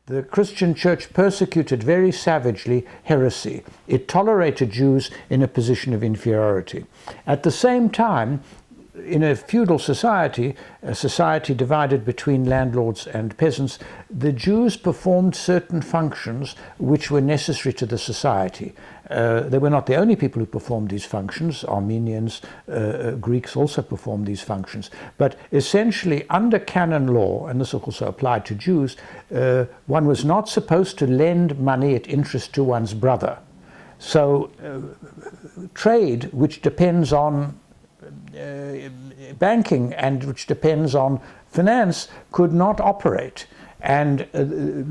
The Christian church persecuted very savagely heresy. It tolerated Jews in a position of inferiority. At the same time, in a feudal society, a society divided between landlords and peasants, the Jews performed certain functions which were necessary to the society. They were not the only people who performed these functions. Armenians, Greeks also performed these functions. But essentially, under canon law, and this also applied to Jews, one was not supposed to lend money at interest to one's brother. So trade, which depends on banking and which depends on finance, could not operate. And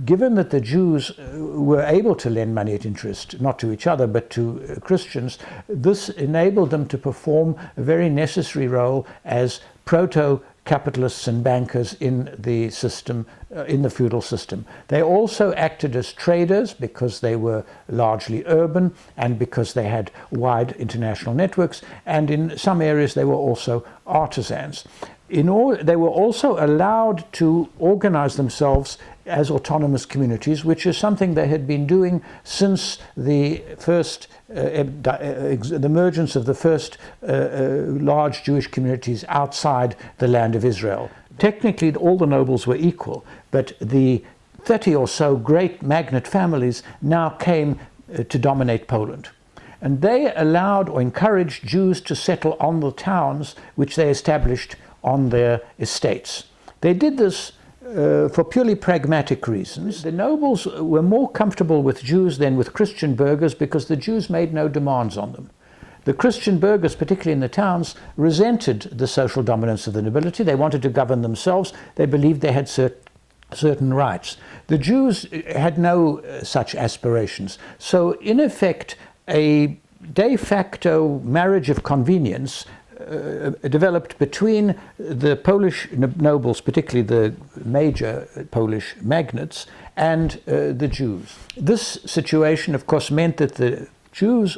given that the Jews were able to lend money at interest, not to each other but to Christians, this enabled them to perform a very necessary role as proto-capitalists and bankers in the system, in the feudal system. They also acted as traders because they were largely urban and because they had wide international networks, and in some areas they were also artisans. They were also allowed to organize themselves as autonomous communities, which is something they had been doing since the emergence of the first large Jewish communities outside the land of Israel. Technically, all the nobles were equal, but the 30 or so great magnate families now came to dominate Poland. And they allowed or encouraged Jews to settle on the towns which they established on their estates. They did this for purely pragmatic reasons. The nobles were more comfortable with Jews than with Christian burghers because the Jews made no demands on them. The Christian burghers, particularly in the towns, resented the social dominance of the nobility. They wanted to govern themselves. They believed they had certain rights. The Jews had no such aspirations. So in effect, a de facto marriage of convenience developed between the Polish nobles, particularly the major Polish magnates, and the Jews. This situation, of course, meant that the Jews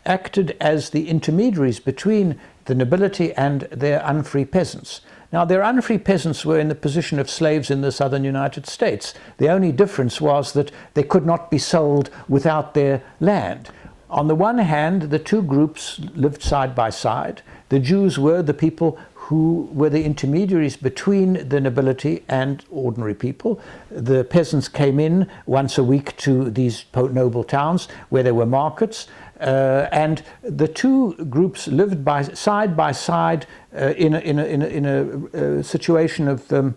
acted as the intermediaries between the nobility and their unfree peasants. Now, their unfree peasants were in the position of slaves in the southern United States. The only difference was that they could not be sold without their land. On the one hand, the two groups lived side by side. The Jews were the people who were the intermediaries between the nobility and ordinary people. The peasants came in once a week to these noble towns where there were markets, and the two groups lived side by side in a situation of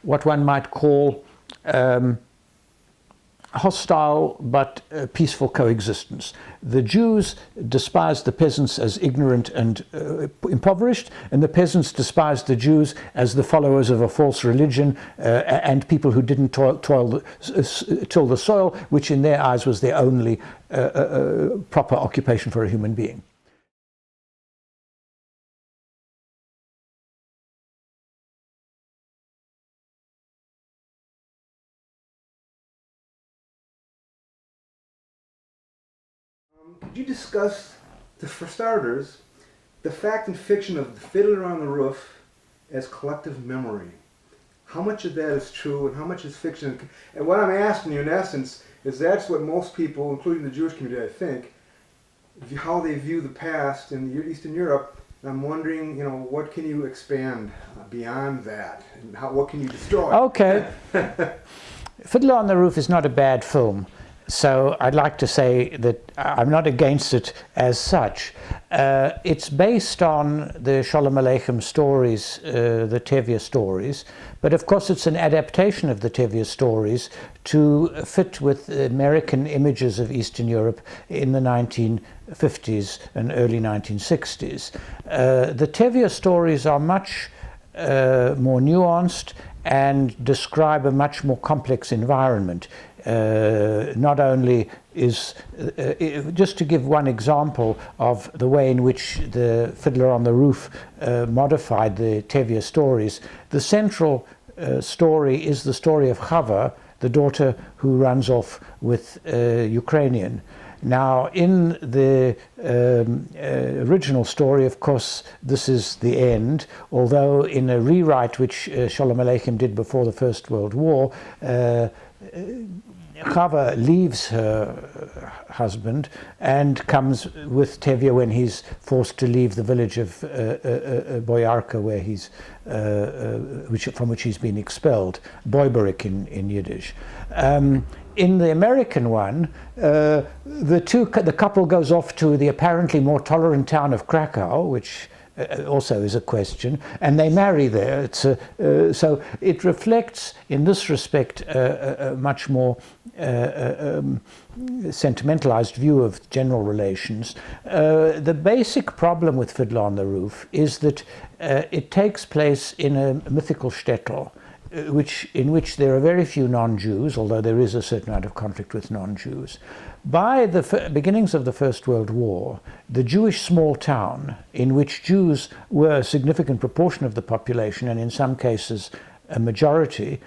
what one might call hostile but peaceful coexistence. The Jews despised the peasants as ignorant and impoverished, and the peasants despised the Jews as the followers of a false religion and people who didn't till the soil, which in their eyes was their only proper occupation for a human being. Could you discuss, for starters, the fact and fiction of the Fiddler on the Roof as collective memory? How much of that is true and how much is fiction? And what I'm asking you, in essence, is that's what most people, including the Jewish community, I think, how they view the past in Eastern Europe. And I'm wondering, what can you expand beyond that? And what can you destroy? Okay. Fiddler on the Roof is not a bad film. So I'd like to say that I'm not against it as such. It's based on the Sholem Aleichem stories, the Tevye stories, but of course it's an adaptation of the Tevye stories to fit with American images of Eastern Europe in the 1950s and early 1960s. The Tevye stories are much more nuanced and describe a much more complex environment. Not only is, just to give one example of the way in which the Fiddler on the Roof modified the Tevye stories, the central story is the story of Chava, the daughter who runs off with Ukrainian. Now, in the original story, of course, this is the end, although in a rewrite which Sholem Aleichem did before the First World War, Chava leaves her husband and comes with Tevye when he's forced to leave the village of Boyarka, where he's from which he's been expelled, Boyberik in Yiddish. In the American one, the couple goes off to the apparently more tolerant town of Krakow, which also is a question, and they marry there. So it reflects, in this respect, a much more sentimentalized view of general relations. The basic problem with Fiddler on the Roof is that it takes place in a mythical shtetl, in which there are very few non-Jews, although there is a certain amount of conflict with non-Jews. By the beginnings of the First World War, the Jewish small town, in which Jews were a significant proportion of the population, and in some cases a majority,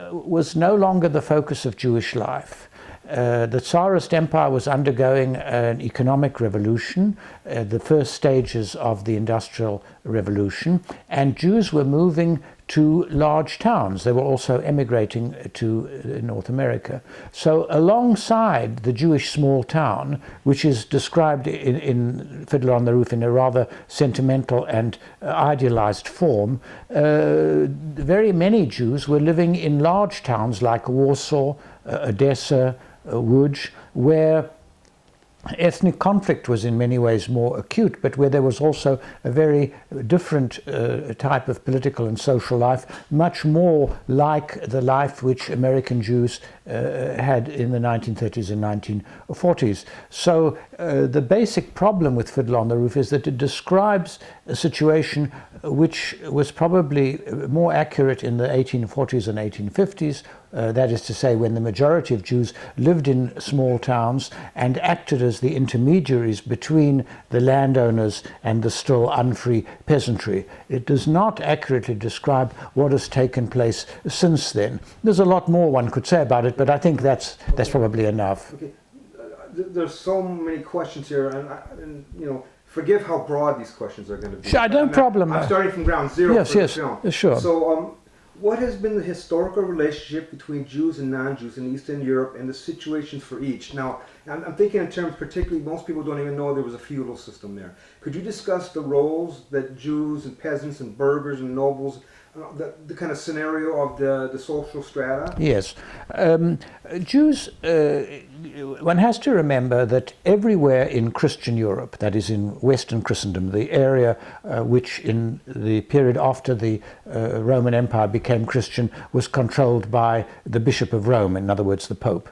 was no longer the focus of Jewish life. The Tsarist Empire was undergoing an economic revolution, the first stages of the Industrial Revolution, and Jews were moving to large towns. They were also emigrating to North America. So alongside the Jewish small town, which is described in Fiddler on the Roof in a rather sentimental and idealized form, very many Jews were living in large towns like Warsaw, Odessa, Łódź, where ethnic conflict was in many ways more acute, but where there was also a very different type of political and social life, much more like the life which American Jews had in the 1930s and 1940s. So the basic problem with Fiddler on the Roof is that it describes a situation which was probably more accurate in the 1840s and 1850s, that is to say, when the majority of Jews lived in small towns and acted as the intermediaries between the landowners and the still unfree peasantry. It does not accurately describe what has taken place since then. There's a lot more one could say about it, but I think that's probably enough. Okay. There's so many questions here, and forgive how broad these questions are going to be. Sure, no problem. I'm starting from ground zero yes, for yes, the film. Sure. So, what has been the historical relationship between Jews and non-Jews in Eastern Europe, and the situations for each? Now, I'm thinking in terms particularly, most people don't even know there was a feudal system there. Could you discuss the roles that Jews and peasants and burghers and nobles, the kind of scenario of the social strata? Yes. Jews, one has to remember that everywhere in Christian Europe, that is in Western Christendom, the area which in the period after the Roman Empire became Christian was controlled by the Bishop of Rome, in other words, the Pope.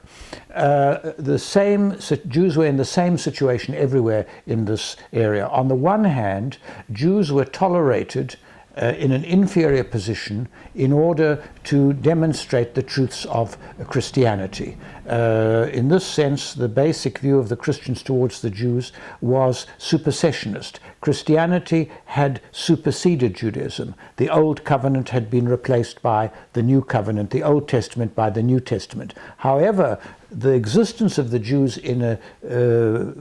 Jews were in the same situation everywhere in this area. On the one hand, Jews were tolerated in an inferior position in order to demonstrate the truths of Christianity. In this sense, the basic view of the Christians towards the Jews was supersessionist. Christianity had superseded Judaism. The Old Covenant had been replaced by the New Covenant, the Old Testament by the New Testament. However, the existence of the Jews in an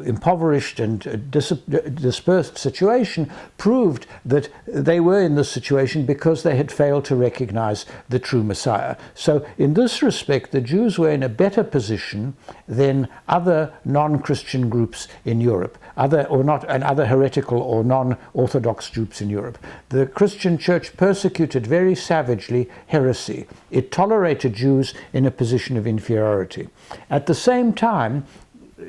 impoverished and dispersed situation proved that they were in this situation because they had failed to recognize the true Messiah. So in this respect, the Jews were in a better position than other non-Christian groups in Europe, other heretical or non-Orthodox groups in Europe. The Christian church persecuted very savagely heresy. It tolerated Jews in a position of inferiority. At the same time,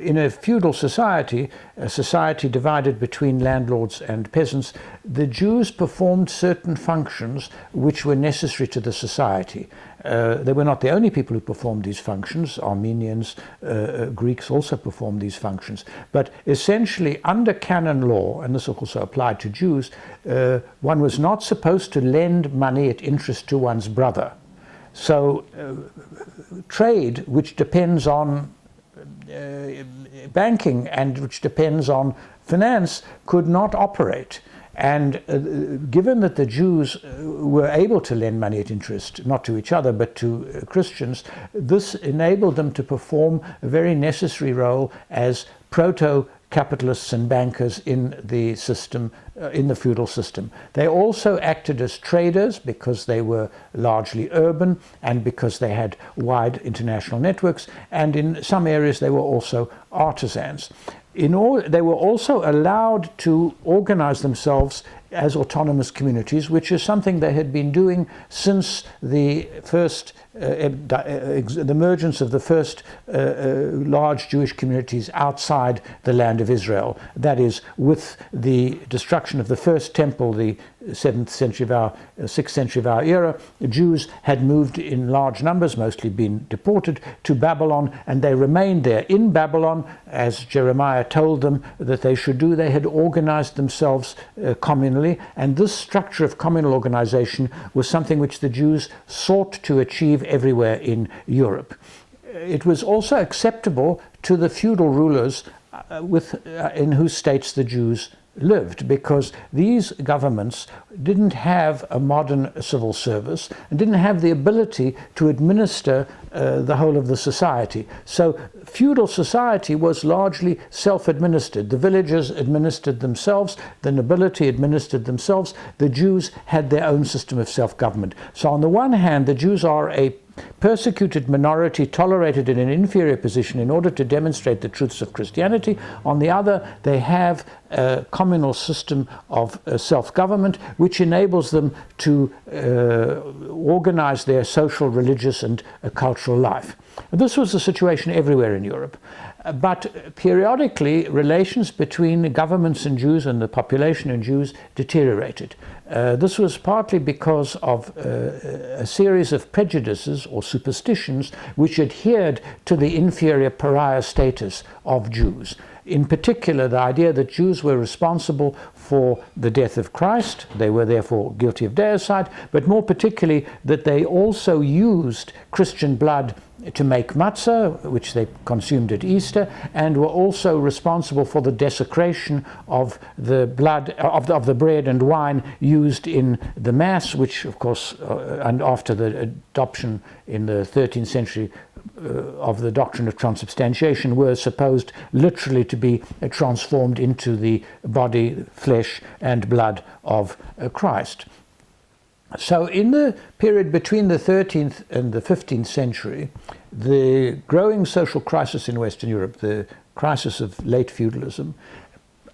in a feudal society, a society divided between landlords and peasants, the Jews performed certain functions which were necessary to the society. They were not the only people who performed these functions. Armenians, Greeks also performed these functions. But essentially, under canon law, and this also applied to Jews, one was not supposed to lend money at interest to one's brother. So trade, which depends on banking and which depends on finance, could not operate. And given that the Jews were able to lend money at interest, not to each other, but to Christians, this enabled them to perform a very necessary role as proto-capitalists and bankers in the system in the feudal system. They also acted as traders because they were largely urban and because they had wide international networks, and in some areas they were also artisans. They were also allowed to organize themselves as autonomous communities, which is something they had been doing since the emergence of the first large Jewish communities outside the land of Israel. That is, with the destruction of the first temple, the 6th century of our era, Jews had moved in large numbers, mostly been deported, to Babylon, and they remained there. In Babylon, as Jeremiah told them that they should do, they had organized themselves communally, and this structure of communal organization was something which the Jews sought to achieve everywhere in Europe. It was also acceptable to the feudal rulers in whose states the Jews lived, because these governments didn't have a modern civil service and didn't have the ability to administer the whole of the society. So feudal society was largely self-administered. The villagers administered themselves, the nobility administered themselves, the Jews had their own system of self-government. So on the one hand, the Jews are a persecuted minority tolerated in an inferior position in order to demonstrate the truths of Christianity. On the other, they have a communal system of self-government which enables them to organize their social, religious and cultural life. This was the situation everywhere in Europe. But periodically, relations between governments and Jews and the population and Jews deteriorated. This was partly because of a series of prejudices or superstitions which adhered to the inferior pariah status of Jews. In particular, the idea that Jews were responsible for the death of Christ, they were therefore guilty of deicide, but more particularly that they also used Christian blood to make matzah, which they consumed at Easter, and were also responsible for the desecration of the blood of the bread and wine used in the Mass, which, of course, and after the adoption in the 13th century of the doctrine of transubstantiation, were supposed literally to be transformed into the body, flesh, and blood of Christ. So in the period between the 13th and the 15th century, the growing social crisis in Western Europe, the crisis of late feudalism,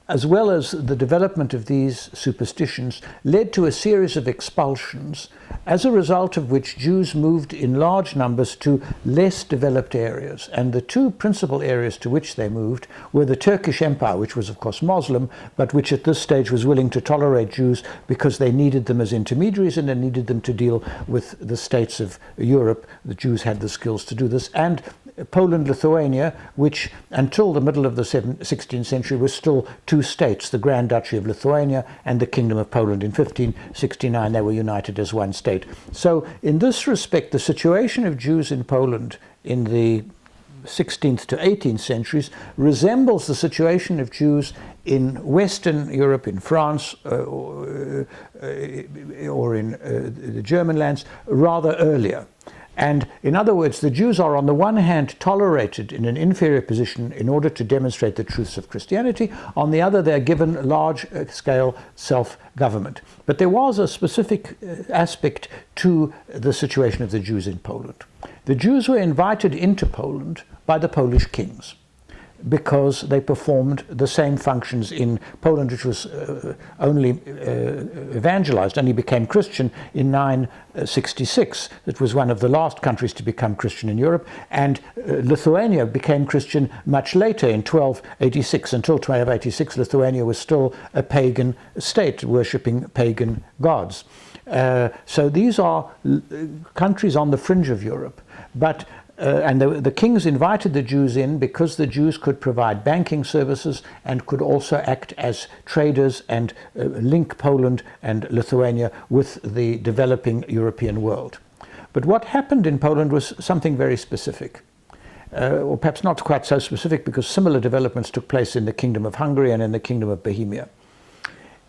as well as the development of these superstitions, led to a series of expulsions, as a result of which Jews moved in large numbers to less developed areas. And the two principal areas to which they moved were the Turkish Empire, which was of course Muslim, but which at this stage was willing to tolerate Jews because they needed them as intermediaries and they needed them to deal with the states of Europe. The Jews had the skills to do this. And Poland, Lithuania, which until the middle of the 16th century was still two states, the Grand Duchy of Lithuania and the Kingdom of Poland. In 1569 they were united as one state. So in this respect, the situation of Jews in Poland in the 16th to 18th centuries resembles the situation of Jews in Western Europe, in France or in the German lands, rather earlier. And in other words, the Jews are on the one hand tolerated in an inferior position in order to demonstrate the truths of Christianity. On the other, they're given large-scale self-government. But there was a specific aspect to the situation of the Jews in Poland. The Jews were invited into Poland by the Polish kings, because they performed the same functions in Poland, which was only evangelized, only became Christian in 966. It was one of the last countries to become Christian in Europe, and Lithuania became Christian much later in 1286. Until 1286, Lithuania was still a pagan state, worshipping pagan gods. So these are countries on the fringe of Europe, but and the kings invited the Jews in because the Jews could provide banking services and could also act as traders and link Poland and Lithuania with the developing European world. But what happened in Poland was something very specific. Or perhaps not quite so specific, because similar developments took place in the Kingdom of Hungary and in the Kingdom of Bohemia.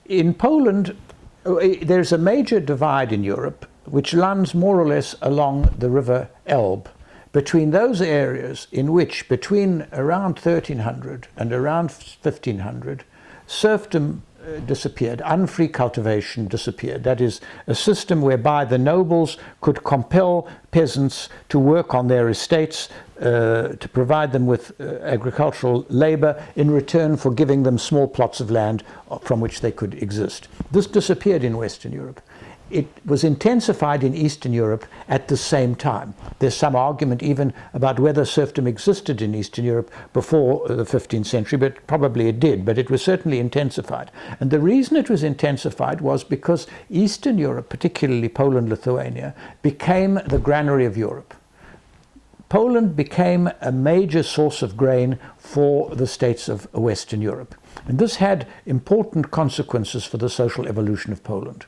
In Poland, there's a major divide in Europe which runs more or less along the river Elbe, between those areas in which, between around 1300 and around 1500, serfdom disappeared. Unfree cultivation disappeared. That is, a system whereby the nobles could compel peasants to work on their estates, to provide them with agricultural labor in return for giving them small plots of land from which they could exist. This disappeared in Western Europe. It was intensified in Eastern Europe at the same time. There's some argument even about whether serfdom existed in Eastern Europe before the 15th century, but probably it did, but it was certainly intensified. And the reason it was intensified was because Eastern Europe, particularly Poland, Lithuania, became the granary of Europe. Poland became a major source of grain for the states of Western Europe. And this had important consequences for the social evolution of Poland.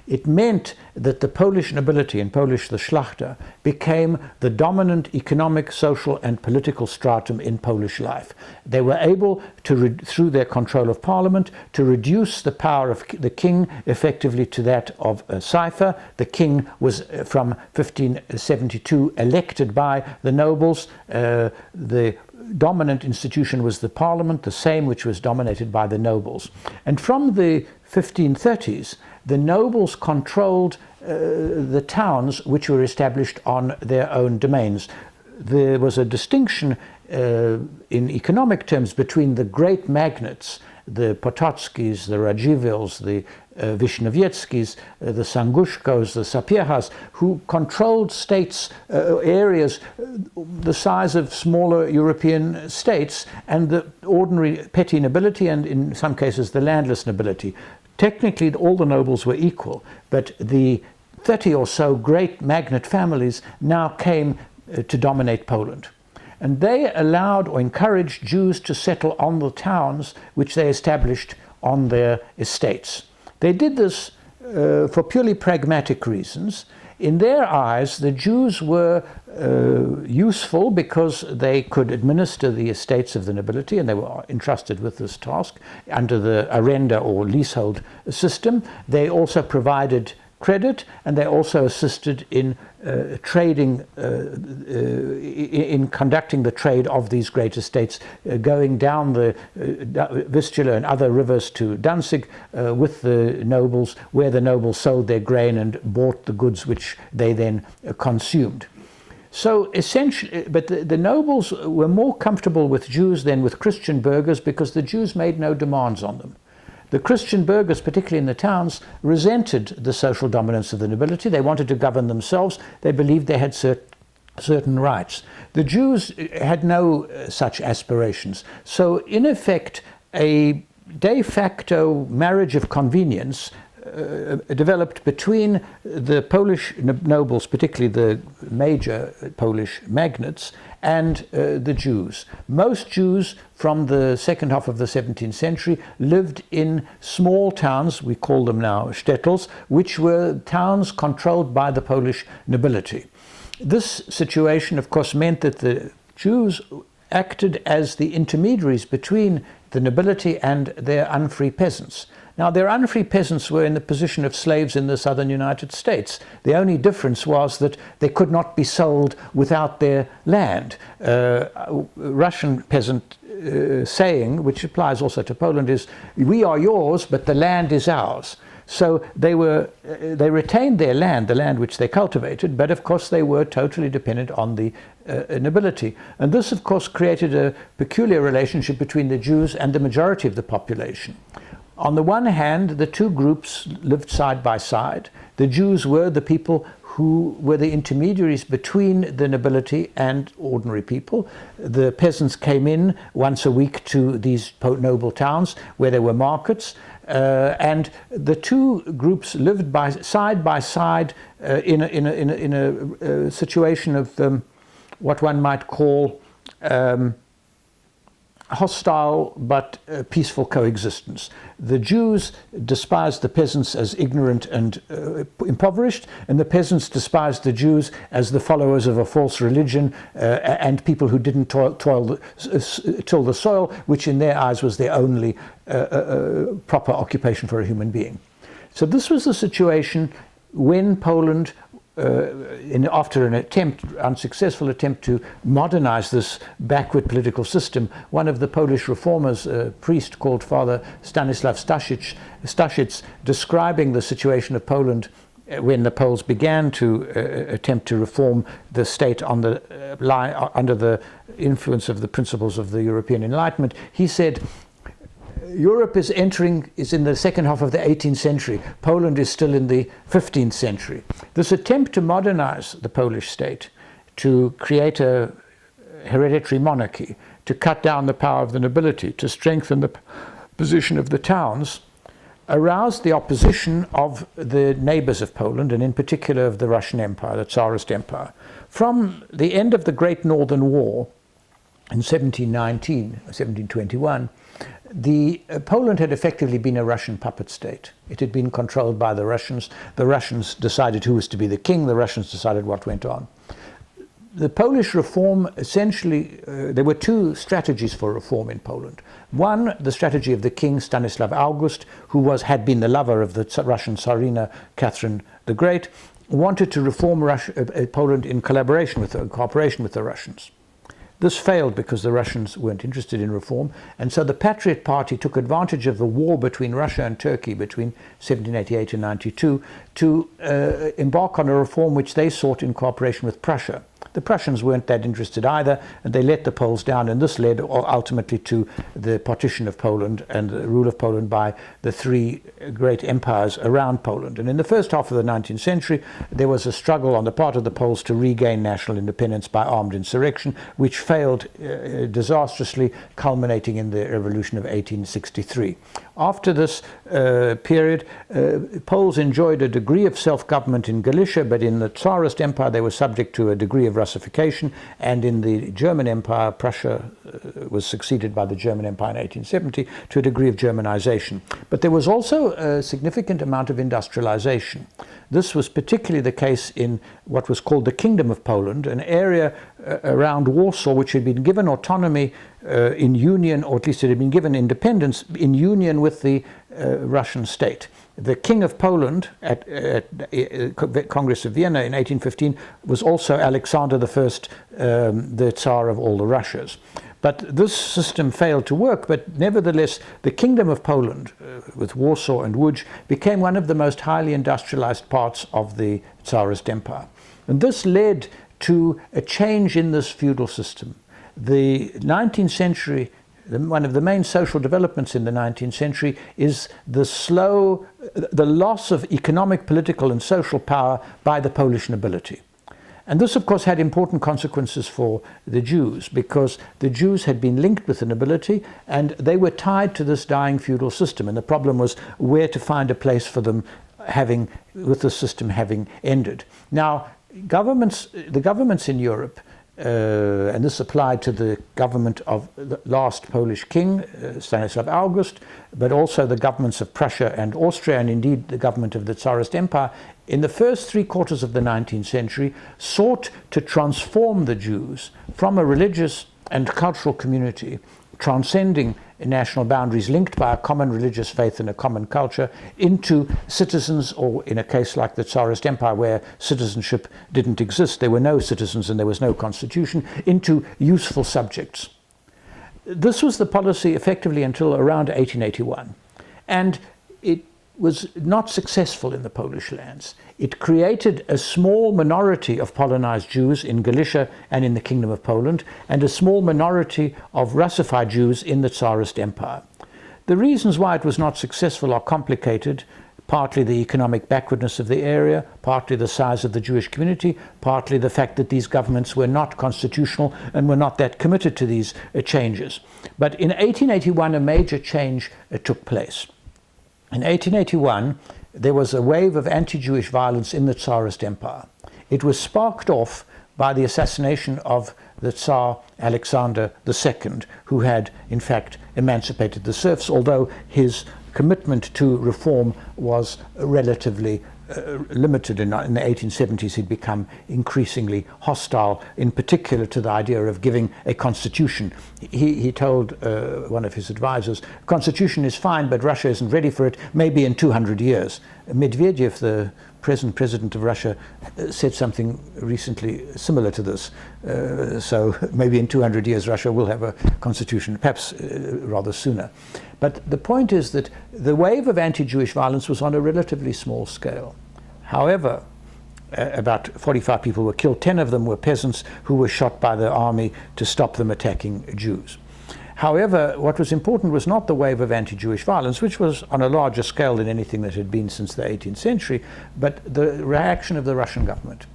It meant that the Polish nobility, in Polish the Szlachta, became the dominant economic, social and political stratum in Polish life. They were able to, through their control of parliament, to reduce the power of the king effectively to that of a cipher. The king was from 1572 elected by the nobles. The dominant institution was the parliament, the same which was dominated by the nobles. And from the 1530s, the nobles controlled the towns which were established on their own domains. There was a distinction in economic terms between the great magnates, the Potocskis, the Radzivills, the Vishnevieckis, the Sangushkos, the Sapieghas, who controlled states, areas the size of smaller European states, and the ordinary petty nobility, and in some cases the landless nobility. Technically, all the nobles were equal, but the 30 or so great magnate families now came to dominate Poland. And they allowed or encouraged Jews to settle on the towns which they established on their estates. They did this for purely pragmatic reasons. In their eyes, the Jews were useful because they could administer the estates of the nobility, and they were entrusted with this task under the arenda or leasehold system. They also provided credit, and they also assisted in trading, in conducting the trade of these great estates, going down the Vistula and other rivers to Danzig with the nobles, where the nobles sold their grain and bought the goods which they then consumed. So essentially, but the nobles were more comfortable with Jews than with Christian burghers because the Jews made no demands on them. The Christian burghers, particularly in the towns, resented the social dominance of the nobility. They wanted to govern themselves. They believed they had certain rights. The Jews had no such aspirations. So in effect, a de facto marriage of convenience developed between the Polish nobles, particularly the major Polish magnates, and the Jews. Most Jews from the second half of the 17th century lived in small towns, we call them now shtetls, which were towns controlled by the Polish nobility. This situation, of course, meant that the Jews acted as the intermediaries between the nobility and their unfree peasants. Now, their unfree peasants were in the position of slaves in the southern United States. The only difference was that they could not be sold without their land. Russian peasant saying, which applies also to Poland, is, "We are yours, but the land is ours." So they retained their land, the land which they cultivated, but of course they were totally dependent on the nobility. And this, of course, created a peculiar relationship between the Jews and the majority of the population. On the one hand, the two groups lived side by side. The Jews were the people who were the intermediaries between the nobility and ordinary people. The peasants came in once a week to these noble towns where there were markets, and the two groups lived side by side in a situation of what one might call hostile but peaceful coexistence. The Jews despised the peasants as ignorant and impoverished, and the peasants despised the Jews as the followers of a false religion and people who didn't till the soil, which in their eyes was their only proper occupation for a human being. So this was the situation when Poland after an unsuccessful attempt to modernize this backward political system, one of the Polish reformers, a priest called Father Stanislaw Staszic, describing the situation of Poland when the Poles began to attempt to reform the state on the under the influence of the principles of the European Enlightenment, he said, Europe is in the second half of the 18th century. Poland is still in the 15th century. This attempt to modernize the Polish state, to create a hereditary monarchy, to cut down the power of the nobility, to strengthen the position of the towns, aroused the opposition of the neighbors of Poland, and in particular of the Russian Empire, the Tsarist Empire. From the end of the Great Northern War in 1721, Poland had effectively been a Russian puppet state. It had been controlled by the Russians. The Russians decided who was to be the king. The Russians decided what went on. The Polish reform, essentially, there were two strategies for reform in Poland. One, the strategy of the king, Stanislaw August, who had been the lover of the Russian Tsarina, Catherine the Great, wanted to reform Poland in cooperation with the Russians. This failed because the Russians weren't interested in reform, and so the Patriot Party took advantage of the war between Russia and Turkey between 1788 and 92 to embark on a reform which they sought in cooperation with Prussia. The Prussians weren't that interested either, and they let the Poles down, and this led ultimately to the partition of Poland and the rule of Poland by the three great empires around Poland. And in the first half of the 19th century, there was a struggle on the part of the Poles to regain national independence by armed insurrection, which failed disastrously, culminating in the revolution of 1863. After this period, Poles enjoyed a degree of self-government in Galicia, but in the Tsarist Empire they were subject to a degree of Russification, and in the German Empire, Prussia was succeeded by the German Empire in 1870 to a degree of Germanization. But there was also a significant amount of industrialization. This was particularly the case in what was called the Kingdom of Poland, an area around Warsaw which had been given autonomy in union, or at least it had been given independence in union with the Russian state. The King of Poland at the Congress of Vienna in 1815 was also Alexander I, the Tsar of all the Russias. But this system failed to work, but nevertheless the Kingdom of Poland, with Warsaw and Łódź, became one of the most highly industrialized parts of the Tsarist Empire. And this led to a change in this feudal system. The 19th century, one of the main social developments in the 19th century is the loss of economic, political and social power by the Polish nobility. And this, of course, had important consequences for the Jews, because the Jews had been linked with the nobility and they were tied to this dying feudal system. And the problem was where to find a place for them with the system having ended. Now, the governments in Europe, and this applied to the government of the last Polish king, Stanislaw August, but also the governments of Prussia and Austria, and indeed the government of the Tsarist Empire, in the first 3/4 of the 19th century, sought to transform the Jews from a religious and cultural community, transcending national boundaries, linked by a common religious faith and a common culture, into citizens, or in a case like the Tsarist Empire where citizenship didn't exist, there were no citizens and there was no constitution, into useful subjects. This was the policy effectively until around 1881, and it was not successful in the Polish lands. It created a small minority of Polonized Jews in Galicia and in the Kingdom of Poland, and a small minority of Russified Jews in the Tsarist Empire. The reasons why it was not successful are complicated, partly the economic backwardness of the area, partly the size of the Jewish community, partly the fact that these governments were not constitutional and were not that committed to these changes. But in 1881 a major change took place. In 1881, there was a wave of anti-Jewish violence in the Tsarist Empire. It was sparked off by the assassination of the Tsar Alexander II, who had, in fact, emancipated the serfs, although his commitment to reform was relatively limited. In the 1870s, he'd become increasingly hostile, in particular to the idea of giving a constitution. He told one of his advisors, constitution is fine, but Russia isn't ready for it, maybe in 200 years. Medvedev, the present president of Russia said something recently similar to this. So maybe in 200 years Russia will have a constitution, perhaps rather sooner. But the point is that the wave of anti-Jewish violence was on a relatively small scale. However, about 45 people were killed. 10 of them were peasants who were shot by the army to stop them attacking Jews. However, what was important was not the wave of anti-Jewish violence, which was on a larger scale than anything that had been since the 18th century, but the reaction of the Russian government.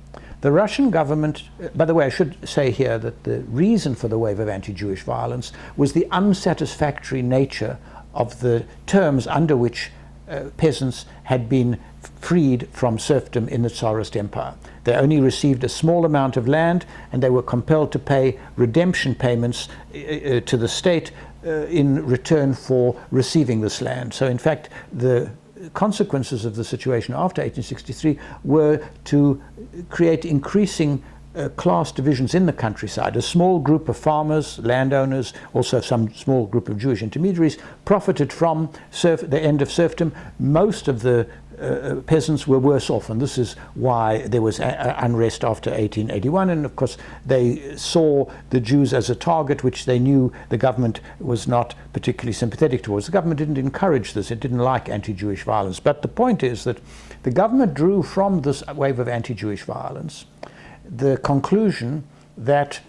The Russian government, by the way, I should say here that the reason for the wave of anti-Jewish violence was the unsatisfactory nature of the terms under which peasants had been freed from serfdom in the Tsarist Empire. They only received a small amount of land, and they were compelled to pay redemption payments to the state in return for receiving this land. So in fact, the consequences of the situation after 1863 were to create increasing class divisions in the countryside. A small group of farmers, landowners, also some small group of Jewish intermediaries profited from the end of serfdom. Most of the peasants were worse off, and this is why there was unrest after 1881. And of course they saw the Jews as a target which they knew the government was not particularly sympathetic towards. The government didn't encourage this. It didn't like anti-Jewish violence. But the point is that the government drew from this wave of anti-Jewish violence the conclusion that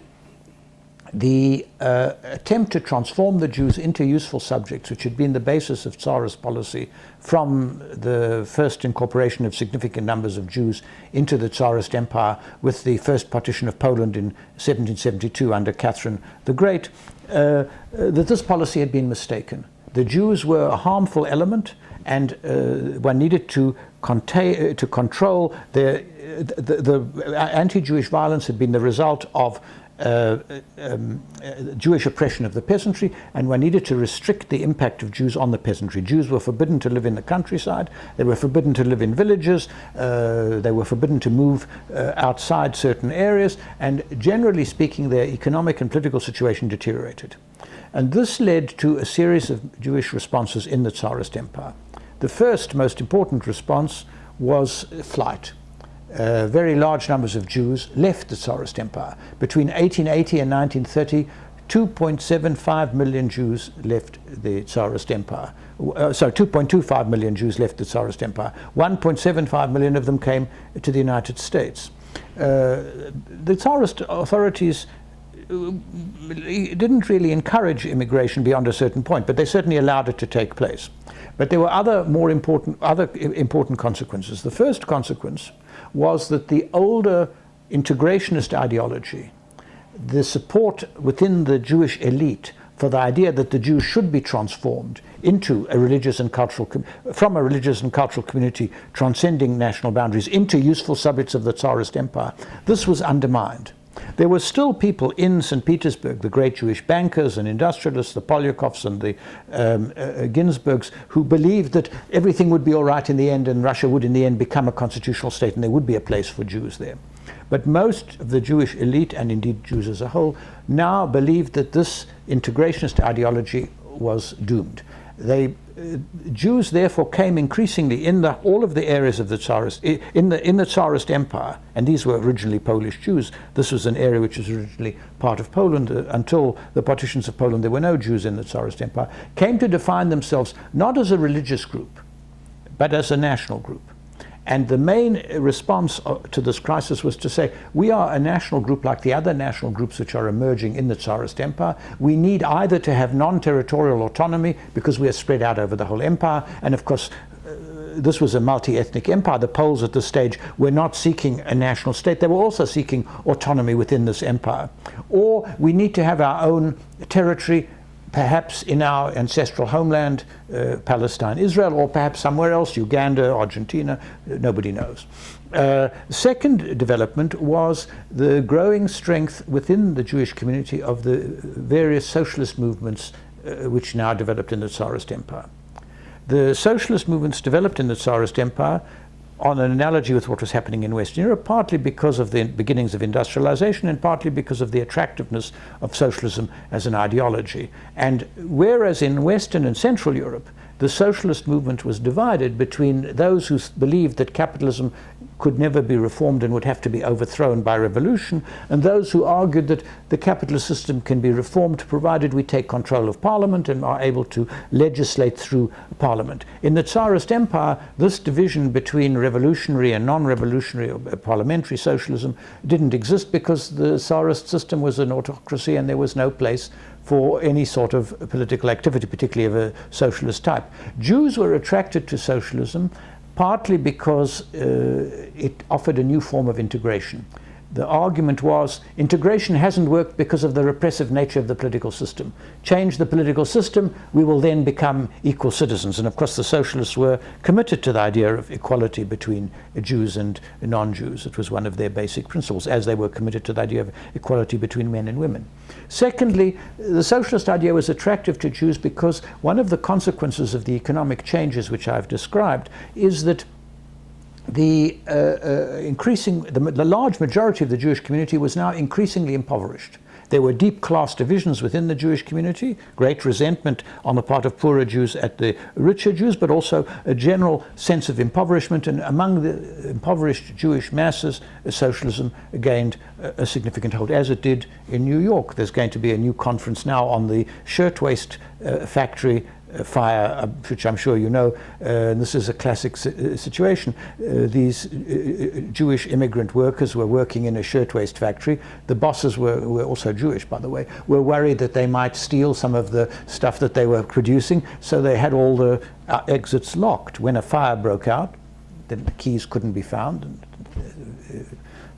the attempt to transform the Jews into useful subjects, which had been the basis of Tsarist policy from the first incorporation of significant numbers of Jews into the Tsarist Empire with the first partition of Poland in 1772 under Catherine the Great, that this policy had been mistaken. The Jews were a harmful element, and one needed to control the anti-Jewish violence had been the result of Jewish oppression of the peasantry, and one needed to restrict the impact of Jews on the peasantry. Jews were forbidden to live in the countryside, they were forbidden to live in villages, they were forbidden to move outside certain areas, and generally speaking their economic and political situation deteriorated. And this led to a series of Jewish responses in the Tsarist Empire. The first most important response was flight. Very large numbers of Jews left the Tsarist Empire. Between 1880 and 1930, 2.75 million Jews left the Tsarist Empire. 2.25 million Jews left the Tsarist Empire. 1.75 million of them came to the United States. The Tsarist authorities didn't really encourage immigration beyond a certain point, but they certainly allowed it to take place. But there were other important consequences. The first consequence was that the older integrationist ideology, the support within the Jewish elite for the idea that the Jews should be transformed into a religious and cultural, from a religious and cultural community transcending national boundaries into useful subjects of the Tsarist Empire, this was undermined. There were still people in St. Petersburg, the great Jewish bankers and industrialists, the Polyakovs and the Ginsburgs, who believed that everything would be all right in the end and Russia would in the end become a constitutional state and there would be a place for Jews there. But most of the Jewish elite, and indeed Jews as a whole, now believed that this integrationist ideology was doomed. Jews therefore came increasingly in all of the areas of the Tsarist, in the Tsarist Empire, and these were originally Polish Jews. This was an area which was originally part of Poland. Until the partitions of Poland, there were no Jews in the Tsarist Empire, came to define themselves not as a religious group, but as a national group. And the main response to this crisis was to say, we are a national group like the other national groups which are emerging in the Tsarist Empire. We need either to have non-territorial autonomy because we are spread out over the whole empire. And of course, this was a multi-ethnic empire. The Poles at this stage were not seeking a national state. They were also seeking autonomy within this empire. Or we need to have our own territory, perhaps in our ancestral homeland, Palestine, Israel, or perhaps somewhere else, Uganda, Argentina, nobody knows. Second development was the growing strength within the Jewish community of the various socialist movements which now developed in the Tsarist Empire. The socialist movements developed in the Tsarist Empire on an analogy with what was happening in Western Europe, partly because of the beginnings of industrialization and partly because of the attractiveness of socialism as an ideology. And whereas in Western and Central Europe, the socialist movement was divided between those who believed that capitalism could never be reformed and would have to be overthrown by revolution, and those who argued that the capitalist system can be reformed provided we take control of parliament and are able to legislate through parliament. In the Tsarist Empire, this division between revolutionary and non-revolutionary or parliamentary socialism didn't exist, because the Tsarist system was an autocracy and there was no place for any sort of political activity, particularly of a socialist type. Jews were attracted to socialism partly because it offered a new form of integration. The argument was integration hasn't worked because of the repressive nature of the political system. Change the political system, we will then become equal citizens. And of course the socialists were committed to the idea of equality between Jews and non-Jews. It was one of their basic principles, as they were committed to the idea of equality between men and women. Secondly, the socialist idea was attractive to Jews because one of the consequences of the economic changes which I've described is that the large majority of the Jewish community was now increasingly impoverished. There were deep class divisions within the Jewish community, great resentment on the part of poorer Jews at the richer Jews, but also a general sense of impoverishment. And among the impoverished Jewish masses, socialism gained a significant hold, as it did in New York. There's going to be a new conference now on the shirtwaist factory fire, which I'm sure you know. This is a classic situation. These Jewish immigrant workers were working in a shirtwaist factory. The bosses were also Jewish, by the way, were worried that they might steal some of the stuff that they were producing, so they had all the exits locked. When a fire broke out, then the keys couldn't be found, and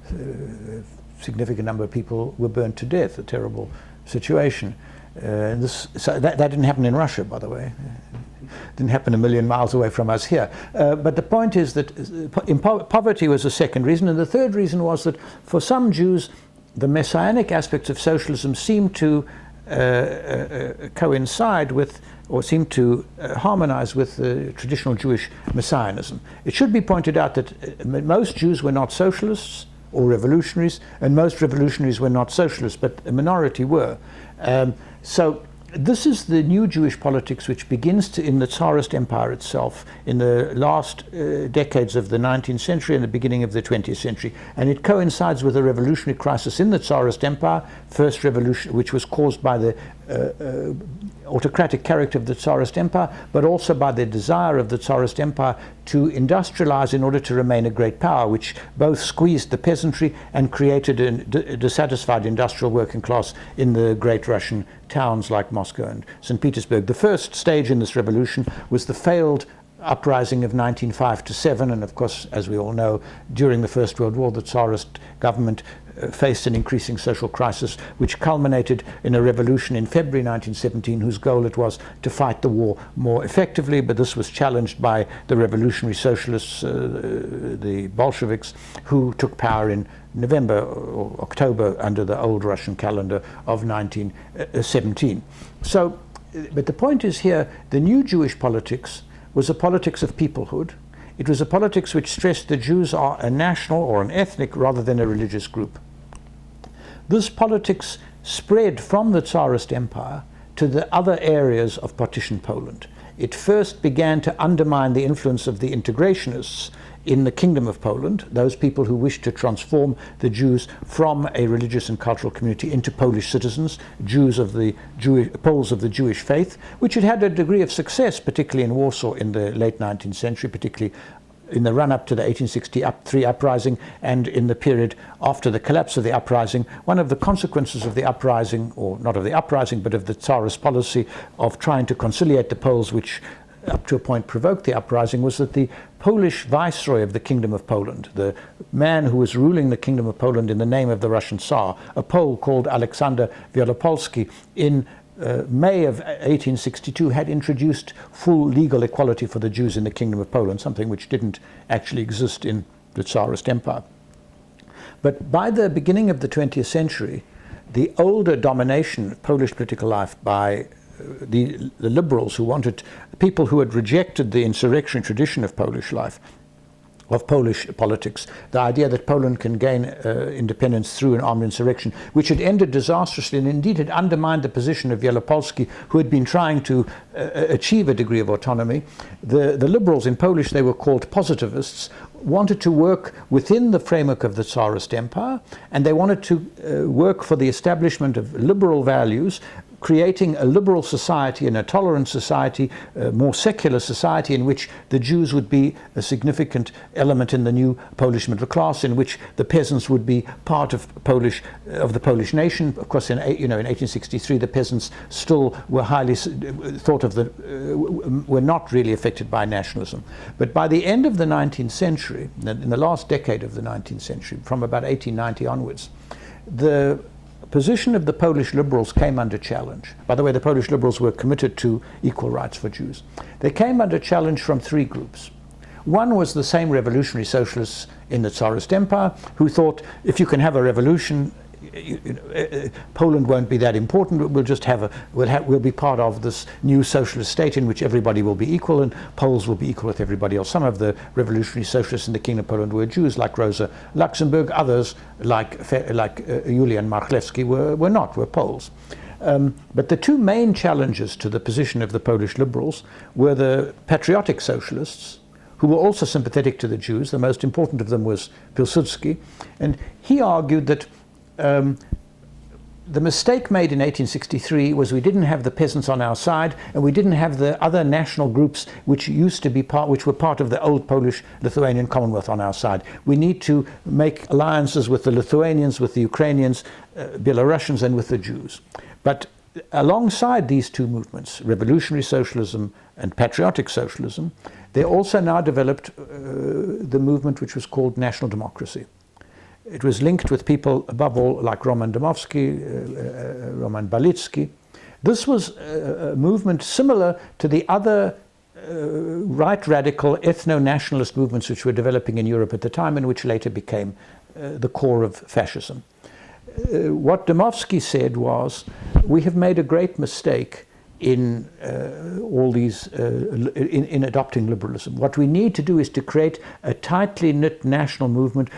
a significant number of people were burned to death. A terrible situation. So that didn't happen in Russia, by the way. It didn't happen a million miles away from us here. But the point is that poverty was a second reason. And the third reason was that for some Jews, the messianic aspects of socialism seemed to coincide with, or seem to harmonize with, traditional Jewish messianism. It should be pointed out that most Jews were not socialists or revolutionaries, and most revolutionaries were not socialists, but a minority were. So this is the new Jewish politics which begins in the Tsarist Empire itself in the last decades of the 19th century and the beginning of the 20th century. And it coincides with a revolutionary crisis in the Tsarist Empire, first revolution, which was caused by the autocratic character of the Tsarist Empire, but also by the desire of the Tsarist Empire to industrialize in order to remain a great power, which both squeezed the peasantry and created a dissatisfied industrial working class in the great Russian towns like Moscow and St. Petersburg. The first stage in this revolution was the failed uprising of 1905-7, and of course, as we all know, during the First World War, the Tsarist government faced an increasing social crisis, which culminated in a revolution in February 1917, whose goal it was to fight the war more effectively. But this was challenged by the revolutionary socialists, the Bolsheviks, who took power in November or October under the old Russian calendar of 1917. So, but the point is here, the new Jewish politics was a politics of peoplehood. It was a politics which stressed the Jews are a national or an ethnic rather than a religious group. This politics spread from the Tsarist Empire to the other areas of partitioned Poland. It first began to undermine the influence of the integrationists in the Kingdom of Poland, those people who wished to transform the Jews from a religious and cultural community into Polish citizens, Poles of the Jewish faith, which had had a degree of success, particularly in Warsaw in the late 19th century, particularly in the run-up to the 1863 uprising and in the period after the collapse of the uprising. One of the consequences of the uprising, or not of the uprising, but of the Tsarist policy of trying to conciliate the Poles, which up to a point provoked the uprising, was that the Polish viceroy of the Kingdom of Poland, the man who was ruling the Kingdom of Poland in the name of the Russian Tsar, a Pole called Alexander Wielopolski, in May of 1862 had introduced full legal equality for the Jews in the Kingdom of Poland, something which didn't actually exist in the Tsarist Empire. But by the beginning of the 20th century, the older domination of Polish political life by the liberals, who wanted people who had rejected the insurrectionary tradition of Polish life, of Polish politics, the idea that Poland can gain independence through an armed insurrection, which had ended disastrously and indeed had undermined the position of Wielopolski, who had been trying to achieve a degree of autonomy. The liberals, in Polish they were called positivists, wanted to work within the framework of the Tsarist Empire, and they wanted to work for the establishment of liberal values, creating a liberal society and a tolerant society, a more secular society in which the Jews would be a significant element in the new Polish middle class, in which the peasants would be part of the Polish nation. Of course, in 1863, the peasants still were highly thought of were not really affected by nationalism. But by the end of the 19th century, in the last decade of the 19th century, from about 1890 onwards, the position of the Polish liberals came under challenge. By the way, the Polish liberals were committed to equal rights for Jews. They came under challenge from three groups. One was the same revolutionary socialists in the Tsarist Empire, who thought if you can have a revolution, Poland won't be that important. We'll just we'll be part of this new socialist state in which everybody will be equal, and Poles will be equal with everybody else. Some of the revolutionary socialists in the Kingdom of Poland were Jews, like Rosa Luxemburg. Others, like Julian Marchlewski, were Poles. But the two main challenges to the position of the Polish liberals were the patriotic socialists, who were also sympathetic to the Jews. The most important of them was Pilsudski, and he argued that the mistake made in 1863 was we didn't have the peasants on our side, and we didn't have the other national groups which were part of the old Polish-Lithuanian Commonwealth on our side. We need to make alliances with the Lithuanians, with the Ukrainians, Belarusians, and with the Jews. But alongside these two movements, revolutionary socialism and patriotic socialism, they also now developed the movement which was called national democracy. It was linked with people, above all, like Roman Dmowski, Roman Balitsky. This was a movement similar to the other right radical ethno-nationalist movements which were developing in Europe at the time, and which later became the core of fascism. What Dmowski said was, we have made a great mistake in all these in adopting liberalism. What we need to do is to create a tightly knit national movement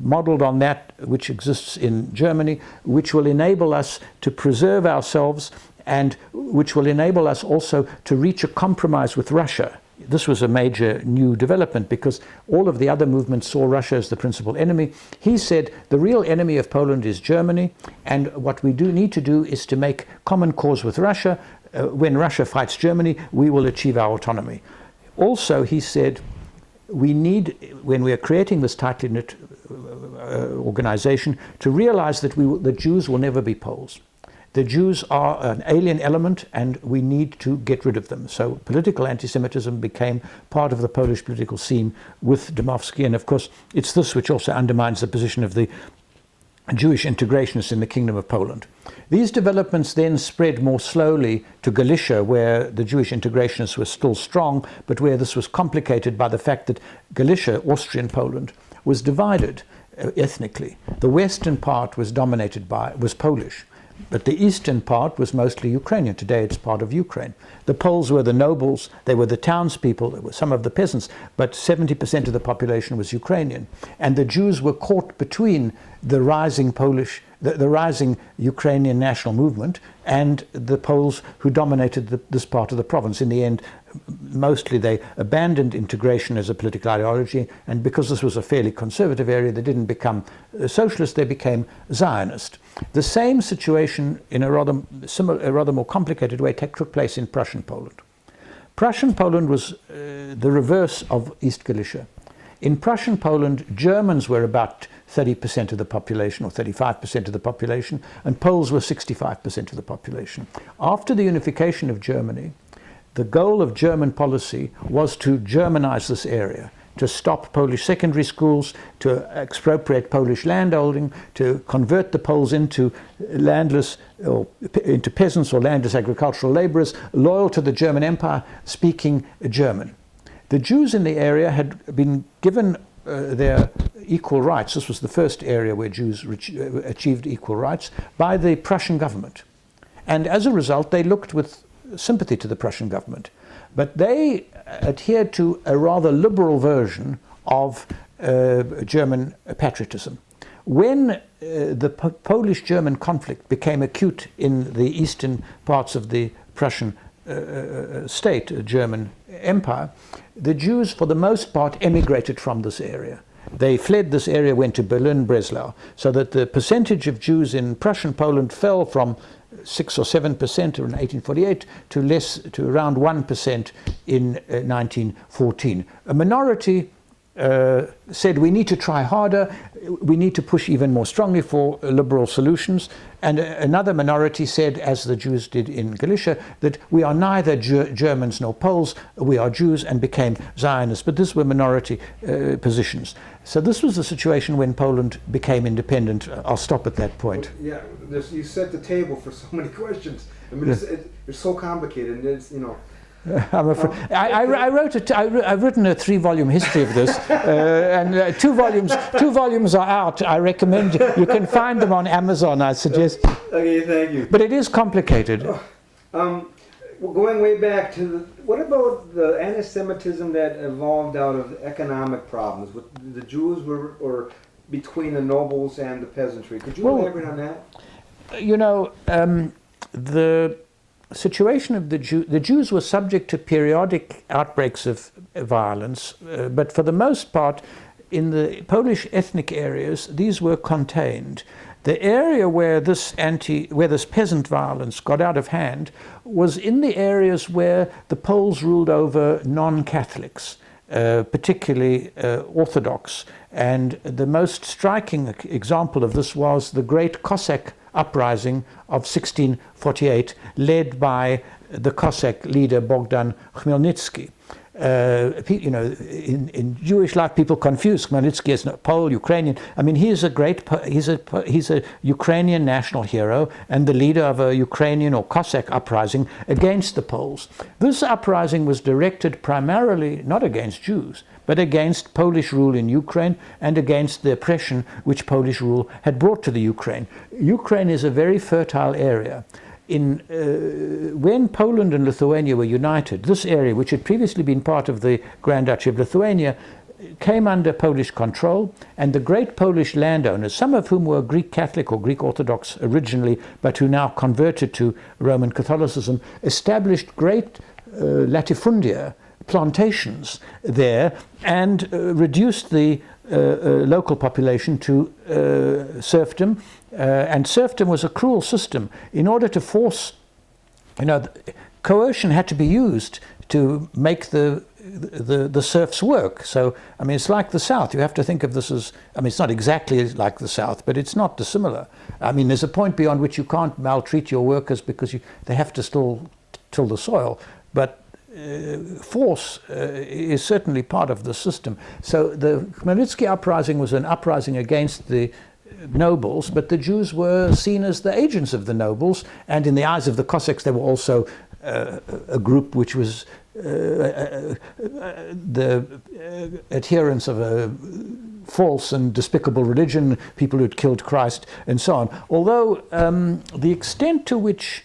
modeled on that which exists in Germany, which will enable us to preserve ourselves and which will enable us also to reach a compromise with Russia. This was a major new development because all of the other movements saw Russia as the principal enemy. He said the real enemy of Poland is Germany, and what we need to do is to make common cause with Russia. When Russia fights Germany, we will achieve our autonomy. Also, he said, we need, when we are creating this tightly knit organization, to realize that the Jews will never be Poles. The Jews are an alien element, and we need to get rid of them. So political anti-Semitism became part of the Polish political scene with Dmowski, and of course, it's this which also undermines the position of the Jewish integrationists in the Kingdom of Poland. These developments then spread more slowly to Galicia, where the Jewish integrationists were still strong, but where this was complicated by the fact that Galicia, Austrian Poland, was divided ethnically. The western part was was Polish, but the eastern part was mostly Ukrainian. Today it's part of Ukraine. The Poles were the nobles, they were the townspeople, there were some of the peasants, but 70% of the population was Ukrainian. And the Jews were caught between the rising the rising Ukrainian national movement and the Poles who dominated this part of the province. In the end, mostly they abandoned integration as a political ideology, and because this was a fairly conservative area, they didn't become socialist, they became Zionist. The same situation in a rather more complicated way took place in Prussian Poland. Prussian Poland was the reverse of East Galicia. In Prussian Poland, Germans were about 30% of the population, or 35% of the population, and Poles were 65% of the population. After the unification of Germany, the goal of German policy was to Germanize this area, to stop Polish secondary schools, to expropriate Polish landholding, to convert the Poles into landless, or into peasants or landless agricultural laborers, loyal to the German Empire, speaking German. The Jews in the area had been given their equal rights. This was the first area where Jews achieved equal rights by the Prussian government. And as a result, they looked with sympathy to the Prussian government. But they adhered to a rather liberal version of German patriotism. When the Polish-German conflict became acute in the eastern parts of the Prussian state, German Empire, the Jews, for the most part, emigrated from this area. They fled this area, went to Berlin, Breslau, so that the percentage of Jews in Prussian Poland fell from 6 or 7% in 1848 to around 1% in 1914. A minority said we need to try harder, we need to push even more strongly for liberal solutions, and another minority said, as the Jews did in Galicia, that we are neither Germans nor Poles, we are Jews, and became Zionists. But these were minority positions. So this was the situation when Poland became independent. I'll stop at that point. Well, yeah, you set the table for so many questions. I mean, it's so complicated, and it's, you know. I'm afraid. I've written a 3-volume history of this, and 2 volumes are out. I recommend you can find them on Amazon. I suggest. Okay, thank you. But it is complicated. Going way back to what about the anti-Semitism that evolved out of economic problems with the Jews or between the nobles and the peasantry? Could you elaborate on that? You know, the situation of the Jews were subject to periodic outbreaks of violence, but for the most part, in the Polish ethnic areas, these were contained. The area where this peasant violence got out of hand was in the areas where the Poles ruled over non-Catholics, particularly Orthodox. And the most striking example of this was the great Cossack uprising of 1648, led by the Cossack leader Bogdan Khmelnytsky. You know, in Jewish life, people confuse Khmelnytsky as Pole, Ukrainian. I mean, he's a Ukrainian national hero and the leader of a Ukrainian or Cossack uprising against the Poles. This uprising was directed primarily not against Jews, but against Polish rule in Ukraine and against the oppression which Polish rule had brought to the Ukraine. Ukraine is a very fertile area. When Poland and Lithuania were united, this area, which had previously been part of the Grand Duchy of Lithuania, came under Polish control, and the great Polish landowners, some of whom were Greek Catholic or Greek Orthodox originally, but who now converted to Roman Catholicism, established great latifundia, plantations there, and reduced the local population to serfdom. And serfdom was a cruel system. In order to force, you know, coercion had to be used to make the serfs work. So, I mean, it's like the South. You have to think of this as, I mean, it's not exactly like the South, but it's not dissimilar. I mean, there's a point beyond which you can't maltreat your workers because they have to still till the soil. But force is certainly part of the system. So the Khmelnytsky uprising was an uprising against the nobles, but the Jews were seen as the agents of the nobles, and in the eyes of the Cossacks they were also a group which was the adherents of a false and despicable religion, people who had killed Christ and so on. Although the extent to which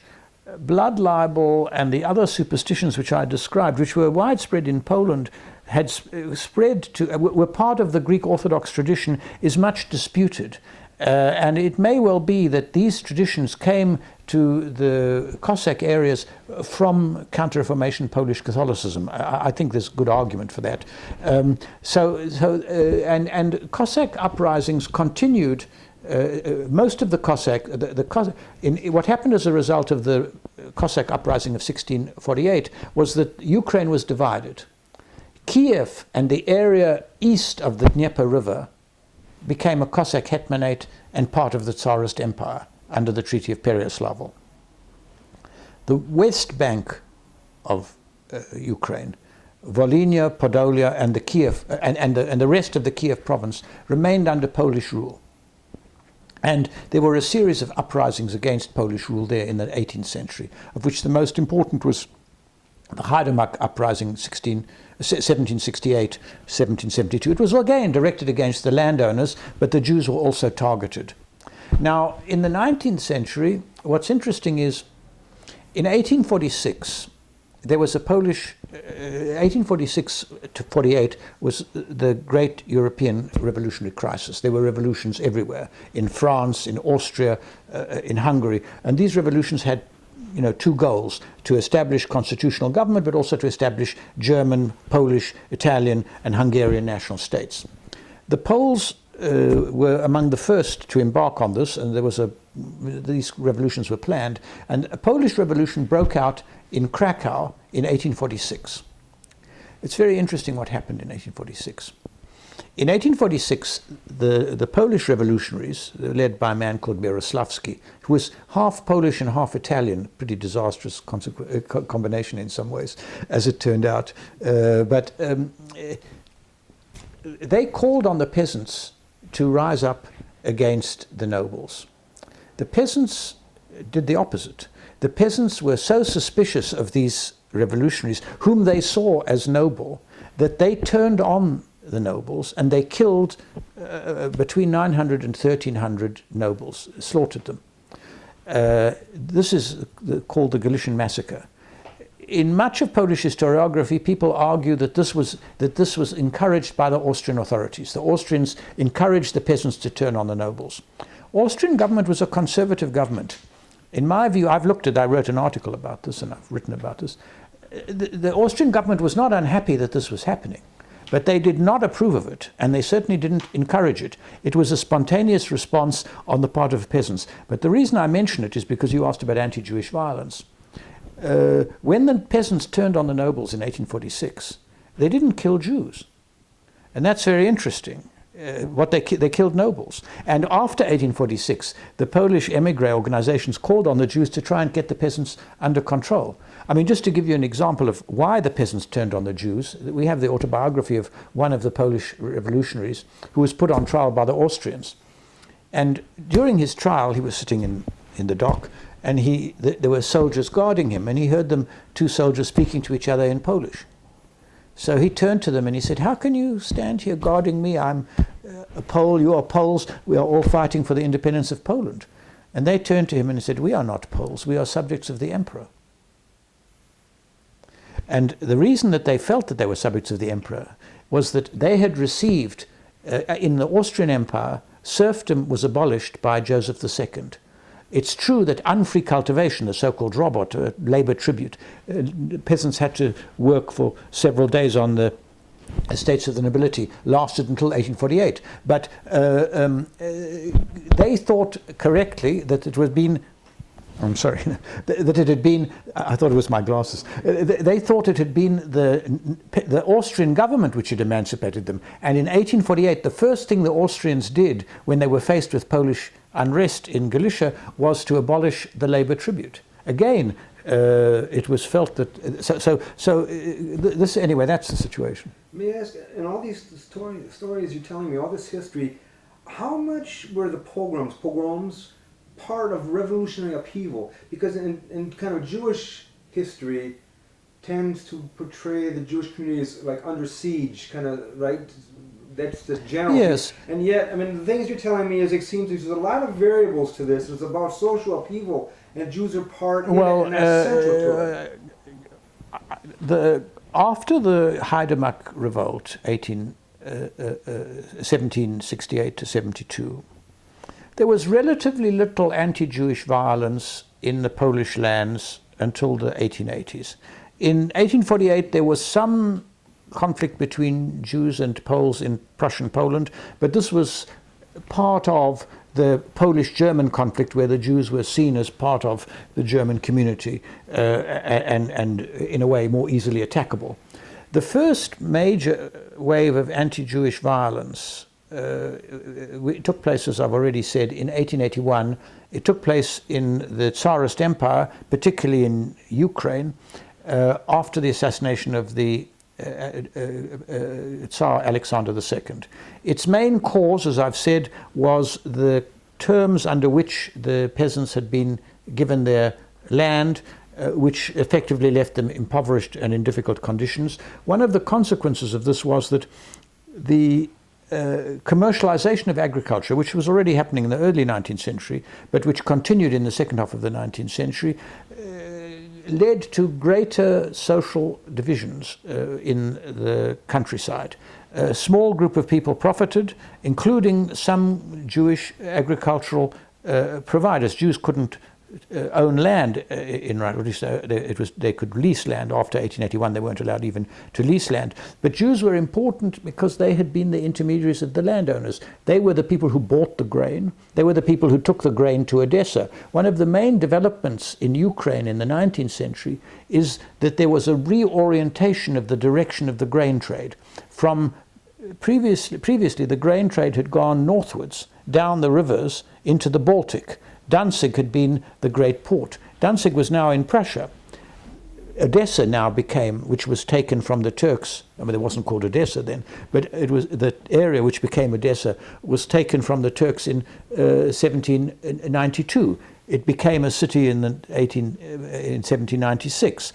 blood libel and the other superstitions which I described, which were widespread in Poland, had spread to, were part of the Greek Orthodox tradition, is much disputed. And it may well be that these traditions came to the Cossack areas from Counter-Reformation Polish Catholicism. I think there's good argument for that. And Cossack uprisings continued. Most of the Cossack, what happened as a result of the Cossack uprising of 1648 was that Ukraine was divided. Kiev and the area east of the Dnieper River became a Cossack hetmanate and part of the Tsarist Empire under the Treaty of Pereyaslav. The west bank of Ukraine, Volhynia, Podolia, and the Kiev and the rest of the Kiev province remained under Polish rule. And there were a series of uprisings against Polish rule there in the 18th century, of which the most important was the Haidamach uprising 1768, 1772. It was again directed against the landowners, but the Jews were also targeted. Now, in the 19th century, what's interesting is, in 1846, there was a Polish 1846 to 48 was the great European revolutionary crisis. There were revolutions everywhere, in France, in Austria, in Hungary, and these revolutions had two goals: to establish constitutional government, but also to establish German, Polish, Italian, and Hungarian national states. The Poles were among the first to embark on this, and these revolutions were planned, and a Polish revolution broke out in Krakow in 1846. It's very interesting what happened in 1846. In 1846, the Polish revolutionaries, led by a man called Mierosławski, who was half Polish and half Italian, pretty disastrous combination in some ways, as it turned out, but they called on the peasants to rise up against the nobles. The peasants did the opposite. The peasants were so suspicious of these revolutionaries, whom they saw as noble, that they turned on the nobles, and they killed between 900 and 1,300 nobles, slaughtered them. This is called the Galician Massacre. In much of Polish historiography, people argue that this was encouraged by the Austrian authorities. The Austrians encouraged the peasants to turn on the nobles. Austrian government was a conservative government. In my view, I wrote an article about this, and I've written about this. The Austrian government was not unhappy that this was happening, but they did not approve of it, and they certainly didn't encourage it. It was a spontaneous response on the part of peasants. But the reason I mention it is because you asked about anti-Jewish violence. When the peasants turned on the nobles in 1846, they didn't kill Jews. And that's very interesting. They killed nobles. And after 1846, the Polish emigre organizations called on the Jews to try and get the peasants under control. I mean, just to give you an example of why the peasants turned on the Jews, we have the autobiography of one of the Polish revolutionaries who was put on trial by the Austrians. And during his trial, he was sitting in the dock, and there were soldiers guarding him, and he heard two soldiers speaking to each other in Polish. So he turned to them and he said, "How can you stand here guarding me? I'm a Pole, you are Poles, we are all fighting for the independence of Poland." And they turned to him and said, "We are not Poles, we are subjects of the emperor." And the reason that they felt that they were subjects of the emperor was that they had received, in the Austrian Empire, serfdom was abolished by Joseph II. It's true that unfree cultivation, the so-called robot, labor tribute, peasants had to work for several days on the estates of the nobility, lasted until 1848. But they thought correctly that it had been, that it had been, I thought it was my glasses. They thought it had been the Austrian government which had emancipated them. And in 1848, the first thing the Austrians did when they were faced with Polish unrest in Galicia was to abolish the labor tribute. Again, it was felt that, anyway, that's the situation. May I ask, in all these stories you're telling me, all this history, how much were the pogroms part of revolutionary upheaval? Because in kind of Jewish history tends to portray the Jewish community as like under siege, kind of, right? That's the general. Yes. And yet, I mean, the things you're telling me is it seems there's a lot of variables to this. It's about social upheaval, and Jews are part in it, and that's central to it. After the Haidamach Revolt, 1768 to 72, there was relatively little anti-Jewish violence in the Polish lands until the 1880s. In 1848, there was some conflict between Jews and Poles in Prussian Poland, but this was part of the Polish-German conflict where the Jews were seen as part of the German community and in a way more easily attackable. The first major wave of anti-Jewish violence took place, as I've already said, in 1881. It took place in the Tsarist Empire, particularly in Ukraine, after the assassination of the Tsar Alexander II. Its main cause, as I've said, was the terms under which the peasants had been given their land, which effectively left them impoverished and in difficult conditions. One of the consequences of this was that the commercialization of agriculture, which was already happening in the early 19th century, but which continued in the second half of the 19th century, led to greater social divisions in the countryside. A small group of people profited, including some Jewish agricultural providers. Jews couldn't own land in Russia. At least they could lease land after 1881. They weren't allowed even to lease land. But Jews were important because they had been the intermediaries of the landowners. They were the people who bought the grain. They were the people who took the grain to Odessa. One of the main developments in Ukraine in the 19th century is that there was a reorientation of the direction of the grain trade. From previously the grain trade had gone northwards, down the rivers into the Baltic. Danzig had been the great port. Danzig was now in Prussia. Odessa now became, which was taken from the Turks, I mean, it wasn't called Odessa then, but it was the area which became Odessa was taken from the Turks in 1792. It became a city in 1796.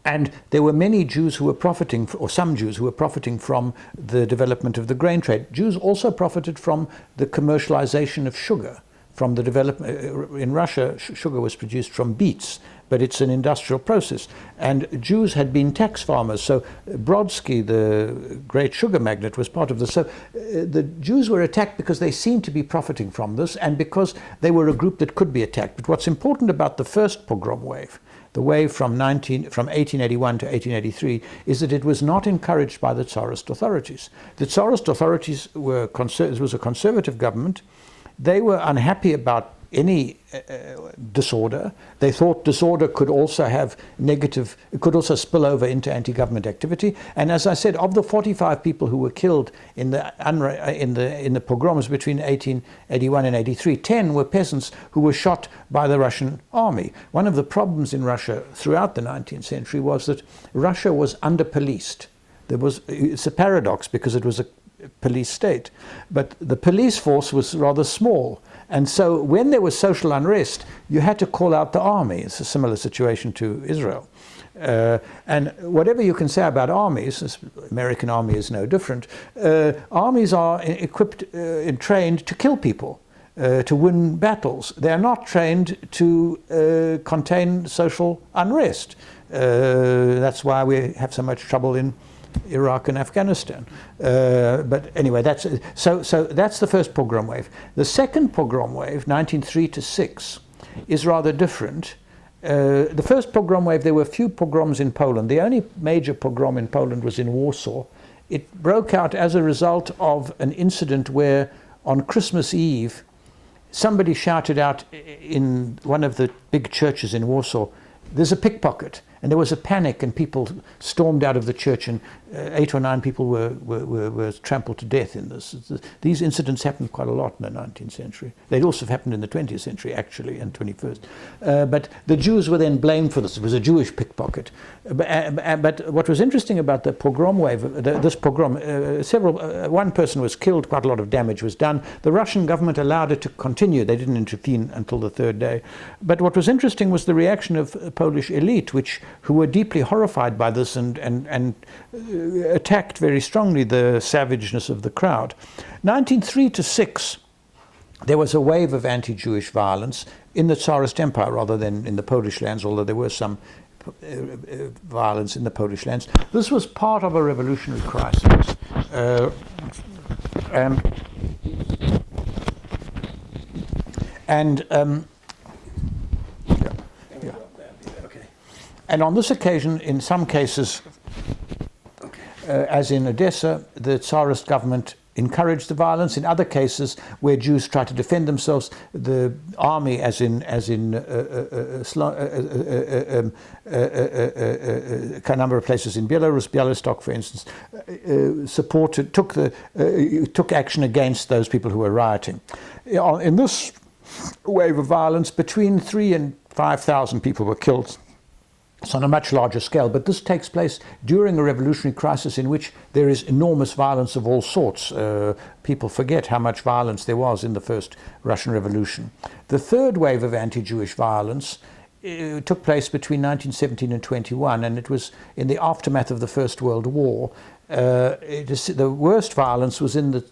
And there were many Jews who were profiting, or some Jews who were profiting from the development of the grain trade. Jews also profited from the commercialization of sugar. From the development in Russia, sugar was produced from beets, but it's an industrial process. And Jews had been tax farmers. So Brodsky, the great sugar magnate, was part of this. So the Jews were attacked because they seemed to be profiting from this, and because they were a group that could be attacked. But what's important about the first pogrom wave, the wave from 1881 to 1883, is that it was not encouraged by the Tsarist authorities. The Tsarist authorities were it was a conservative government. They were unhappy about any disorder. They thought disorder could also have negative, it could also spill over into anti-government activity. And as I said, of the 45 people who were killed in the pogroms between 1881 and 83, 10 were peasants who were shot by the Russian army. One of the problems in Russia throughout the 19th century was that Russia was under-policed. It's a paradox because it was a police state, but the police force was rather small, and so when there was social unrest, you had to call out the army. It's a similar situation to Israel. And whatever you can say about armies, the American army is no different. Armies are equipped and trained to kill people, to win battles. They are not trained to contain social unrest. That's why we have so much trouble in Iraq and Afghanistan. But anyway, that's the first pogrom wave. The second pogrom wave, 1903 to 6, is rather different. The first pogrom wave, there were few pogroms in Poland. The only major pogrom in Poland was in Warsaw. It broke out as a result of an incident where on Christmas Eve, somebody shouted out in one of the big churches in Warsaw, "There's a pickpocket." And there was a panic, and people stormed out of the church, and 8 or 9 people were trampled to death in this. These incidents happened quite a lot in the 19th century. They'd also happened in the 20th century, actually, and 21st. But the Jews were then blamed for this. It was a Jewish pickpocket. But what was interesting about the pogrom wave, this pogrom, one person was killed, quite a lot of damage was done. The Russian government allowed it to continue. They didn't intervene until the third day. But what was interesting was the reaction of Polish elite, who were deeply horrified by this and attacked very strongly the savageness of the crowd. 1903 to 6, there was a wave of anti-Jewish violence in the Tsarist Empire rather than in the Polish lands, although there was some violence in the Polish lands. This was part of a revolutionary crisis. And on this occasion, in some cases, as in Odessa, the Tsarist government encouraged the violence. In other cases, where Jews tried to defend themselves, the army, as in a number of places in Belarus, Bialystok, for instance, took action against those people who were rioting. In this wave of violence, between 3,000 and 5,000 people were killed. It's on a much larger scale, but this takes place during a revolutionary crisis in which there is enormous violence of all sorts. People forget how much violence there was in the first Russian Revolution. The third wave of anti-Jewish violence took place between 1917 and 21, and it was in the aftermath of the First World War. The worst violence was in the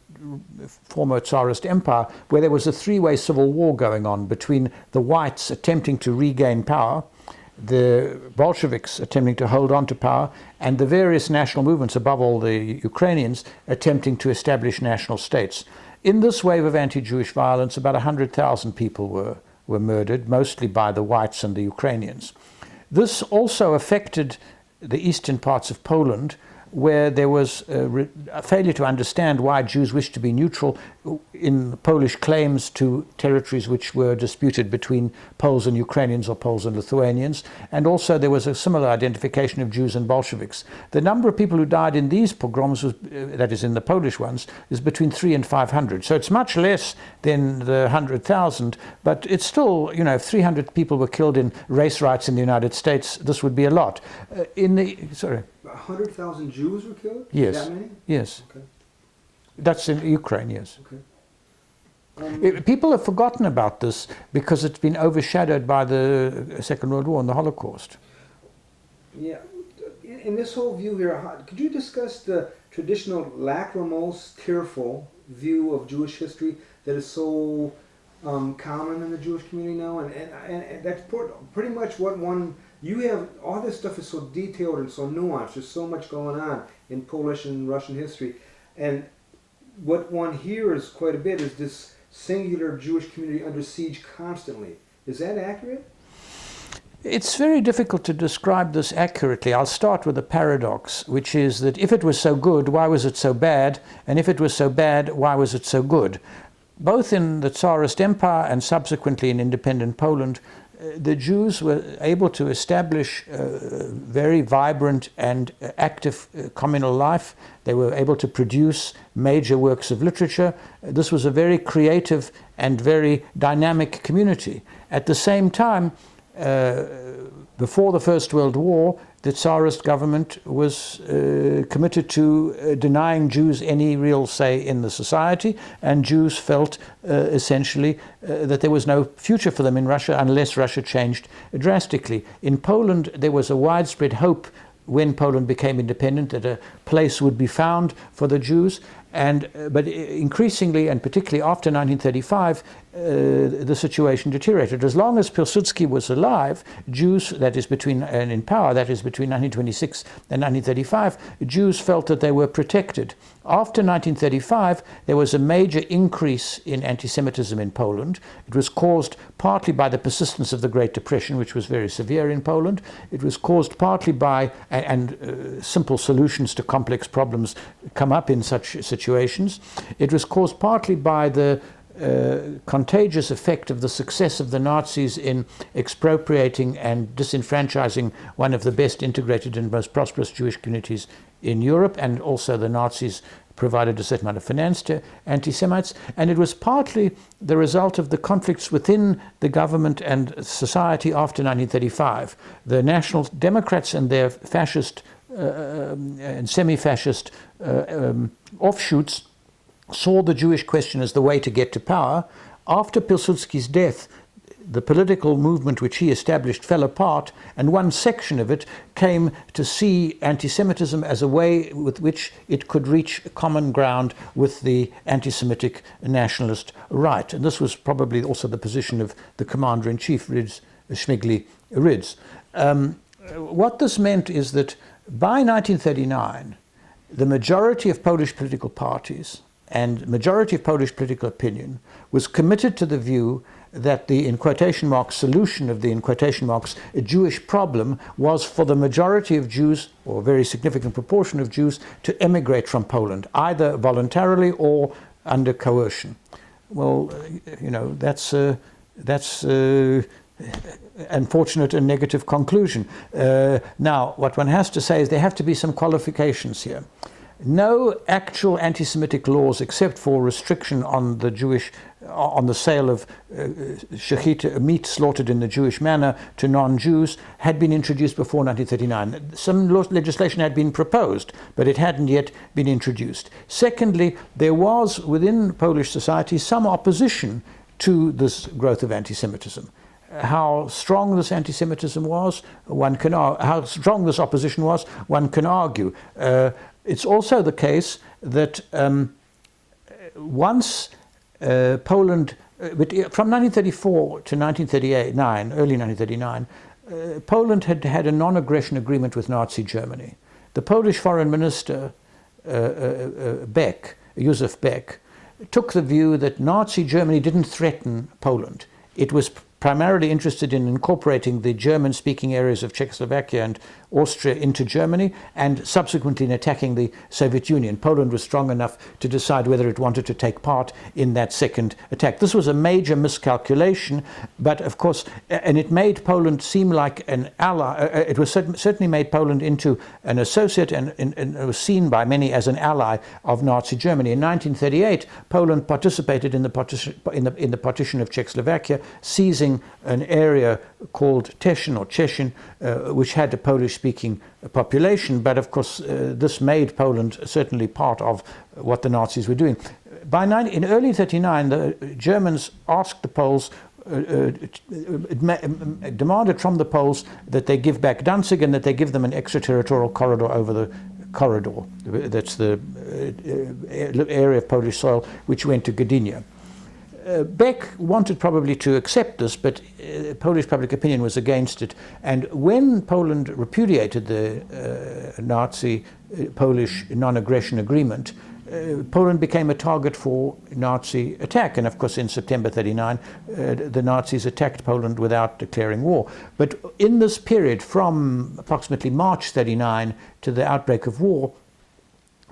former Tsarist Empire, where there was a three-way civil war going on between the whites attempting to regain power, the Bolsheviks attempting to hold on to power, and the various national movements, above all the Ukrainians, attempting to establish national states. In this wave of anti-Jewish violence, about 100,000 people were murdered, mostly by the whites and the Ukrainians. This also affected the eastern parts of Poland, where there was a failure to understand why Jews wished to be neutral in Polish claims to territories which were disputed between Poles and Ukrainians or Poles and Lithuanians. And also there was a similar identification of Jews and Bolsheviks. The number of people who died in these pogroms, was, that is in the Polish ones, is between 300 and 500. So it's much less than the 100,000, but it's still, you know, if 300 people were killed in race riots in the United States, this would be a lot. 100,000 Jews were killed? Yes. That many? Yes. Okay. That's in Ukraine, yes. Okay. People have forgotten about this because it's been overshadowed by the Second World War and the Holocaust. Yeah. In this whole view here, could you discuss the traditional lachrymose, tearful view of Jewish history that is so common in the Jewish community now? And that's pretty much what one... You have, all this stuff is so detailed and so nuanced. There's so much going on in Polish and Russian history. And what one hears quite a bit is this singular Jewish community under siege constantly. Is that accurate? It's very difficult to describe this accurately. I'll start with a paradox, which is that if it was so good, why was it so bad? And if it was so bad, why was it so good? Both in the Tsarist Empire and subsequently in independent Poland, the Jews were able to establish very vibrant and active communal life. They were able to produce major works of literature. This was a very creative and very dynamic community. At the same time, before the First World War, the Tsarist government was committed to denying Jews any real say in the society, and Jews felt essentially that there was no future for them in Russia unless Russia changed drastically. In Poland, there was a widespread hope when Poland became independent that a place would be found for the Jews, but increasingly, and particularly after 1935, the situation deteriorated. As long as Pilsudski was alive, Jews, and in power, that is between 1926 and 1935, Jews felt that they were protected. After 1935, there was a major increase in anti-Semitism in Poland. It was caused partly by the persistence of the Great Depression, which was very severe in Poland. It was caused partly by, and simple solutions to complex problems come up in such situations. It was caused partly by the contagious effect of the success of the Nazis in expropriating and disenfranchising one of the best integrated and most prosperous Jewish communities in Europe, and also the Nazis provided a certain amount of finance to anti-Semites, and it was partly the result of the conflicts within the government and society after 1935. The National Democrats and their fascist and semi-fascist offshoots saw the Jewish question as the way to get to power. After Pilsudski's death, the political movement which he established fell apart, and one section of it came to see anti-Semitism as a way with which it could reach common ground with the anti-Semitic nationalist right. And this was probably also the position of the commander-in-chief, Schmigli-Rydz. What this meant is that by 1939, the majority of Polish political parties and majority of Polish political opinion was committed to the view that the, in quotation marks, solution of the, in quotation marks, a Jewish problem was for the majority of Jews, or a very significant proportion of Jews, to emigrate from Poland, either voluntarily or under coercion. Well, you know, that's unfortunate and negative conclusion. Now, what one has to say is there have to be some qualifications here. No actual anti-Semitic laws, except for restriction on the sale of shechita, meat slaughtered in the Jewish manner, to non-Jews, had been introduced before 1939. Some legislation had been proposed, but it hadn't yet been introduced. Secondly, there was within Polish society some opposition to this growth of anti-Semitism. How strong this anti-Semitism was, how strong this opposition was, one can argue. It's also the case that once Poland, from 1934 to 1939, early 1939, Poland had had a non-aggression agreement with Nazi Germany. The Polish foreign minister, Józef Beck, took the view that Nazi Germany didn't threaten Poland. It was primarily interested in incorporating the German-speaking areas of Czechoslovakia and Austria into Germany, and subsequently in attacking the Soviet Union. Poland was strong enough to decide whether it wanted to take part in that second attack. This was a major miscalculation, but of course, and it made Poland seem like an ally. It was certainly made Poland into an associate, and was seen by many as an ally of Nazi Germany. In 1938, Poland participated in the partition of Czechoslovakia, seizing an area called Teschin or Czechin, which had a Polish-speaking population, but of course this made Poland certainly part of what the Nazis were doing. In early 1939, the Germans asked the Poles, demanded from the Poles that they give back Danzig and that they give them an extraterritorial corridor over the corridor. That's the area of Polish soil which went to Gdynia. Beck wanted probably to accept this, but Polish public opinion was against it. And when Poland repudiated the Nazi-Polish non-aggression agreement, Poland became a target for Nazi attack. And of course, in September 1939, the Nazis attacked Poland without declaring war. But in this period, from approximately March 1939 to the outbreak of war,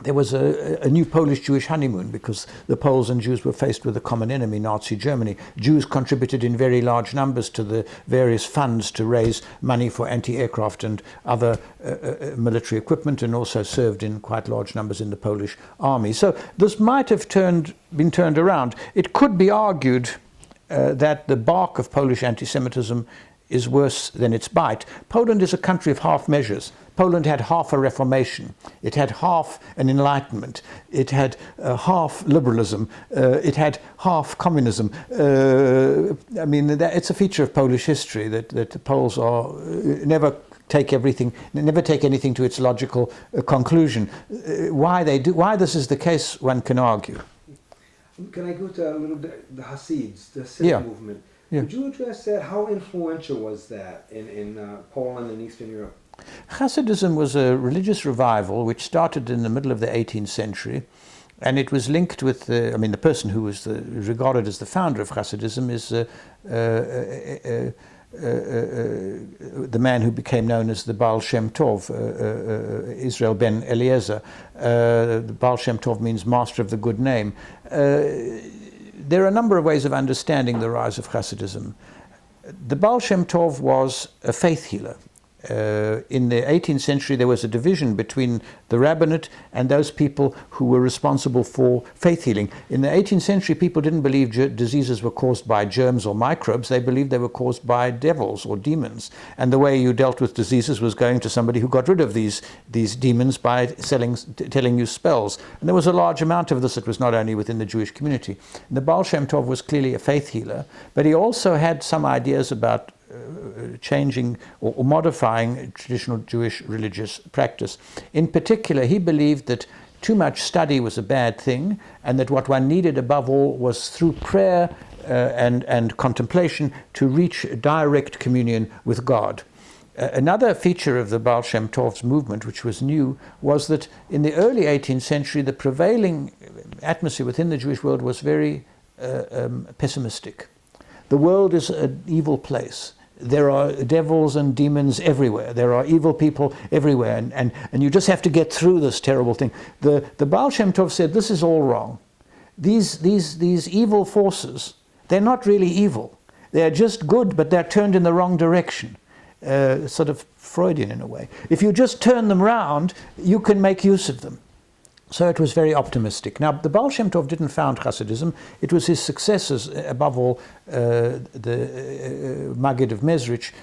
there was a new Polish-Jewish honeymoon, because the Poles and Jews were faced with a common enemy, Nazi Germany. Jews contributed in very large numbers to the various funds to raise money for anti-aircraft and other military equipment, and also served in quite large numbers in the Polish army. So this might have been turned around. It could be argued that the bark of Polish anti-Semitism is worse than its bite. Poland is a country of half measures. Poland had half a Reformation. It had half an Enlightenment. It had half liberalism. It had half communism. I mean, it's a feature of Polish history that the Poles are never take anything to its logical conclusion. Why this is the case, one can argue. Can I go to a little bit the Hasids, the Hasidic movement? Yeah. Could you address that? How influential was that in Poland and Eastern Europe? Hasidism was a religious revival which started in the middle of the 18th century, and it was linked with the person who was regarded as the founder of Hasidism is the man who became known as the Baal Shem Tov, Israel ben Eliezer. The Baal Shem Tov means master of the good name. There are a number of ways of understanding the rise of Hasidism. The Baal Shem Tov was a faith healer. In the 18th century, there was a division between the rabbinate and those people who were responsible for faith healing. In the 18th century, people didn't believe diseases were caused by germs or microbes. They believed they were caused by devils or demons. And the way you dealt with diseases was going to somebody who got rid of these demons by telling you spells. And there was a large amount of this. It was not only within the Jewish community. And the Baal Shem Tov was clearly a faith healer, but he also had some ideas about changing or modifying traditional Jewish religious practice. In particular, he believed that too much study was a bad thing, and that what one needed above all was through prayer and contemplation to reach direct communion with God. Another feature of the Baal Shem Tov's movement, which was new, was that in the early 18th century, the prevailing atmosphere within the Jewish world was very pessimistic. The world is an evil place. There are devils and demons everywhere. There are evil people everywhere, and you just have to get through this terrible thing. The Baal Shem Tov said, this is all wrong. These evil forces, they're not really evil. They're just good, but they're turned in the wrong direction. Sort of Freudian in a way. If you just turn them round, you can make use of them. So it was very optimistic. Now, the Baal Shem Tov didn't found Hasidism. It was his successors, above all, the Maggid of Mezrich,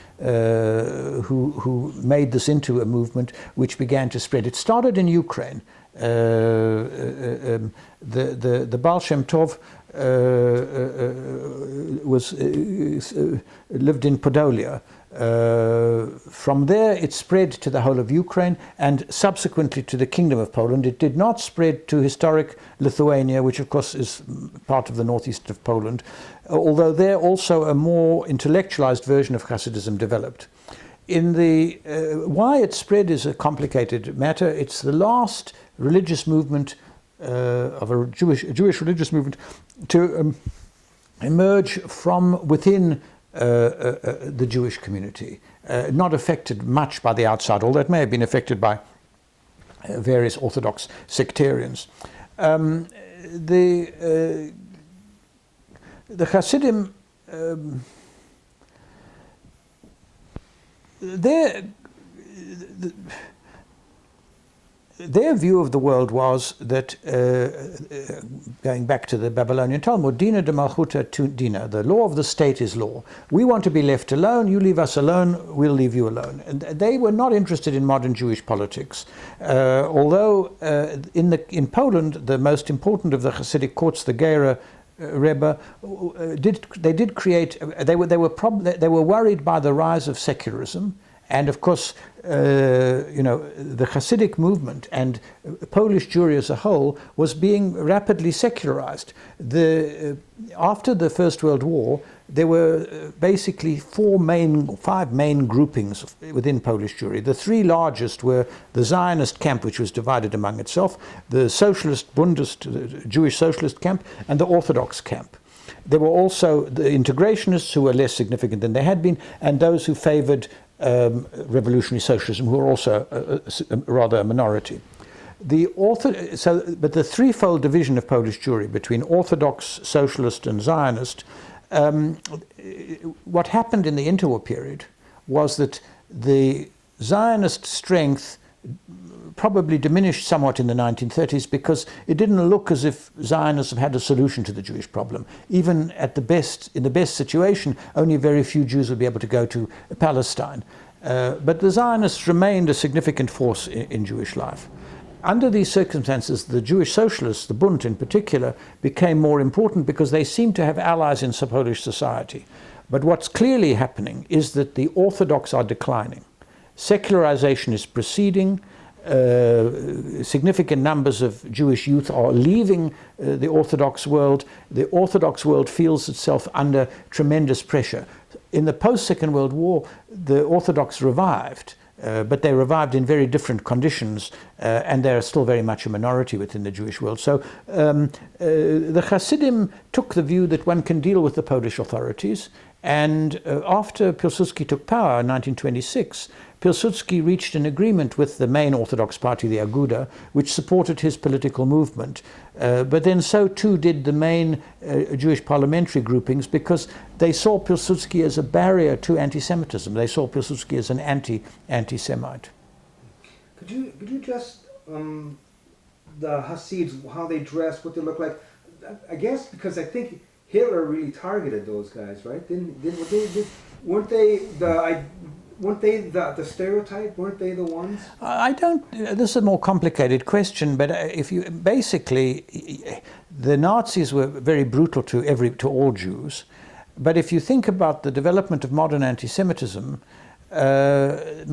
who made this into a movement which began to spread. It started in Ukraine. The Baal Shem Tov lived in Podolia. From there it spread to the whole of Ukraine and subsequently to the Kingdom of Poland. It did not spread to historic Lithuania, which of course is part of the northeast of Poland, although there also a more intellectualized version of Hasidism developed. In the why it spread is a complicated matter. It's the last religious movement of a Jewish religious movement to emerge from within the Jewish community, not affected much by the outside, although it may have been affected by various Orthodox sectarians. The Hasidim, their view of the world was that, going back to the Babylonian Talmud, Dina de Malchuta tu Dina, the law of the state is law. We want to be left alone, you leave us alone, we'll leave you alone. And they were not interested in modern Jewish politics. Although in Poland, the most important of the Hasidic courts, the Gera Rebbe, they were worried by the rise of secularism. And of course, the Hasidic movement and Polish Jewry as a whole was being rapidly secularized. After the First World War, there were basically five main groupings within Polish Jewry. The three largest were the Zionist camp, which was divided among itself, the Socialist Bundist, Jewish Socialist camp, and the Orthodox camp. There were also the integrationists, who were less significant than they had been, and those who favored revolutionary socialism, who were also rather a minority. But the threefold division of Polish Jewry between Orthodox, Socialist, and Zionist, what happened in the interwar period was that the Zionist strength probably diminished somewhat in the 1930s because it didn't look as if Zionism had a solution to the Jewish problem. Even in the best situation, only very few Jews would be able to go to Palestine. But the Zionists remained a significant force in Jewish life. Under these circumstances, the Jewish socialists, the Bund in particular, became more important because they seemed to have allies in Polish society. But what's clearly happening is that the Orthodox are declining. Secularization is proceeding. Significant numbers of Jewish youth are leaving the Orthodox world. The Orthodox world feels itself under tremendous pressure. In the post-Second World War, the Orthodox revived, but they revived in very different conditions, and they're still very much a minority within the Jewish world. So the Hasidim took the view that one can deal with the Polish authorities, and after Pilsudski took power in 1926, Pilsudski reached an agreement with the main Orthodox party, the Aguda, which supported his political movement. But then so too did the main Jewish parliamentary groupings, because they saw Pilsudski as a barrier to anti-Semitism. They saw Pilsudski as an anti-Semite. Could you just the Hasids, how they dress, what they look like? I guess because I think Hitler really targeted those guys, right? Weren't they the stereotype? Weren't they the ones? This is a more complicated question, but basically, the Nazis were very brutal to all Jews. But if you think about the development of modern anti-Semitism, and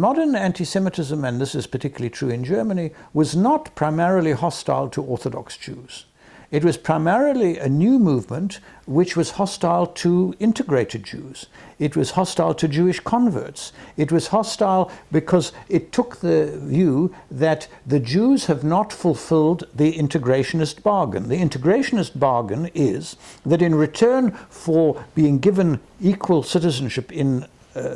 this is particularly true in Germany, was not primarily hostile to Orthodox Jews. It was primarily a new movement which was hostile to integrated Jews. It was hostile to Jewish converts. It was hostile because it took the view that the Jews have not fulfilled the integrationist bargain. The integrationist bargain is that in return for being given equal citizenship in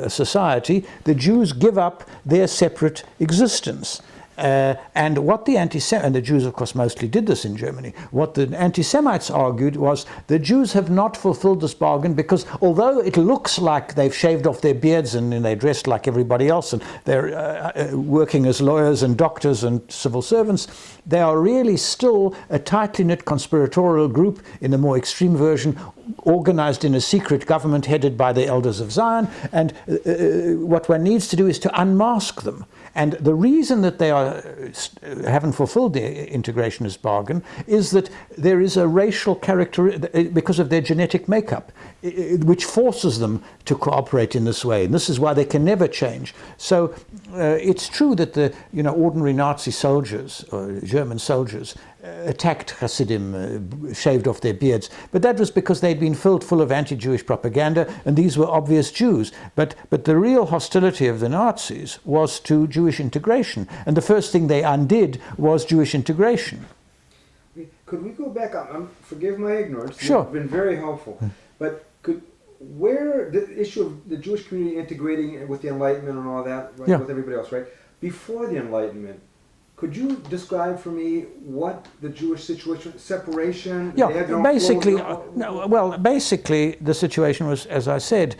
society, the Jews give up their separate existence. And what the and the Jews, of course, mostly did this in Germany. What the anti-Semites argued was the Jews have not fulfilled this bargain because although it looks like they've shaved off their beards and they're dressed like everybody else and they're working as lawyers and doctors and civil servants, they are really still a tightly knit conspiratorial group, in the more extreme version, organized in a secret government headed by the elders of Zion. And what one needs to do is to unmask them. And the reason that they haven't fulfilled the integrationist bargain is that there is a racial character because of their genetic makeup, which forces them to cooperate in this way. And this is why they can never change. So it's true that the ordinary Nazi soldiers or German soldiers attacked Hasidim, shaved off their beards. But that was because they'd been filled full of anti-Jewish propaganda, and these were obvious Jews. But the real hostility of the Nazis was to Jewish integration. And the first thing they undid was Jewish integration. Could we go back? Forgive my ignorance. Sure. You've been very helpful. But where the issue of the Jewish community integrating with the Enlightenment and all that, right, with everybody else, right? Before the Enlightenment, could you describe for me what the Jewish situation, separation? Basically, basically the situation was, as I said,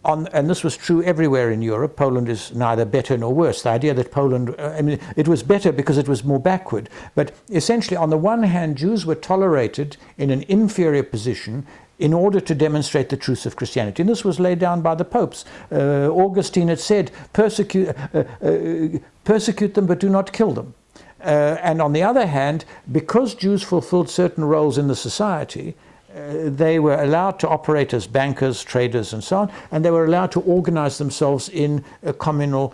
and this was true everywhere in Europe. Poland is neither better nor worse. The idea that Poland, it was better because it was more backward. But essentially, on the one hand, Jews were tolerated in an inferior position in order to demonstrate the truth of Christianity. And this was laid down by the popes. Augustine had said, persecute them, but do not kill them. And on the other hand, because Jews fulfilled certain roles in the society, they were allowed to operate as bankers, traders, and so on, and they were allowed to organize themselves in a communal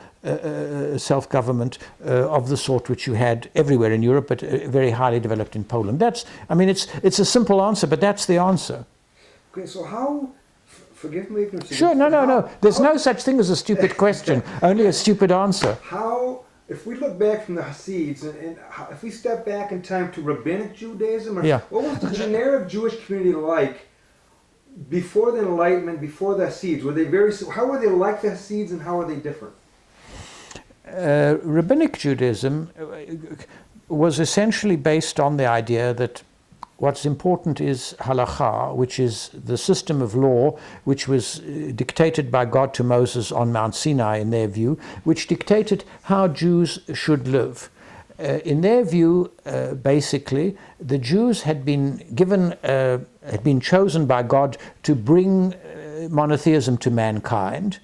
self-government of the sort which you had everywhere in Europe, but very highly developed in Poland. It's a simple answer, but that's the answer. Okay, so how, forgive me ignorance. Sure, no. There's no such thing as a stupid question, only a stupid answer. How, if we look back from the Hasids, and if we step back in time to Rabbinic Judaism, what was the generic Jewish community like before the Enlightenment, before the Hasids? How were they like the Hasids and how are they different? Rabbinic Judaism was essentially based on the idea that what's important is halakha, which is the system of law which was dictated by God to Moses on Mount Sinai, in their view, which dictated how Jews should live. In their view, basically, the Jews had been chosen by God to bring monotheism to mankind.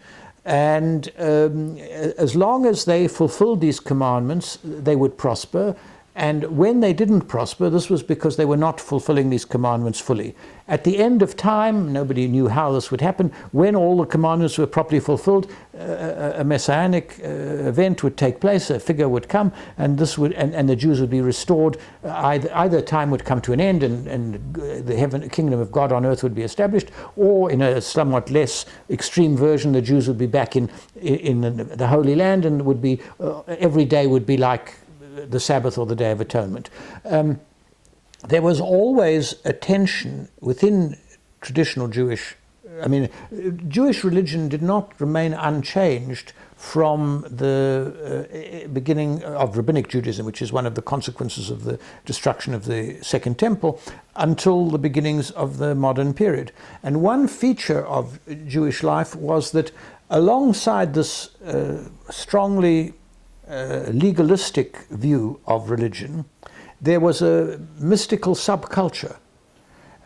And as long as they fulfilled these commandments, they would prosper. And when they didn't prosper, this was because they were not fulfilling these commandments fully. At the end of time, nobody knew how this would happen. When all the commandments were properly fulfilled, a messianic event would take place, a figure would come, and the Jews would be restored. Either time would come to an end, and the kingdom of God on earth would be established, or in a somewhat less extreme version, the Jews would be back in the Holy Land, and would be every day would be like the Sabbath or the Day of Atonement. There was always a tension within traditional Jewish religion did not remain unchanged from the beginning of Rabbinic Judaism, which is one of the consequences of the destruction of the Second Temple, until the beginnings of the modern period. And one feature of Jewish life was that alongside this strongly legalistic view of religion, there was a mystical subculture,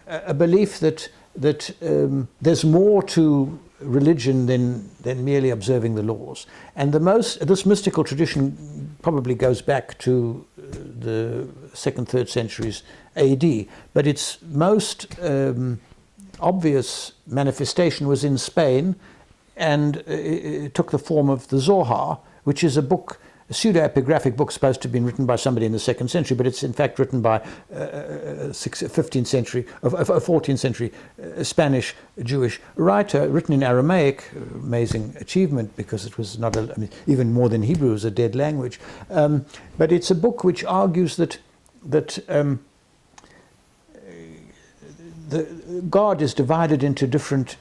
a belief that there's more to religion than merely observing the laws. And this mystical tradition probably goes back to the 2nd, 3rd centuries AD, but its most obvious manifestation was in Spain, and it took the form of the Zohar, which is a pseudo-epigraphic book supposed to have been written by somebody in the 2nd century, but it's in fact written by a 14th century Spanish Jewish writer, written in Aramaic, amazing achievement because it was not, even more than Hebrew, is a dead language. But it's a book which argues that God is divided into different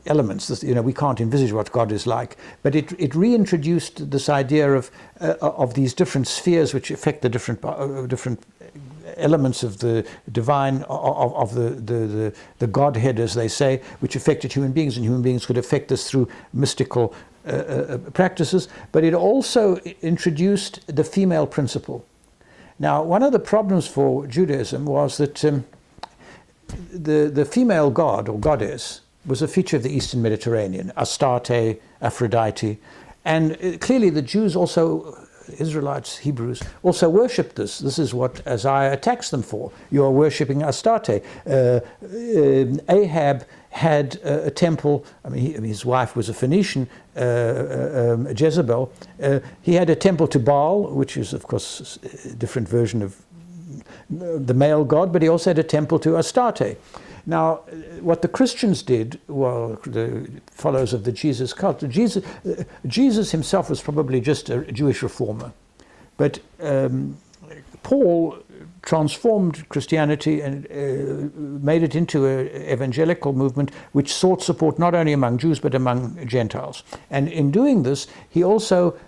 elements. We can't envisage what God is like, but it reintroduced this idea of these different spheres which affect the different elements of the divine, of the Godhead, as they say, which affected human beings, and human beings could affect this through mystical practices. But it also introduced the female principle. Now, one of the problems for Judaism was that the female god or goddess was a feature of the Eastern Mediterranean, Astarte, Aphrodite, and clearly the Jews also, Israelites, Hebrews, also worshipped this. This is what Isaiah attacks them for. You are worshipping Astarte. Ahab had a temple. His wife was a Phoenician, Jezebel. He had a temple to Baal, which is, of course, a different version of the male god, but he also had a temple to Astarte. Now, what the Christians did, well, the followers of the Jesus cult, Jesus himself was probably just a Jewish reformer. But Paul transformed Christianity and made it into an evangelical movement which sought support not only among Jews but among Gentiles. And in doing this, he also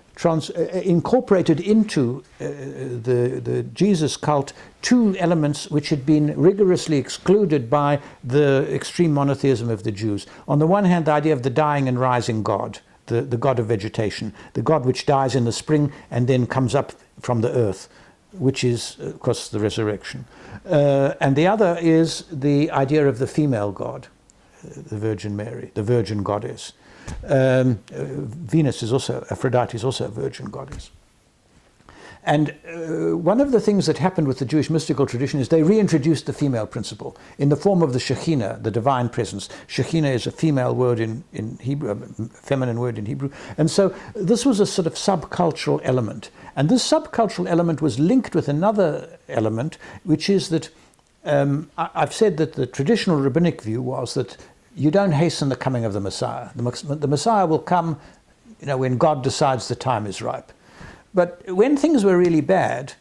incorporated into the Jesus cult two elements which had been rigorously excluded by the extreme monotheism of the Jews. On the one hand, the idea of the dying and rising God, the god of vegetation, the god which dies in the spring and then comes up from the earth, which is, of course, the resurrection. And the other is the idea of the female god, the Virgin Mary, the virgin goddess. Venus is also, Aphrodite is also a virgin goddess. And one of the things that happened with the Jewish mystical tradition is they reintroduced the female principle in the form of the Shekhinah, the divine presence. Shekhinah is a female word in Hebrew, a feminine word in Hebrew. And so this was a sort of subcultural element. And this subcultural element was linked with another element, which is that I've said that the traditional rabbinic view was that you don't hasten the coming of the Messiah. The Messiah will come, when God decides the time is ripe. But when things were really bad,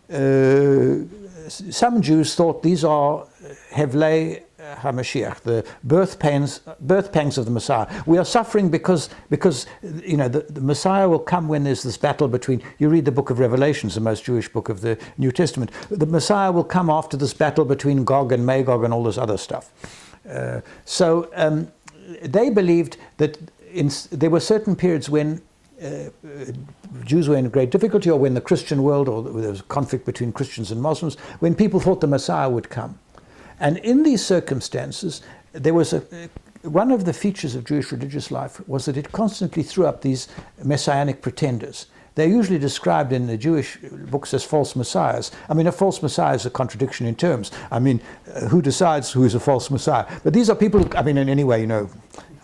some Jews thought these are Hevlei HaMashiach, the birth pangs of the Messiah. We are suffering because the Messiah will come when there's this battle between, you read the book of Revelations, the most Jewish book of the New Testament, the Messiah will come after this battle between Gog and Magog and all this other stuff. So they believed that there were certain periods when Jews were in great difficulty, or when the Christian world, or there was a conflict between Christians and Muslims, when people thought the Messiah would come. And in these circumstances, there was one of the features of Jewish religious life was that it constantly threw up these messianic pretenders. They're usually described in the Jewish books as false messiahs. I mean, a false messiah is a contradiction in terms. I mean, who decides who is a false messiah? But these are people who, in any way,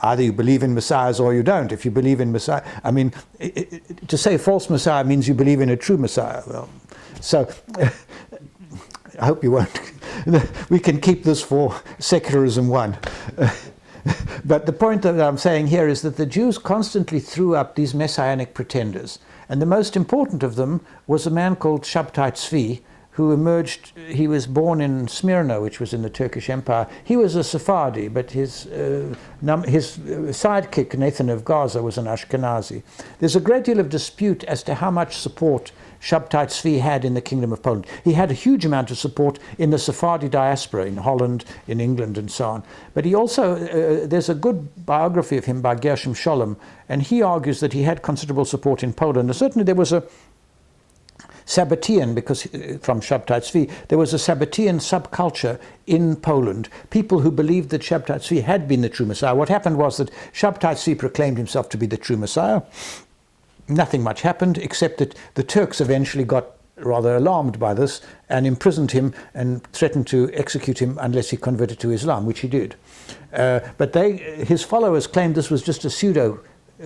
either you believe in messiahs or you don't. If you believe in messiah, to say false messiah means you believe in a true messiah. Well, so I hope you won't. We can keep this for secularism 1. But the point that I'm saying here is that the Jews constantly threw up these messianic pretenders. And the most important of them was a man called Shabtai Tzvi, who emerged. He was born in Smyrna, which was in the Turkish Empire. He was a Sephardi, but his sidekick, Nathan of Gaza, was an Ashkenazi. There's a great deal of dispute as to how much support Shabtai Tzvi had in the Kingdom of Poland. He had a huge amount of support in the Sephardi diaspora, in Holland, in England, and so on. But he also, there's a good biography of him by Gershom Scholem, and he argues that he had considerable support in Poland. And certainly there was a Sabbatean, because from Shabtai Tzvi, there was a Sabbatean subculture in Poland, people who believed that Shabtai Tzvi had been the true Messiah. What happened was that Shabtai Tzvi proclaimed himself to be the true Messiah. Nothing much happened, except that the Turks eventually got rather alarmed by this and imprisoned him and threatened to execute him unless he converted to Islam, which he did. But his followers claimed this was just a pseudo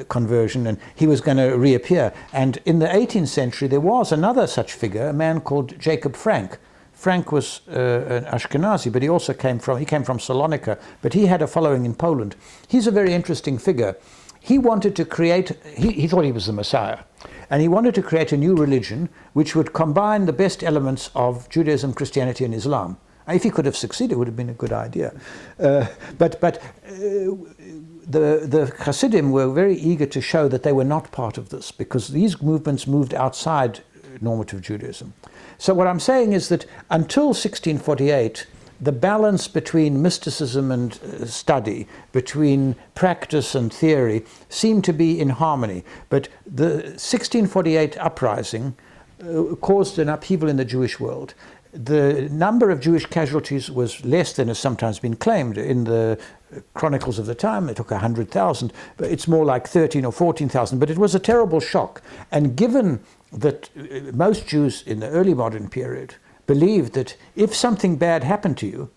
conversion and he was going to reappear. And in the 18th century there was another such figure, a man called Jacob Frank. Frank was an Ashkenazi, but he also came from Salonika, but he had a following in Poland. He's a very interesting figure. He wanted to create, he thought he was the Messiah, and he wanted to create a new religion which would combine the best elements of Judaism, Christianity, and Islam. If he could have succeeded, it would have been a good idea. But the Hasidim were very eager to show that they were not part of this, because these movements moved outside normative Judaism. So what I'm saying is that until 1648, the balance between mysticism and study, between practice and theory, seemed to be in harmony. But the 1648 uprising caused an upheaval in the Jewish world. The number of Jewish casualties was less than has sometimes been claimed. In the chronicles of the time, it took 100,000, but it's more like 13 or 14,000. But it was a terrible shock. And given that most Jews in the early modern period believed that if something bad happened to you,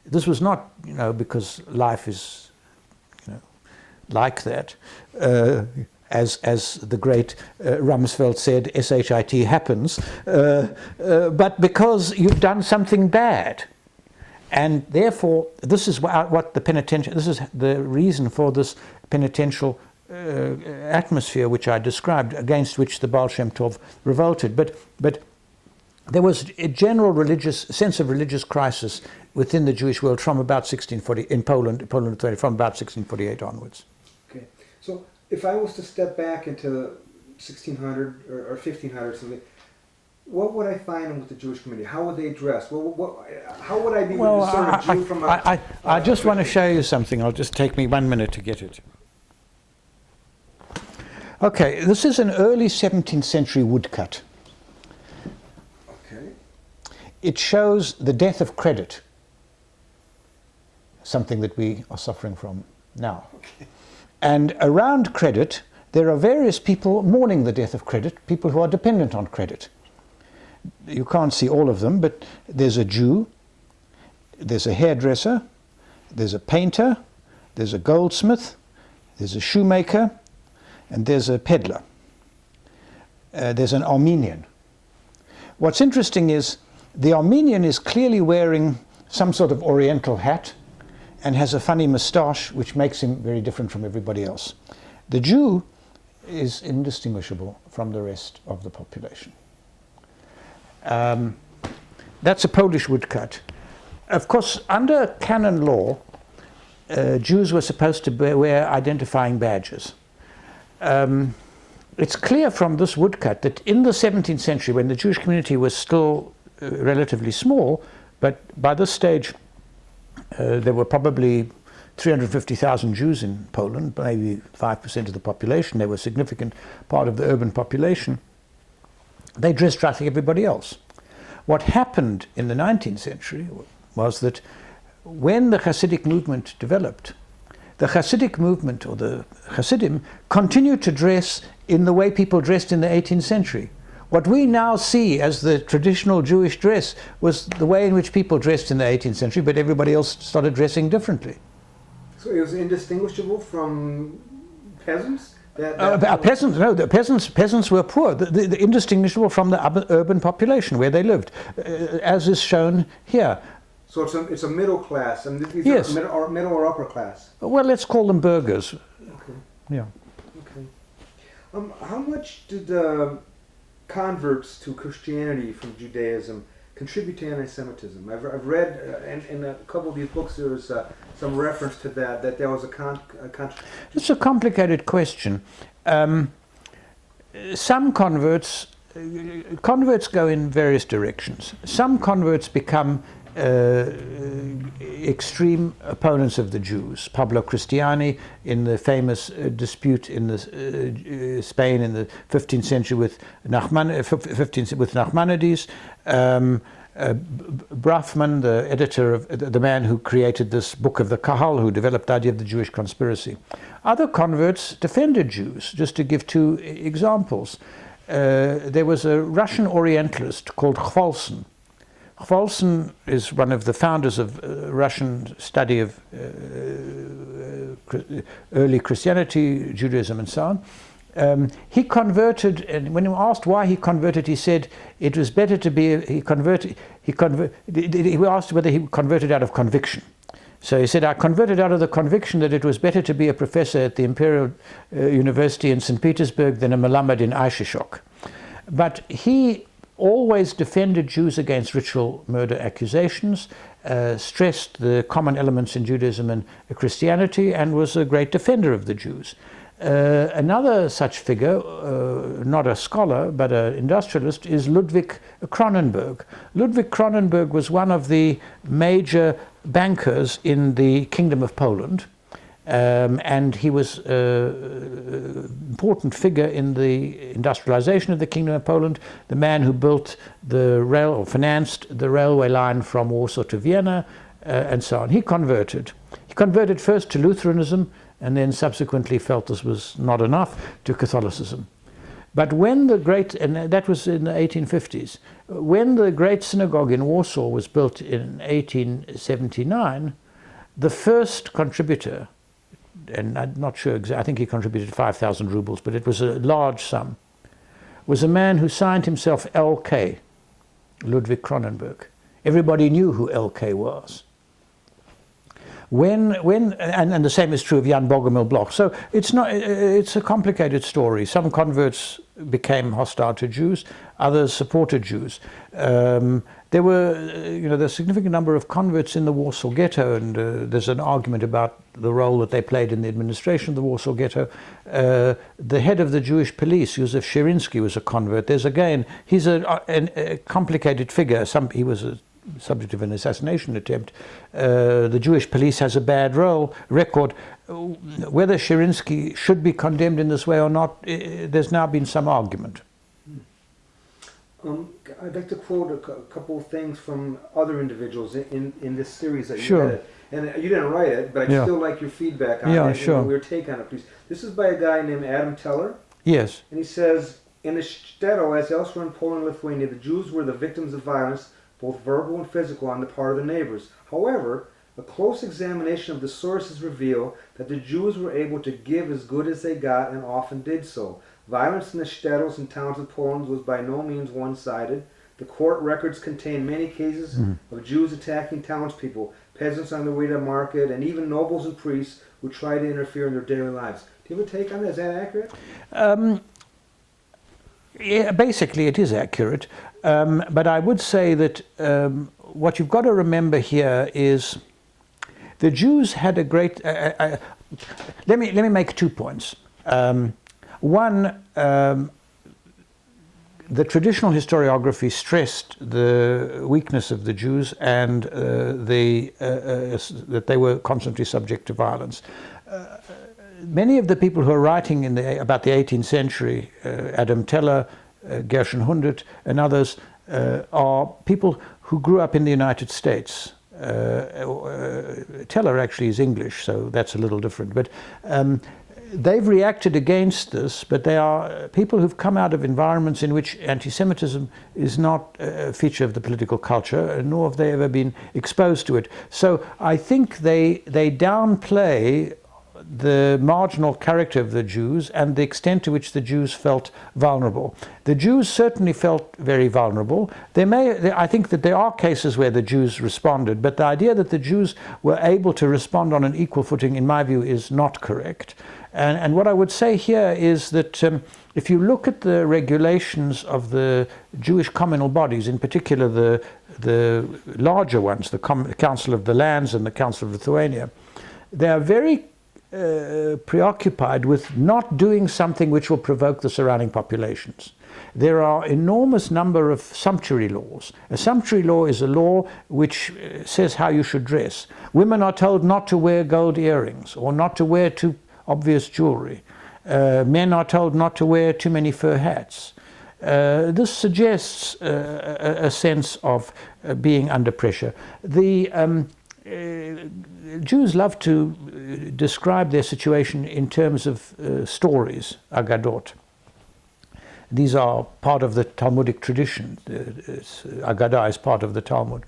this was not, because life is, like that. as the great Rumsfeld said, SHIT happens, but because you've done something bad. And therefore, this is what the penitential, this is the reason for this penitential atmosphere which I described, against which the Baal Shem Tov revolted. But there was a general sense of religious crisis within the Jewish world from about 1640 in Poland from about 1648 onwards. Okay, so if I was to step back into 1600 or 1500 something, what would I find with the Jewish community? How would they dress? How would I be able to discern a Jew from a... I just want to show you something. I'll just take me 1 minute to get it. Okay, this is an early 17th century woodcut. Okay. It shows the death of credit, something that we are suffering from now. Okay. And around credit, there are various people mourning the death of credit, people who are dependent on credit. You can't see all of them, but there's a Jew, there's a hairdresser, there's a painter, there's a goldsmith, there's a shoemaker, and there's a peddler. There's an Armenian. What's interesting is the Armenian is clearly wearing some sort of oriental hat and has a funny moustache which makes him very different from everybody else. The Jew is indistinguishable from the rest of the population. That's a Polish woodcut. Of course, under canon law, Jews were supposed to wear identifying badges. It's clear from this woodcut that in the 17th century, when the Jewish community was still relatively small, but by this stage there were probably 350,000 Jews in Poland, maybe 5% of the population. They were a significant part of the urban population. They dressed like everybody else. What happened in the 19th century was that when the Hasidic movement developed, the Hasidic movement, or the Hasidim, continued to dress in the way people dressed in the 18th century. What we now see as the traditional Jewish dress was the way in which people dressed in the 18th century, but everybody else started dressing differently. So it was indistinguishable from peasants? Peasants, no, the peasants were poor, the indistinguishable from the urban population where they lived, as is shown here. So it's a middle class, and these yes. are middle or upper class? Well, let's call them burghers. Okay. Yeah. Okay. How much did converts to Christianity from Judaism contribute to anti-Semitism? I've read in a couple of these books there was some reference to that there was a It's a complicated question. Some converts go in various directions. Some converts become extreme opponents of the Jews. Pablo Cristiani, in the famous dispute in Spain in the 15th century with Nachmanides. Brafman, the editor of the man who created this book of the Kahal, who developed the idea of the Jewish conspiracy. Other converts defended Jews. Just to give two examples, there was a Russian Orientalist called Khvolson. Khvolson is one of the founders of Russian study of early Christianity, Judaism, and so on. He converted, and when he was asked why he converted, he said it was better to be. He asked whether he converted out of conviction. So he said, I converted out of the conviction that it was better to be a professor at the Imperial University in St. Petersburg than a Melamed in Aishishok. But he always defended Jews against ritual murder accusations, stressed the common elements in Judaism and Christianity, and was a great defender of the Jews. Another such figure, not a scholar but an industrialist, is Ludwig Cronenberg. Ludwig Cronenberg was one of the major bankers in the Kingdom of Poland, and he was an important figure in the industrialization of the Kingdom of Poland, the man who built the rail or financed the railway line from Warsaw to Vienna, and so on. He converted. He converted first to Lutheranism and then subsequently felt this was not enough, to Catholicism. But when the great, and that was in the 1850s, when the great synagogue in Warsaw was built in 1879, the first contributor and I'm not sure exactly, I think he contributed 5,000 rubles, but it was a large sum, was a man who signed himself L.K., Ludwig Cronenberg. Everybody knew who L.K. was. And the same is true of Jan Bogomil Bloch. So it's a complicated story. Some converts became hostile to Jews, others supported Jews. There were, there's a significant number of converts in the Warsaw Ghetto, and there's an argument about the role that they played in the administration of the Warsaw Ghetto. The head of the Jewish police, Józef Szyriński, was a convert. He's a complicated figure. He was a subject of an assassination attempt. The Jewish police has a bad record. Whether Szyriński should be condemned in this way or not, there's now been some argument. I'd like to quote a couple of things from other individuals in this series that you Sure. read. And you didn't write it, but I'd still like your feedback on it sure. and your take on it, please. This is by a guy named Adam Teller. Yes. And he says, in the shtetl, as elsewhere in Poland and Lithuania, the Jews were the victims of violence, both verbal and physical, on the part of the neighbors. However, a close examination of the sources reveal that the Jews were able to give as good as they got and often did so. Violence in the shtetls and towns of Poland was by no means one-sided. The court records contain many cases of Jews attacking townspeople, peasants on their way to market, and even nobles and priests who tried to interfere in their daily lives. Do you have a take on that? Is that accurate? Yeah, basically it is accurate. But I would say that what you've got to remember here is the Jews had a great... let me make 2 points. One, the traditional historiography stressed the weakness of the Jews and that they were constantly subject to violence. Many of the people who are writing about the 18th century, Adam Teller, Gershon Hundert, and others, are people who grew up in the United States. Teller actually is English, so that's a little different. But they've reacted against this, but they are people who've come out of environments in which anti-Semitism is not a feature of the political culture, nor have they ever been exposed to it. So I think they downplay the marginal character of the Jews and the extent to which the Jews felt vulnerable. The Jews certainly felt very vulnerable. I think that there are cases where the Jews responded, but the idea that the Jews were able to respond on an equal footing, in my view, is not correct. And what I would say here is that if you look at the regulations of the Jewish communal bodies, in particular the larger ones, the Council of the Lands and the Council of Lithuania, they are very preoccupied with not doing something which will provoke the surrounding populations. There are enormous number of sumptuary laws. A sumptuary law is a law which says how you should dress. Women are told not to wear gold earrings or not to wear too obvious jewelry. Men are told not to wear too many fur hats. This suggests a sense of being under pressure. The Jews love to describe their situation in terms of stories, Agadot. These are part of the Talmudic tradition. Agadah is part of the Talmud.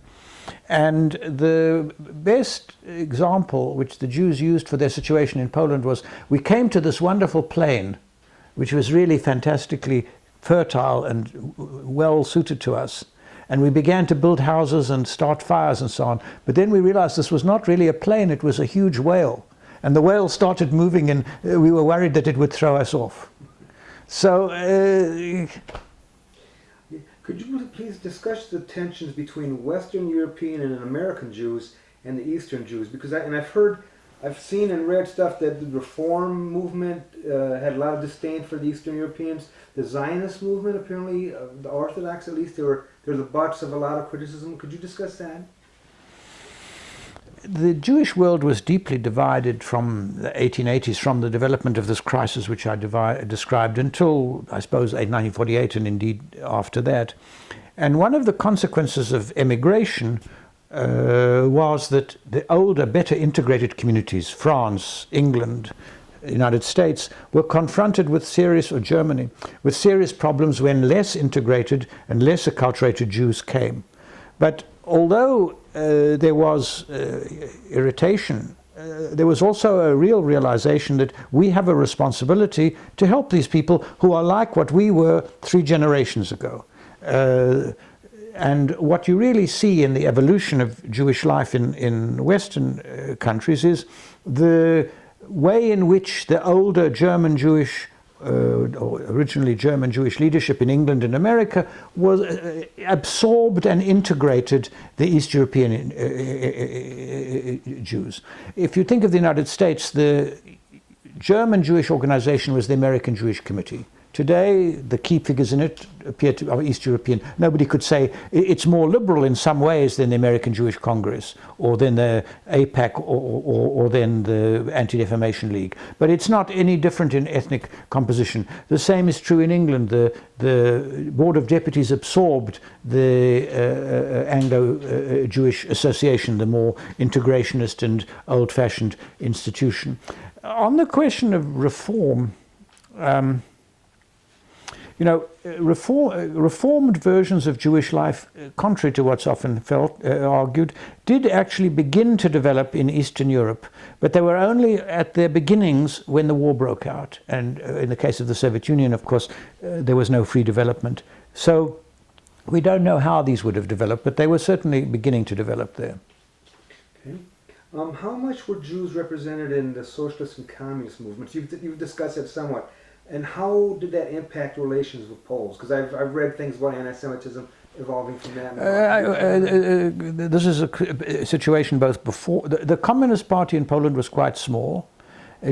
And the best example which the Jews used for their situation in Poland was, we came to this wonderful plain, which was really fantastically fertile and well suited to us. And we began to build houses and start fires and so on. But then we realized this was not really a plain, it was a huge whale. And the whale started moving and we were worried that it would throw us off. So... Could you please discuss the tensions between Western European and American Jews and the Eastern Jews? Because I've seen and read stuff that the Reform movement had a lot of disdain for the Eastern Europeans. The Zionist movement, apparently, the Orthodox at least, they're the butts of a lot of criticism. Could you discuss that? The Jewish world was deeply divided from the 1880s, from the development of this crisis which I described until, I suppose, 1948 and indeed after that. And one of the consequences of emigration was that the older, better integrated communities, France, England, United States, were confronted with Germany, with serious problems when less integrated and less acculturated Jews came. But although there was irritation there was also a real realization that we have a responsibility to help these people who are like what we were 3 generations ago. And what you really see in the evolution of Jewish life in Western countries is the way in which the older German Jewish or originally German Jewish leadership in England and America was absorbed and integrated the East European Jews. If you think of the United States, the German Jewish organization was the American Jewish Committee. Today, the key figures in it appear to be East European. Nobody could say it's more liberal in some ways than the American Jewish Congress, or than the AIPAC, or than the Anti-Defamation League. But it's not any different in ethnic composition. The same is true in England. The Board of Deputies absorbed the Anglo-Jewish Association, the more integrationist and old-fashioned institution. On the question of reform, you know, reformed versions of Jewish life, contrary to what's often argued, did actually begin to develop in Eastern Europe, but they were only at their beginnings when the war broke out. And in the case of the Soviet Union, of course, there was no free development. So we don't know how these would have developed, but they were certainly beginning to develop there. Okay. How much were Jews represented in the socialist and communist movements? You've discussed it somewhat. And how did that impact relations with Poles? Because I've read things about anti-Semitism evolving from that. This is a situation both before... The Communist Party in Poland was quite small.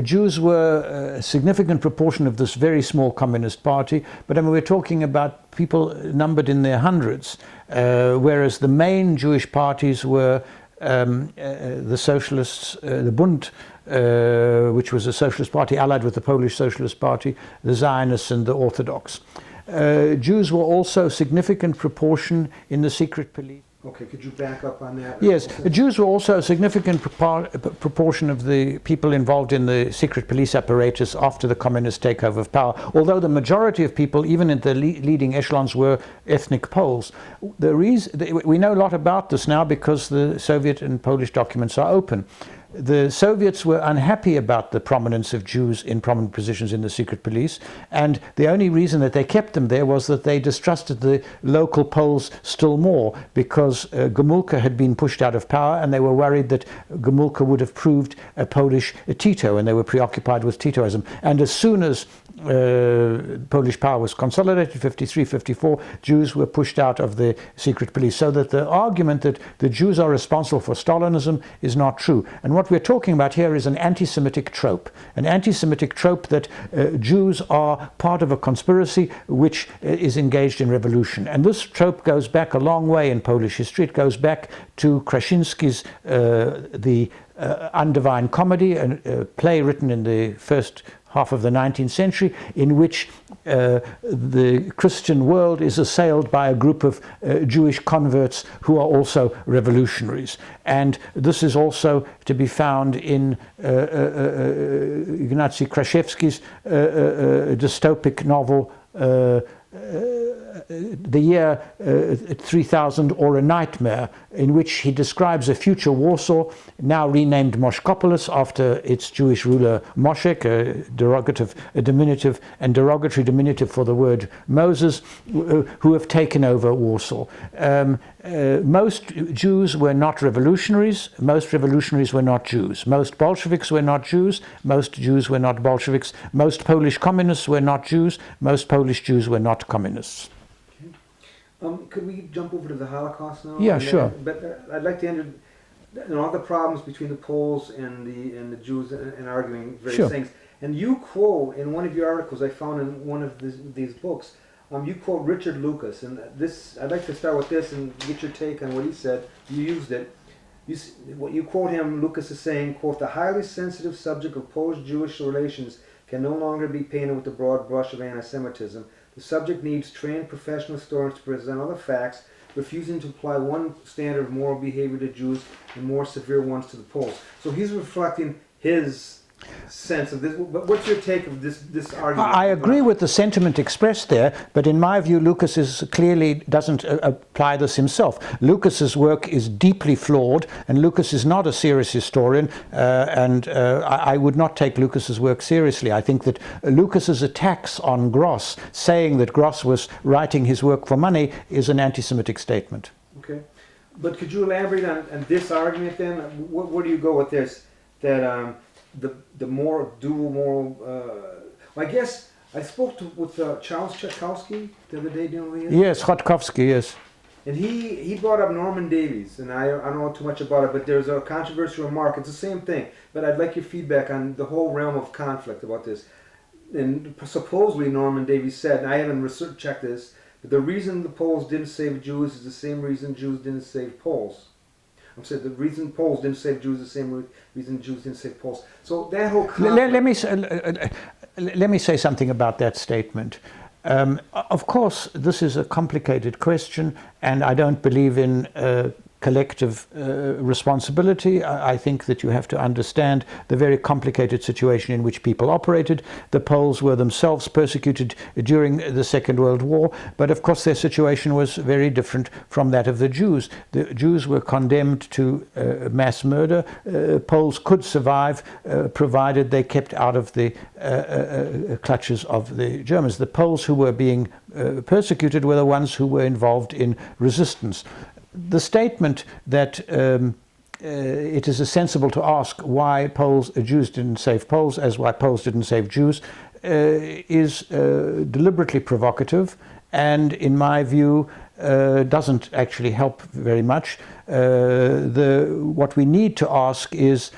Jews were a significant proportion of this very small Communist Party, but I mean, we're talking about people numbered in their hundreds, whereas the main Jewish parties were the Socialists, the Bund, which was a socialist party allied with the Polish Socialist Party, the Zionists and the Orthodox. Jews were also a significant proportion in the secret police. Okay, could you back up on that? Yes, Jews were also a significant proportion of the people involved in the secret police apparatus after the communist takeover of power, although the majority of people, even in the leading echelons, were ethnic Poles. We know a lot about this now because the Soviet and Polish documents are open. The Soviets were unhappy about the prominence of Jews in prominent positions in the secret police, and the only reason that they kept them there was that they distrusted the local Poles still more, because Gomulka had been pushed out of power, and they were worried that Gomulka would have proved a Polish Tito, and they were preoccupied with Titoism. And as soon as Polish power was consolidated, 53, 54, Jews were pushed out of the secret police. So that the argument that the Jews are responsible for Stalinism is not true. And what we're talking about here is an anti-Semitic trope that Jews are part of a conspiracy which is engaged in revolution. And this trope goes back a long way in Polish history. It goes back to Krasiński's The Undivine Comedy, a play written in the first half of the 19th century, in which the Christian world is assailed by a group of Jewish converts who are also revolutionaries. And this is also to be found in Ignacy Kraszewski's dystopic novel, The Year 3000 or A Nightmare, in which he describes a future Warsaw, now renamed Moshkopolis after its Jewish ruler Moshek, a diminutive and derogatory diminutive for the word Moses, who have taken over Warsaw. Most Jews were not revolutionaries. Most revolutionaries were not Jews. Most Bolsheviks were not Jews. Most Jews were not Bolsheviks. Most Polish communists were not Jews. Most Polish Jews were not communists. Could we jump over to the Holocaust now? Yeah, sure. But I'd like to end all the problems between the Poles and the Jews and arguing various things. And you quote in one of your articles I found in one of these books, you quote Richard Lucas, and this I'd like to start with this and get your take on what he said. You used it. You quote him. Lucas is saying, quote, "The highly sensitive subject of Polish-Jewish relations can no longer be painted with the broad brush of anti-Semitism. The subject needs trained professional historians to present other facts, refusing to apply one standard of moral behavior to Jews and more severe ones to the Poles." So he's reflecting his sense of this. What's your take of this argument? I agree with the sentiment expressed there, but in my view, Lucas clearly doesn't apply this himself. Lucas's work is deeply flawed, and Lucas is not a serious historian, and I would not take Lucas's work seriously. I think that Lucas's attacks on Gross, saying that Gross was writing his work for money, is an anti-Semitic statement. Okay, but could you elaborate on this argument then? Where do you go with this? That the more dual moral. I guess I spoke with Charles Tchaikovsky the other day. Do you know who he is? Yes, Tchaikovsky, yes. And he brought up Norman Davies, and I don't know too much about it, but there's a controversial remark. It's the same thing, but I'd like your feedback on the whole realm of conflict about this. And supposedly Norman Davies said, and I haven't checked this, but the reason the Poles didn't save Jews is the same reason Jews didn't save Poles. I'm saying the reason Poles didn't save Jews is the same reason Jews didn't save Poles. So that whole conflict... Let me say something about that statement. Of course, this is a complicated question, and I don't believe in collective responsibility. I think that you have to understand the very complicated situation in which people operated. The Poles were themselves persecuted during the Second World War, but of course their situation was very different from that of the Jews. The Jews were condemned to mass murder. Poles could survive provided they kept out of the clutches of the Germans. The Poles who were being persecuted were the ones who were involved in resistance. The statement that it is sensible to ask why Jews didn't save Poles as why Poles didn't save Jews is deliberately provocative, and in my view doesn't actually help very much. What we need to ask is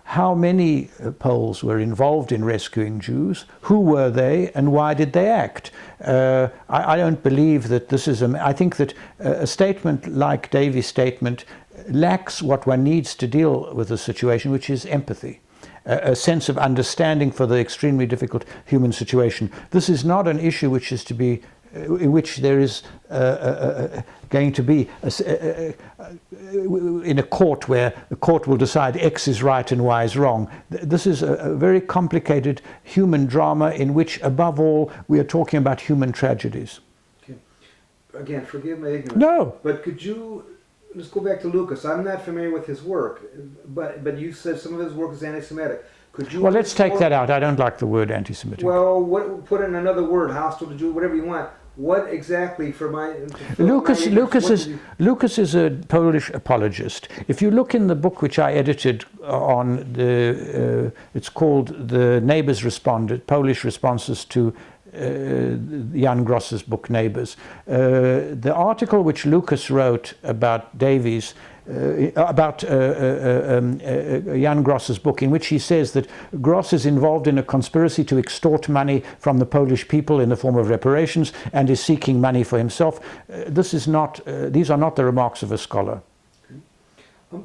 how many Poles were involved in rescuing Jews, who were they, and why did they act? I don't believe that this is I think that a statement like Davies' statement lacks what one needs to deal with the situation, which is empathy. A sense of understanding for the extremely difficult human situation. This is not an issue which is to be in which there is going to be in a court where the court will decide X is right and Y is wrong. This is a very complicated human drama in which, above all, we are talking about human tragedies. Okay. Again, forgive my ignorance. No. But could you, let's go back to Lucas. I'm not familiar with his work, but you said some of his work is anti-Semitic. Could you? Well, let's take that out. I don't like the word anti-Semitic. Well, put in another word, hostile to Jews, whatever you want. What exactly for my... Lucas is a Polish apologist. If you look in the book which I edited on it's called The Neighbors Responded, Polish Responses to Jan Gross's book Neighbors. The article which Lucas wrote about Davies, about Jan Gross's book, in which he says that Gross is involved in a conspiracy to extort money from the Polish people in the form of reparations and is seeking money for himself. These are not the remarks of a scholar.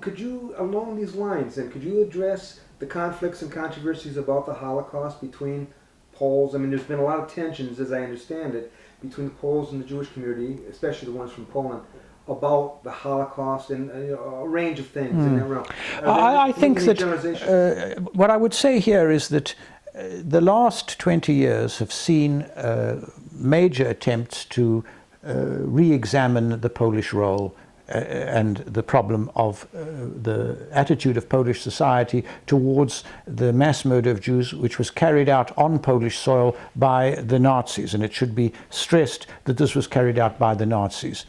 Could you, along these lines, then, could you address the conflicts and controversies about the Holocaust between Poles? I mean, there's been a lot of tensions, as I understand it, between the Poles and the Jewish community, especially the ones from Poland, about the Holocaust and a range of things in that realm. I think that what I would say here is that the last 20 years have seen major attempts to re-examine the Polish role and the problem of the attitude of Polish society towards the mass murder of Jews, which was carried out on Polish soil by the Nazis. And it should be stressed that this was carried out by the Nazis.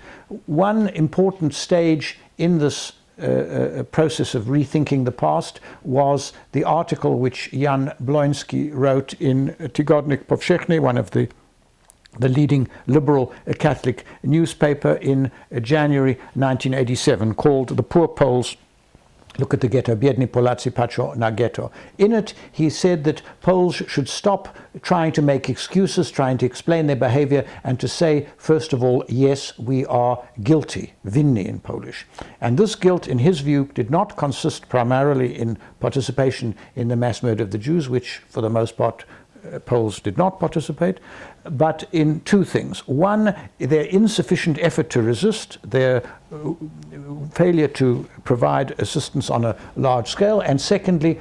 One important stage in this process of rethinking the past was the article which Jan Polonsky wrote in Tygodnik Powszechny, one of the leading liberal Catholic newspaper, in January 1987, called The Poor Poles Look at the Ghetto, Biedni Polacy Patrzą na Ghetto. In it, he said that Poles should stop trying to make excuses, trying to explain their behavior, and to say, first of all, yes, we are guilty, winni in Polish. And this guilt, in his view, did not consist primarily in participation in the mass murder of the Jews, which, for the most part, Poles did not participate, but in two things. One, their insufficient effort to resist, their failure to provide assistance on a large scale, and secondly,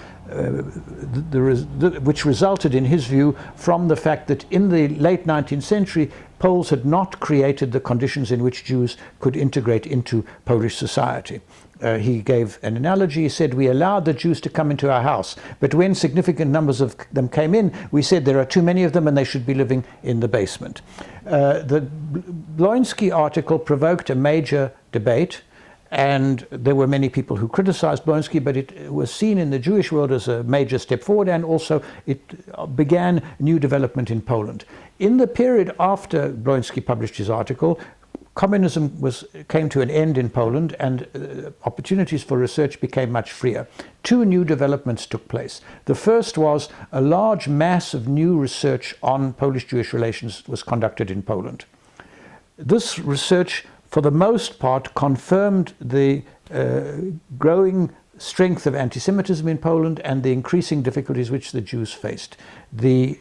which resulted, in his view, from the fact that in the late 19th century, Poles had not created the conditions in which Jews could integrate into Polish society. He gave an analogy. He said, we allowed the Jews to come into our house, but when significant numbers of them came in, we said there are too many of them and they should be living in the basement. The Polonsky article provoked a major debate, and there were many people who criticized Polonsky, but it was seen in the Jewish world as a major step forward, and also it began new development in Poland. In the period after Polonsky published his article, communism came to an end in Poland, and opportunities for research became much freer. Two new developments took place. The first was a large mass of new research on Polish-Jewish relations was conducted in Poland. This research, for the most part, confirmed the growing strength of anti-Semitism in Poland and the increasing difficulties which the Jews faced. The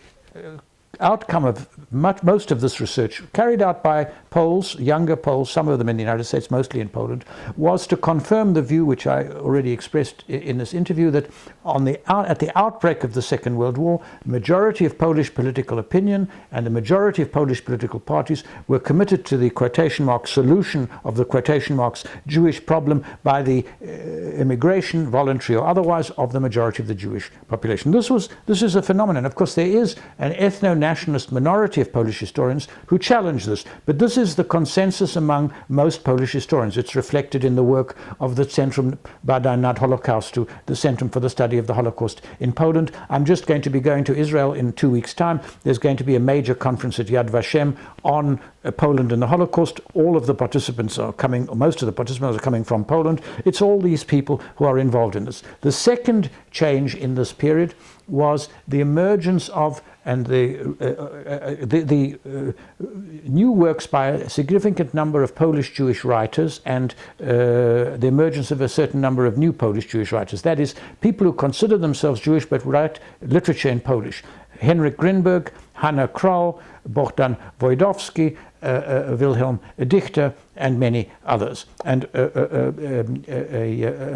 outcome of most of this research, carried out by Poles, younger Poles, some of them in the United States, mostly in Poland, was to confirm the view which I already expressed in this interview, that at the outbreak of the Second World War, the majority of Polish political opinion and the majority of Polish political parties were committed to the quotation mark solution of the quotation marks Jewish problem by the immigration, voluntary or otherwise, of the majority of the Jewish population. This is a phenomenon. Of course, there is an ethno-nationalist minority of Polish historians who challenge this, but this is the consensus among most Polish historians. It's reflected in the work of the Centrum Badań nad Holokaustu, the Centrum for the Study of the Holocaust in Poland. I'm just going to be going to Israel in 2 weeks' time. There's going to be a major conference at Yad Vashem on Poland and the Holocaust. All of the participants are coming, or most of the participants are coming from Poland. It's all these people who are involved in this. The second change in this period was the emergence of and the new works by a significant number of Polish Jewish writers, and the emergence of a certain number of new Polish Jewish writers. That is, people who consider themselves Jewish but write literature in Polish. Henryk Grinberg, Hanna Kroll, Bogdan Wojdowski, Wilhelm Dichter, and many others, and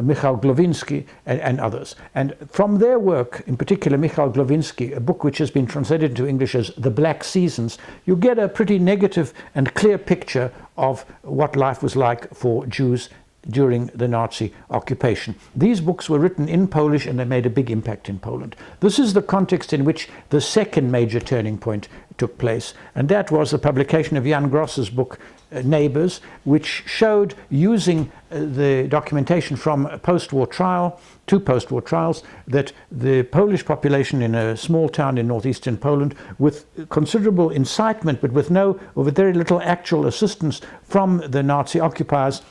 Michał Głowinski and others. And from their work, in particular Michał Głowinski, a book which has been translated into English as The Black Seasons, you get a pretty negative and clear picture of what life was like for Jews during the Nazi occupation. These books were written in Polish and they made a big impact in Poland. This is the context in which the second major turning point took place, and that was the publication of Jan Gross's book Neighbors, which showed, using the documentation from a post-war trial, 2 post-war trials, that the Polish population in a small town in northeastern Poland, with considerable incitement but with very little actual assistance from the Nazi occupiers,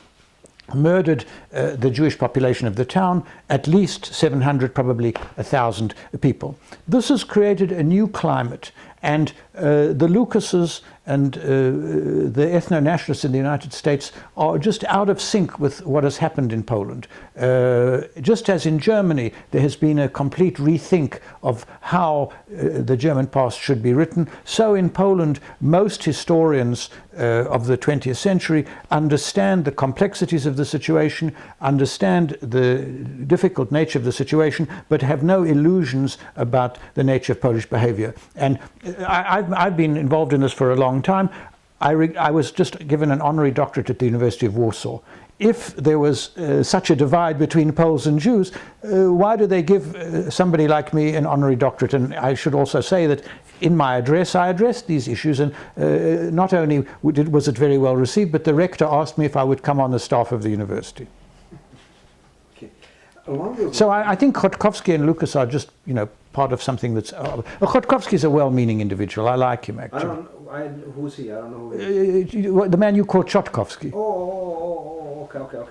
murdered the Jewish population of the town, at least 700, probably 1,000 people. This has created a new climate, and the Lucases and the ethno-nationalists in the United States are just out of sync with what has happened in Poland. Just as in Germany, there has been a complete rethink of how the German past should be written, so in Poland, most historians of the 20th century understand the complexities of the situation, understand the difficult nature of the situation, but have no illusions about the nature of Polish behavior. And I've been involved in this for a long time. I was just given an honorary doctorate at the University of Warsaw. If there was such a divide between Poles and Jews, why do they give somebody like me an honorary doctorate? And I should also say that in my address, I addressed these issues, and not only was it very well received, but the rector asked me if I would come on the staff of the university. Okay. So I think Chodkowski and Lucas are just, part of something that's... Chodkowski is a well-meaning individual. I like him, actually. Who's he? I don't know who he is. The man you call Chodkowski. Okay.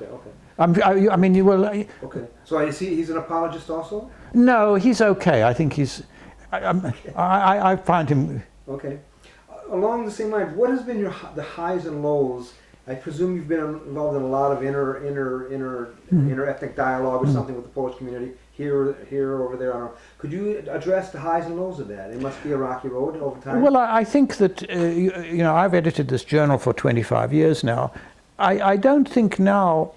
I mean, you will... Okay. So he's an apologist also? No, he's okay. I think he's... I find him... Okay. Along the same lines, what has been the highs and lows? I presume you've been involved in a lot of inter-ethnic dialogue or something with the Polish community, here, over there. I don't know. Could you address the highs and lows of that? It must be a rocky road over time. Well, I think that, I've edited this journal for 25 years now. I don't think now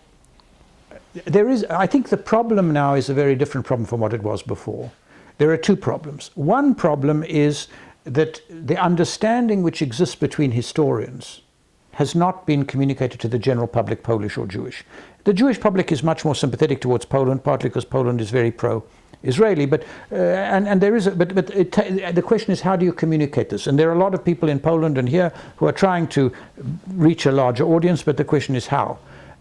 I think the problem now is a very different problem from what it was before. There are two problems. One problem is that the understanding which exists between historians has not been communicated to the general public, Polish or Jewish. The Jewish public is much more sympathetic towards Poland, partly because Poland is very pro-Israeli. But the question is, how do you communicate this? And there are a lot of people in Poland and here who are trying to reach a larger audience, but the question is how.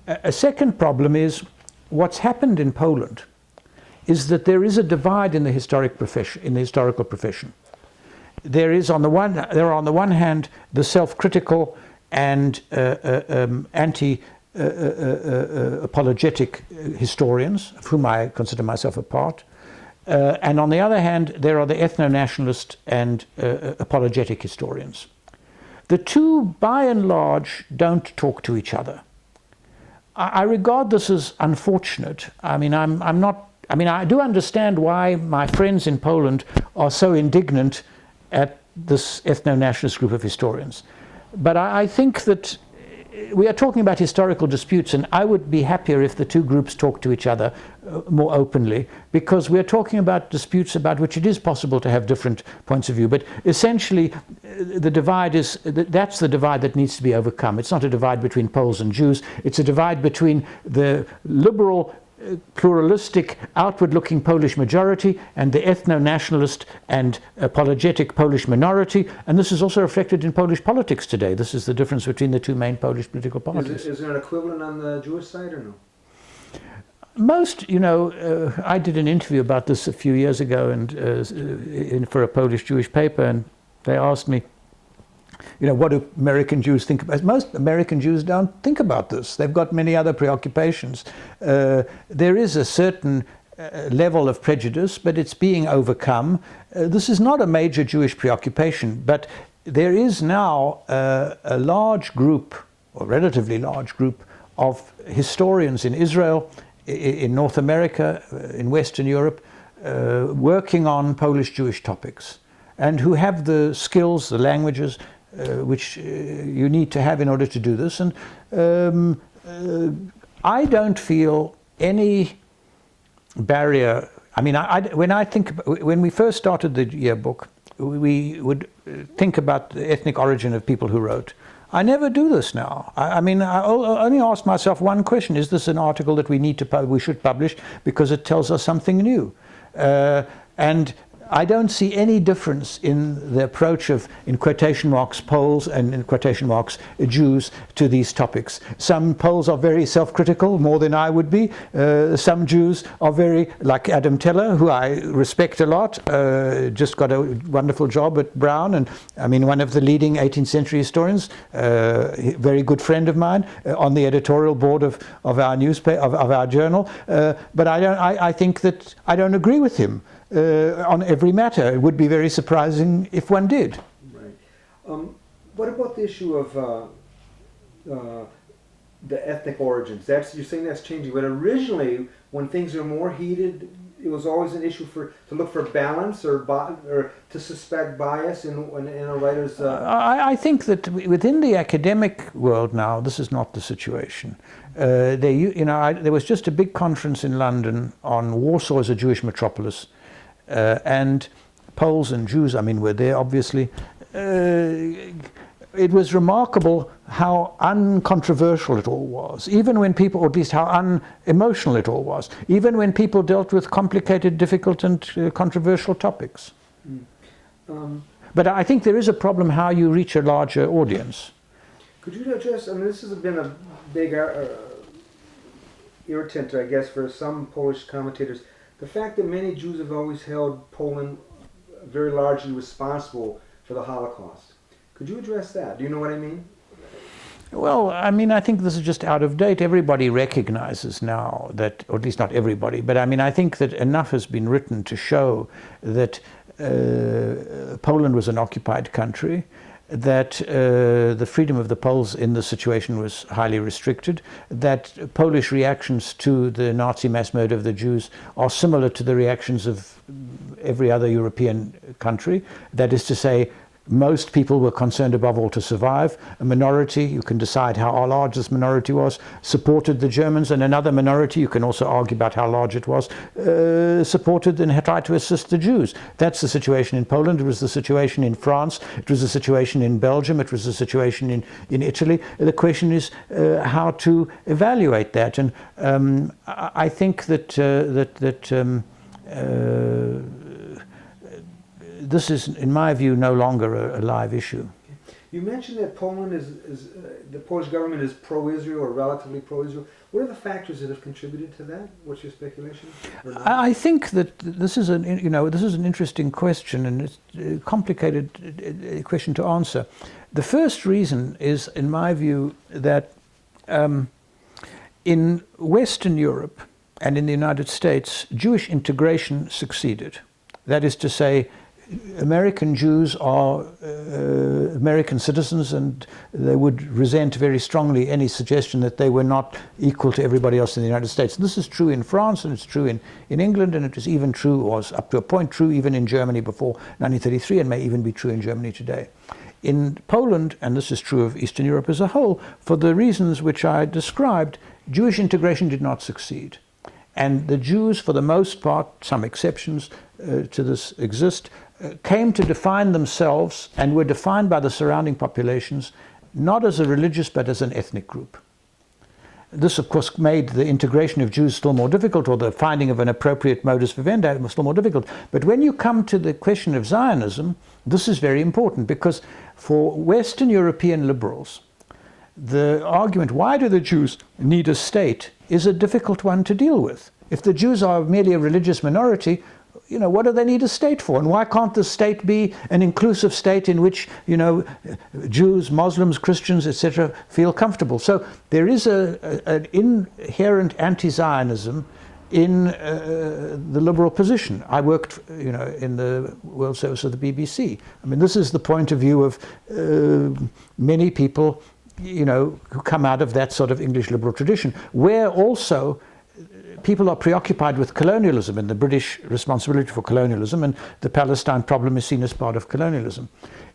A second problem is what's happened in Poland is that there is a divide in the historical profession. There are on the one hand the self-critical and anti-apologetic historians, of whom I consider myself a part, and on the other hand there are the ethno-nationalist and apologetic historians. The two, by and large, don't talk to each other. I regard this as unfortunate. I do understand why my friends in Poland are so indignant at this ethno-nationalist group of historians. But I think that we are talking about historical disputes, and I would be happier if the two groups talked to each other more openly, because we are talking about disputes about which it is possible to have different points of view. But essentially, the divide that's the divide that needs to be overcome. It's not a divide between Poles and Jews. It's a divide between the liberal, pluralistic, outward-looking Polish majority and the ethno-nationalist and apologetic Polish minority. And this is also reflected in Polish politics today. This is the difference between the two main Polish political parties. Is there an equivalent on the Jewish side or no? Most, I did an interview about this a few years ago and for a Polish Jewish paper, and they asked me, what do American Jews think about? Most American Jews don't think about this. They've got many other preoccupations. There is a certain level of prejudice, but it's being overcome. This is not a major Jewish preoccupation, but there is now a large group, or relatively large group, of historians in Israel, in North America, in Western Europe, working on Polish Jewish topics, and who have the skills, the languages, which you need to have in order to do this. And I don't feel any barrier. When we first started the yearbook, we would think about the ethnic origin of people who wrote. I never do this now. I only ask myself one question: is this an article that we should publish because it tells us something new? And I don't see any difference in the approach of, in quotation marks, Poles and in quotation marks, Jews to these topics. Some Poles are very self-critical, more than I would be. Some Jews are very, like Adam Teller, who I respect a lot, just got a wonderful job at Brown, and one of the leading 18th century historians, very good friend of mine, on the editorial board of our newspaper, of our journal. But I think that I don't agree with him on every matter. It would be very surprising if one did. Right. What about the issue of the ethnic origins? You're saying that's changing, but originally, when things are more heated, it was always an issue to look for balance or to suspect bias in a writer's. I think that within the academic world now, this is not the situation. There was just a big conference in London on Warsaw as a Jewish metropolis. And Poles and Jews, were there, obviously. It was remarkable how uncontroversial it all was, even when people, or at least how unemotional it all was, even when people dealt with complicated, difficult and controversial topics. But I think there is a problem how you reach a larger audience. Could you address, this has been a big irritant, I guess, for some Polish commentators, the fact that many Jews have always held Poland very largely responsible for the Holocaust. Could you address that? Do you know what I mean? Well, I think this is just out of date. Everybody recognizes now that, or at least not everybody, but I think that enough has been written to show that Poland was an occupied country, that the freedom of the Poles in the situation was highly restricted, that Polish reactions to the Nazi mass murder of the Jews are similar to the reactions of every other European country. That is to say, Most people were concerned above all to survive. A minority, you can decide how large this minority was, supported the Germans, and another minority, you can also argue about how large it was, supported and had tried to assist the Jews. That's the situation in Poland. It was the situation in France. It was the situation in Belgium. It was the situation in Italy. The question is how to evaluate that. And I think that this is, in my view, no longer a live issue. You mentioned that Poland is the Polish government is pro-Israel or relatively pro-Israel. What are the factors that have contributed to that? What's your speculation? I think that this is an interesting question, and it's a complicated question to answer. The first reason is, in my view, that in Western Europe and in the United States, Jewish integration succeeded. That is to say, American Jews are American citizens, and they would resent very strongly any suggestion that they were not equal to everybody else in the United States. This is true in France, and it's true in England, and it is even true, was up to a point true even in Germany before 1933, and may even be true in Germany today. In Poland, and this is true of Eastern Europe as a whole, for the reasons which I described, Jewish integration did not succeed. And the Jews, for the most part, some exceptions to this exist, came to define themselves and were defined by the surrounding populations not as a religious but as an ethnic group. This, of course, made the integration of Jews still more difficult, or the finding of an appropriate modus vivendi still more difficult. But when you come to the question of Zionism, this is very important, because for Western European liberals, the argument, why do the Jews need a state, is a difficult one to deal with. If the Jews are merely a religious minority, what do they need a state for? And why can't the state be an inclusive state in which, Jews, Muslims, Christians, etc., feel comfortable? So there is an inherent anti-Zionism in the liberal position. I worked, in the World Service of the BBC. I mean, this is the point of view of many people, who come out of that sort of English liberal tradition, where also people are preoccupied with colonialism and the British responsibility for colonialism, and the Palestine problem is seen as part of colonialism.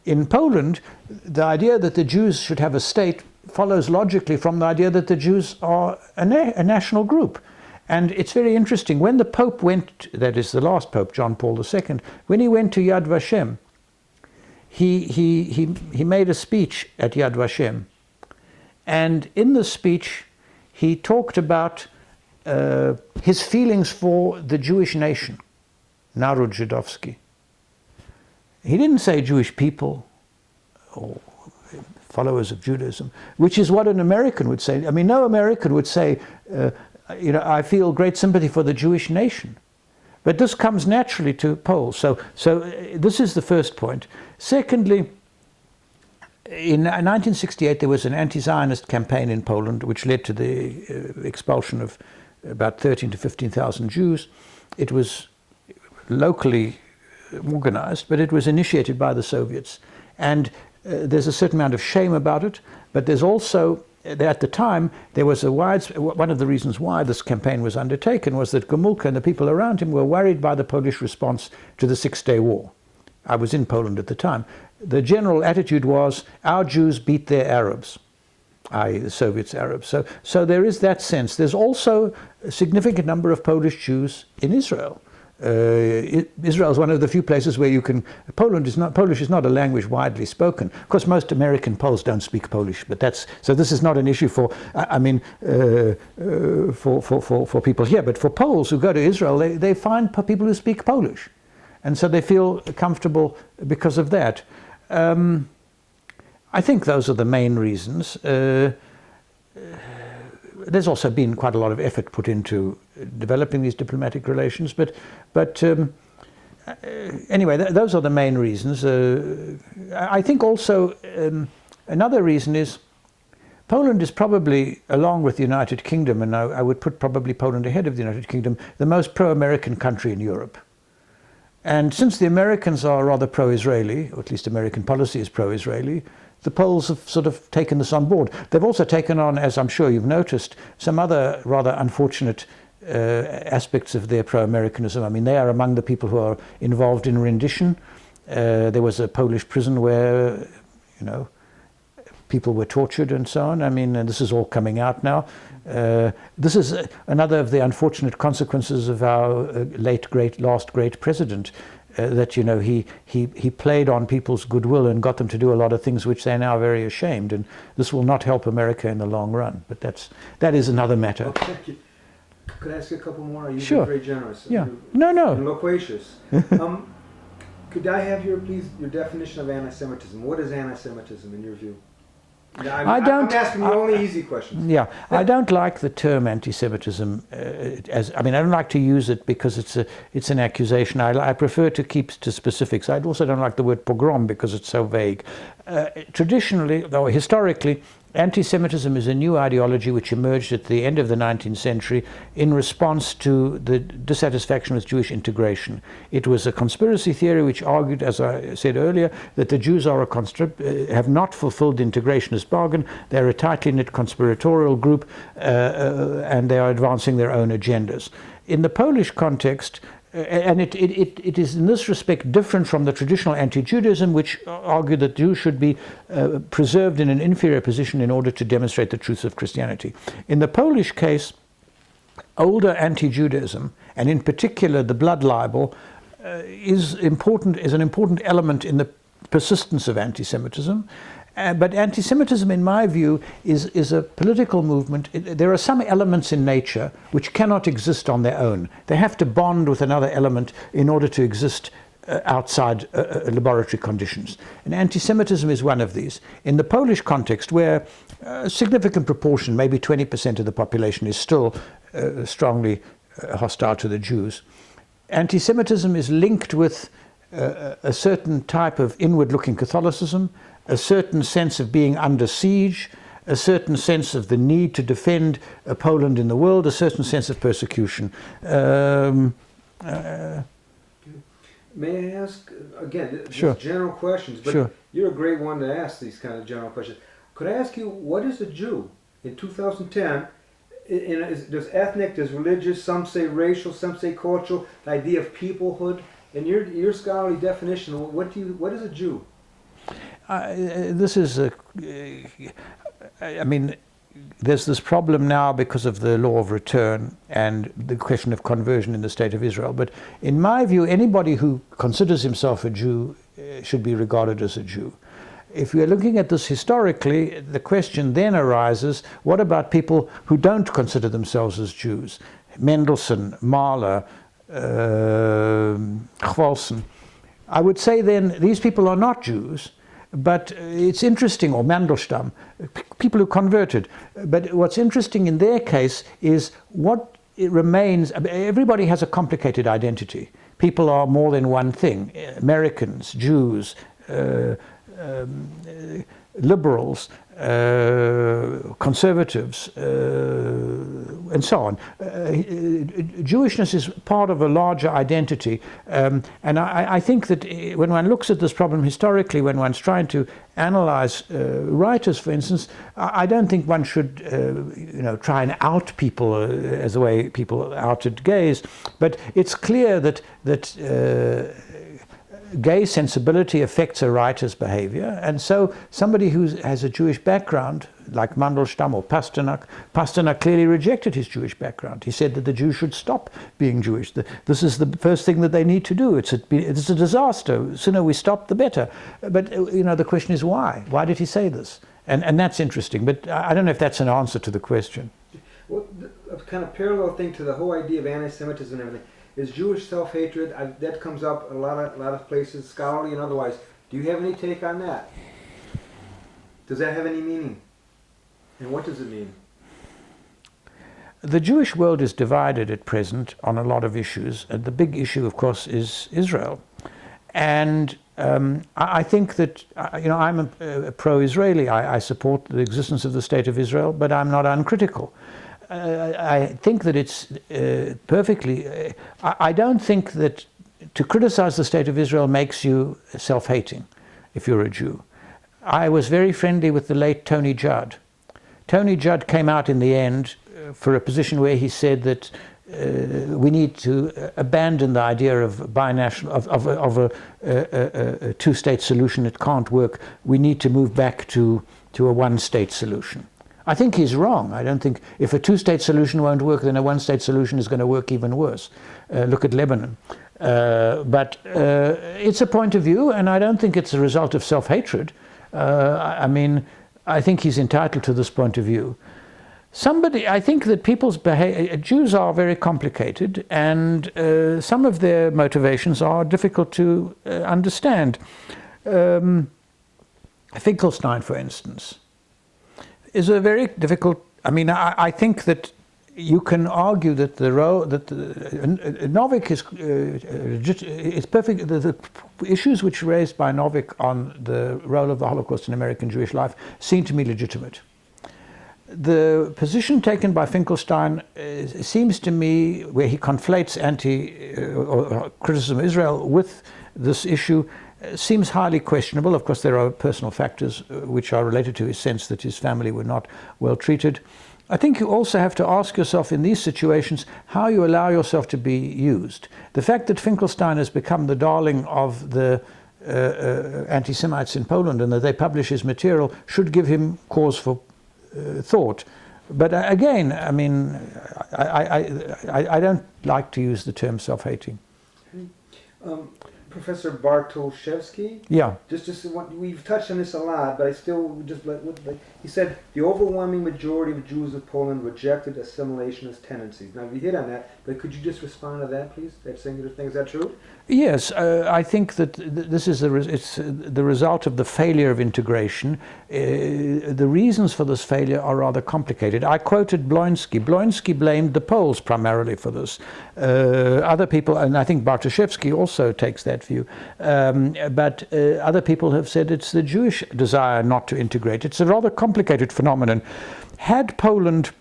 In Poland, the idea that the Jews should have a state follows logically from the idea that the Jews are a national group. And it's very interesting. When the Pope went, that is the last Pope, John Paul II, when he went to Yad Vashem, he made a speech at Yad Vashem. And in the speech, he talked about his feelings for the Jewish nation, Narod Żydowski. He didn't say Jewish people or followers of Judaism, which is what an American would say. I mean, no American would say, I feel great sympathy for the Jewish nation. But this comes naturally to Poles. So this is the first point. Secondly, in 1968, there was an anti-Zionist campaign in Poland, which led to the expulsion of about 13,000 to 15,000 Jews. It was locally organized, but it was initiated by the Soviets. And there's a certain amount of shame about it, but there's also, at the time, there was one of the reasons why this campaign was undertaken was that Gomulka and the people around him were worried by the Polish response to the Six-Day War. I was in Poland at the time. The general attitude was, our Jews beat their Arabs, i.e. the Soviets' Arabs. So there is that sense. There's also a significant number of Polish Jews in Israel. Israel is one of the few places where Polish is not a language widely spoken. Of course, most American Poles don't speak Polish, but so this is not an issue for people here. But for Poles who go to Israel, they find people who speak Polish, and so they feel comfortable because of that. I think those are the main reasons. There's also been quite a lot of effort put into developing these diplomatic relations, but anyway, those are the main reasons. I think also another reason is Poland is probably, along with the United Kingdom, and I would put probably Poland ahead of the United Kingdom, the most pro-American country in Europe. And since the Americans are rather pro-Israeli, or at least American policy is pro-Israeli, the Poles have sort of taken this on board. They've also taken on, as I'm sure you've noticed, some other rather unfortunate aspects of their pro-Americanism. I mean, they are among the people who are involved in rendition. There was a Polish prison where, you know, people were tortured and so on. I mean, and this is all coming out now. This is another of the unfortunate consequences of our last great president, that, you know, he played on people's goodwill and got them to do a lot of things which they're now very ashamed, and this will not help America in the long run. But that is another matter. Oh, thank you. Could I ask you a couple more? You've Sure. been very generous. Yeah. No. And loquacious. Could I have your definition of anti-Semitism? What is anti-Semitism in your view? I'm asking you only easy questions. Yeah, I don't like the term anti-Semitism. I don't like to use it because it's an accusation. I prefer to keep to specifics. I also don't like the word pogrom because it's so vague. Traditionally, or historically, anti-Semitism is a new ideology which emerged at the end of the 19th century in response to the dissatisfaction with Jewish integration. It was a conspiracy theory which argued, as I said earlier, that the Jews are have not fulfilled the integrationist bargain. They're a tightly knit conspiratorial group, and they are advancing their own agendas. In the Polish context, and it is in this respect different from the traditional anti-Judaism, which argued that Jews should be preserved in an inferior position in order to demonstrate the truths of Christianity. In the Polish case, older anti-Judaism, and in particular the blood libel, is an important element in the persistence of anti-Semitism. But anti-Semitism, in my view, is a political movement. There are some elements in nature which cannot exist on their own. They have to bond with another element in order to exist outside laboratory conditions. And anti-Semitism is one of these. In the Polish context, where a significant proportion, maybe 20% of the population, is still strongly hostile to the Jews, anti-Semitism is linked with a certain type of inward-looking Catholicism, a certain sense of being under siege, a certain sense of the need to defend Poland in the world, a certain sense of persecution. May I ask, again, Sure. just general questions, but Sure. You're a great one to ask these kind of general questions. Could I ask you, what is a Jew? In 2010, there's ethnic, there's religious, some say racial, some say cultural, the idea of peoplehood. In your scholarly definition, what is a Jew? There's this problem now because of the law of return and the question of conversion in the State of Israel. But in my view, anybody who considers himself a Jew should be regarded as a Jew. If we are looking at this historically, the question then arises, what about people who don't consider themselves as Jews? Mendelssohn, Mahler, Chwalsen. I would say then these people are not Jews, but it's interesting, or Mandelstam, people who converted. But what's interesting in their case is what it remains. Everybody has a complicated identity. People are more than one thing. Americans, Jews, liberals, conservatives, and so on. Jewishness is part of a larger identity, and I think that when one looks at this problem historically, when one's trying to analyze writers, for instance, I don't think one should try and out people as the way people outed gays, but it's clear that gay sensibility affects a writer's behavior, and so somebody who has a Jewish background, like Mandelstam or Pasternak clearly rejected his Jewish background. He said that the Jews should stop being Jewish. This is the first thing that they need to do. It's a disaster. The sooner we stop, the better. But the question is why? Why did he say this? And that's interesting. But I don't know if that's an answer to the question. Well, a kind of parallel thing to the whole idea of anti-Semitism and everything is Jewish self-hatred. That comes up a lot of places, scholarly and otherwise. Do you have any take on that? Does that have any meaning? And what does it mean? The Jewish world is divided at present on a lot of issues, and the big issue, of course, is Israel. And I think that I'm a pro-Israeli. I support the existence of the State of Israel, but I'm not uncritical. I think that it's perfectly. I don't think that to criticize the State of Israel makes you self-hating if you're a Jew. I was very friendly with the late Tony Judd. Tony Judd came out in the end for a position where he said that we need to abandon the idea of binational, of a two-state solution. It can't work. We need to move back to a one-state solution. I think he's wrong. I don't think if a two-state solution won't work, then a one-state solution is going to work even worse. Look at Lebanon. But it's a point of view, and I don't think it's a result of self-hatred. I mean, I think he's entitled to this point of view. I think that people's behavior, Jews are very complicated, and some of their motivations are difficult to understand. Finkelstein, for instance, is a very difficult. I mean, I think that you can argue that Novick is it's perfect. The issues which are raised by Novick on the role of the Holocaust in American Jewish life seem to me legitimate. The position taken by Finkelstein seems to me, where he conflates or criticism of Israel with this issue, seems highly questionable. Of course, there are personal factors which are related to his sense that his family were not well treated. I think you also have to ask yourself in these situations how you allow yourself to be used. The fact that Finkelstein has become the darling of the anti-Semites in Poland and that they publish his material should give him cause for thought. But again, I mean, I don't like to use the term self-hating. Professor Bartoszewski. Yeah. We've touched on this a lot, but I still he said the overwhelming majority of Jews of Poland rejected assimilationist tendencies. Now we hit on that, but could you just respond to that, please? That singular thing, is that true? Yes, I think that this is the result of the failure of integration. The reasons for this failure are rather complicated. I quoted Polonsky. Polonsky blamed the Poles primarily for this. Other people, and I think Bartoszewski also takes that view, but other people have said it's the Jewish desire not to integrate. It's a rather complicated phenomenon. Had Poland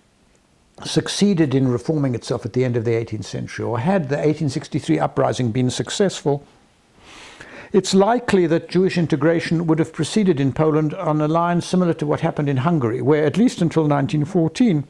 succeeded in reforming itself at the end of the 18th century, or had the 1863 uprising been successful, it's likely that Jewish integration would have proceeded in Poland on a line similar to what happened in Hungary, where at least until 1914,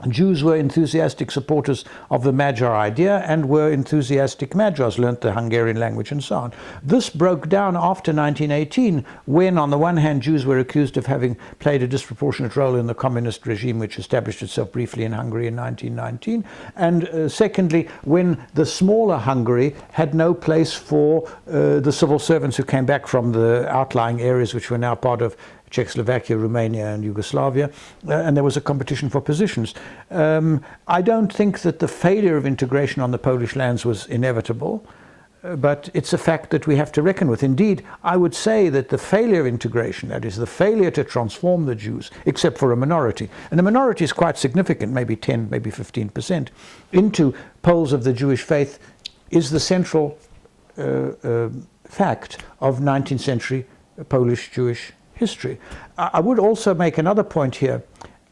Jews were enthusiastic supporters of the Magyar idea and were enthusiastic Magyars, learnt the Hungarian language and so on. This broke down after 1918, when on the one hand Jews were accused of having played a disproportionate role in the communist regime which established itself briefly in Hungary in 1919, and secondly, when the smaller Hungary had no place for the civil servants who came back from the outlying areas which were now part of Czechoslovakia, Romania and Yugoslavia, and there was a competition for positions. I don't think that the failure of integration on the Polish lands was inevitable, but it's a fact that we have to reckon with. Indeed, I would say that the failure of integration, that is the failure to transform the Jews, except for a minority, and the minority is quite significant, maybe 10, maybe 15%, into Poles of the Jewish faith, is the central fact of 19th century Polish Jewish history. I would also make another point here.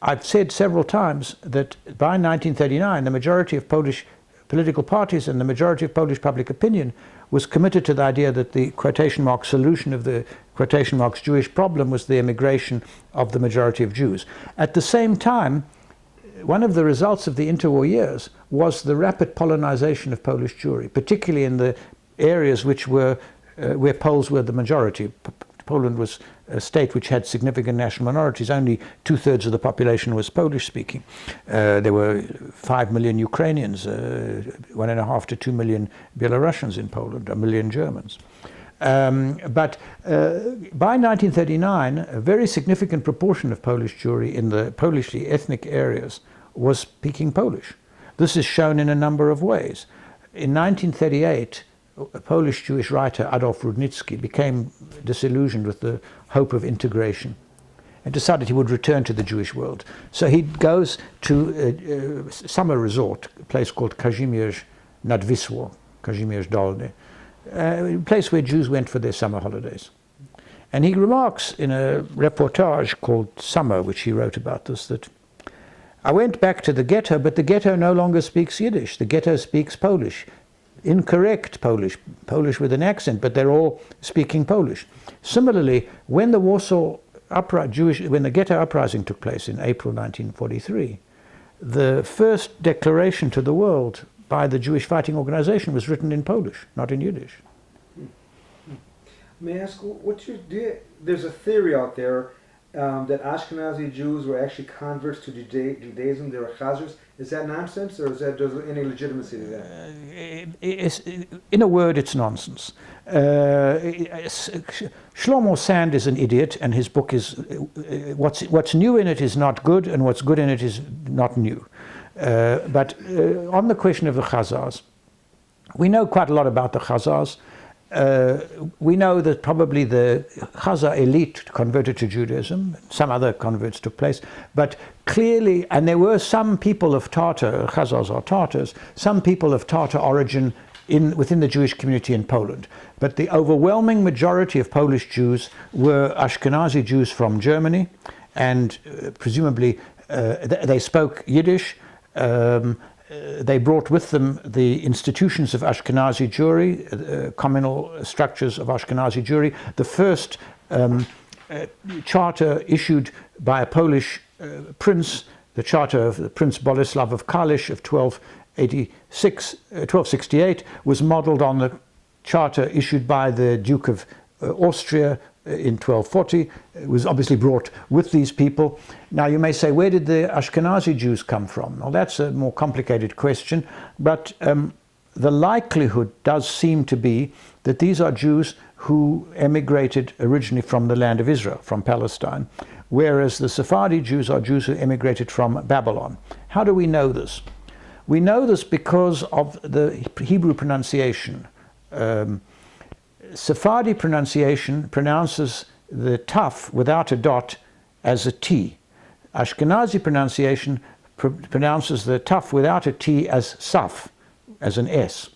I've said several times that by 1939, the majority of Polish political parties and the majority of Polish public opinion was committed to the idea that the quotation mark solution of the quotation marks Jewish problem was the immigration of the majority of Jews. At the same time, one of the results of the interwar years was the rapid Polonization of Polish Jewry, particularly in the areas which were where Poles were the majority. Poland was a state which had significant national minorities. Only 2/3 of the population was Polish-speaking. There were 5 million Ukrainians, 1.5 to 2 million Belarusians in Poland, 1 million Germans. But by 1939, a very significant proportion of Polish Jewry in the Polish ethnic areas was speaking Polish. This is shown in a number of ways. In 1938, a Polish Jewish writer, Adolf Rudnicki, became disillusioned with the hope of integration and decided he would return to the Jewish world. So he goes to a summer resort, a place called Kazimierz nad Wisłą, Kazimierz Dolny, a place where Jews went for their summer holidays. And he remarks in a reportage called Summer, which he wrote about this, that I went back to the ghetto, but the ghetto no longer speaks Yiddish. The ghetto speaks Polish. Incorrect Polish, Polish with an accent, but they're all speaking Polish. Similarly, when the Warsaw when the ghetto uprising took place in April 1943, the first declaration to the world by the Jewish Fighting Organization was written in Polish, not in Yiddish. May I ask, there's a theory out there that Ashkenazi Jews were actually converts to Judaism, they were Chazars. Is that nonsense, or is there any legitimacy to that? In a word, it's nonsense. Shlomo Sand is an idiot, and his book is what's new in it is not good, and what's good in it is not new. But on the question of the Chazars, we know quite a lot about the Chazars. We know that probably the Chazar elite converted to Judaism. Some other converts took place, but clearly, and there were some people of Tatar, Chazars are Tatars, some people of Tatar origin within the Jewish community in Poland. But the overwhelming majority of Polish Jews were Ashkenazi Jews from Germany, and presumably they spoke Yiddish. They brought with them the institutions of Ashkenazi Jewry, communal structures of Ashkenazi Jewry. The first charter issued by a Polish prince, the charter of Prince Boleslav of Kalisz of 1268, was modeled on the charter issued by the Duke of Austria in 1240. It was obviously brought with these people. Now you may say, where did the Ashkenazi Jews come from? Well, that's a more complicated question, but the likelihood does seem to be that these are Jews who emigrated originally from the land of Israel, from Palestine, whereas the Sephardi Jews are Jews who emigrated from Babylon. How do we know this? We know this because of the Hebrew pronunciation. Sephardi pronunciation pronounces the taf without a dot as a T. Ashkenazi pronunciation pronounces the taf without a T as saf, as an S.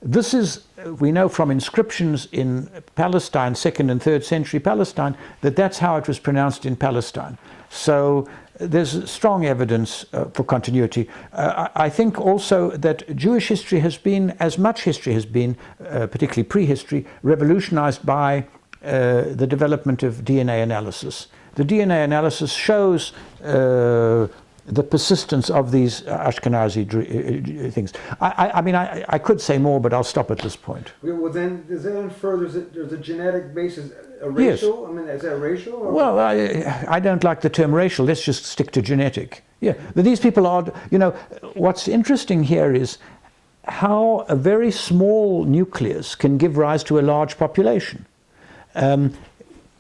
This is, we know from inscriptions in Palestine, 2nd and 3rd century Palestine, that that's how it was pronounced in Palestine. So there's strong evidence for continuity. I think also that Jewish history has been, as much history has been, particularly prehistory, revolutionized by the development of DNA analysis. The DNA analysis shows the persistence of these Ashkenazi things. I mean, I could say more, but I'll stop at this point. Well, then, does that infer there's a genetic basis, a racial? Yes. I mean, is that racial? Or? Well, I don't like the term racial. Let's just stick to genetic. Yeah, but these people are, what's interesting here is how a very small nucleus can give rise to a large population. There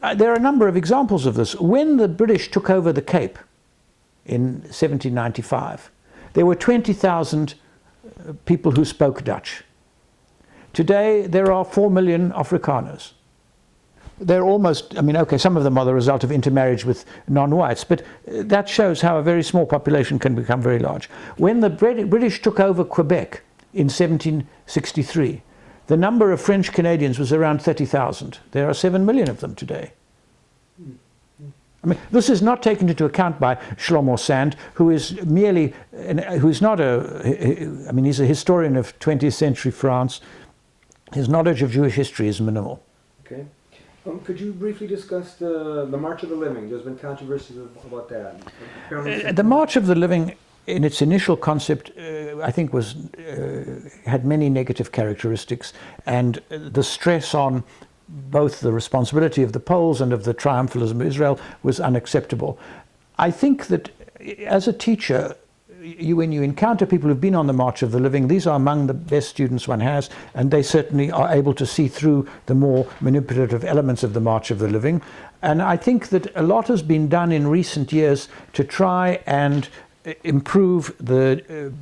are a number of examples of this. When the British took over the Cape, in 1795, there were 20,000 people who spoke Dutch. Today, there are 4 million Afrikaners. They're almost, some of them are the result of intermarriage with non-whites, but that shows how a very small population can become very large. When the British took over Quebec in 1763, the number of French Canadians was around 30,000. There are 7 million of them today. This is not taken into account by Shlomo Sand, who is merely, who's not he's a historian of 20th century France. His knowledge of Jewish history is minimal. Okay. Could you briefly discuss the March of the Living? There's been controversy about that. The March of the Living, in its initial concept, I think had many negative characteristics, and the stress on both the responsibility of the Poles and of the triumphalism of Israel was unacceptable. I think that as a teacher, when you encounter people who've been on the March of the Living, these are among the best students one has, and they certainly are able to see through the more manipulative elements of the March of the Living. And I think that a lot has been done in recent years to try and improve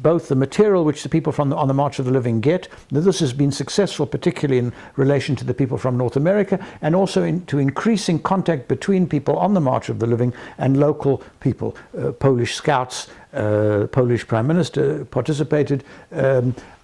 both the material which the people on the March of the Living get. This has been successful, particularly in relation to the people from North America, and also to increasing contact between people on the March of the Living and local people. Polish scouts, Polish Prime Minister participated.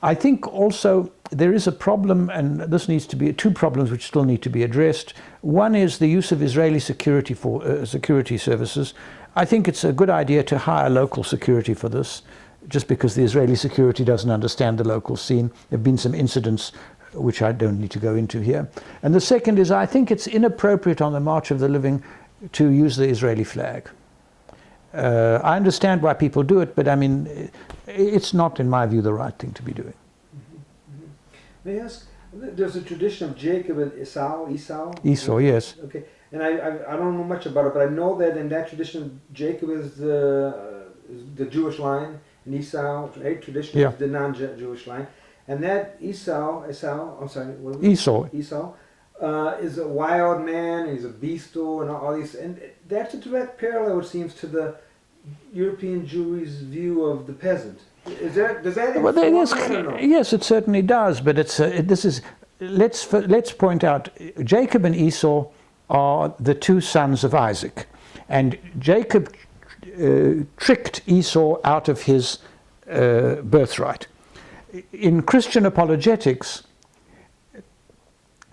I think also there is a problem, and this needs to be two problems which still need to be addressed. One is the use of Israeli security services. I think it's a good idea to hire local security for this, just because the Israeli security doesn't understand the local scene. There have been some incidents which I don't need to go into here. And the second is, I think it's inappropriate on the March of the Living to use the Israeli flag. I understand why people do it, but I mean, it's not, in my view, the right thing to be doing. May I ask, there's a tradition of Jacob and Esau? Esau, yes. Okay, and I don't know much about it, but I know that in that tradition, Jacob is the Jewish line, and Esau, tradition is the non-Jewish line. And that Esau, I'm sorry, what was it? Esau is a wild man, he's a beastal, and all these, and that's a direct parallel, it seems, to the European Jewry's view of the peasant. Does that well, no? Yes, it certainly does, but let's point out, Jacob and Esau are the two sons of Isaac, and Jacob tricked Esau out of his birthright. In Christian apologetics,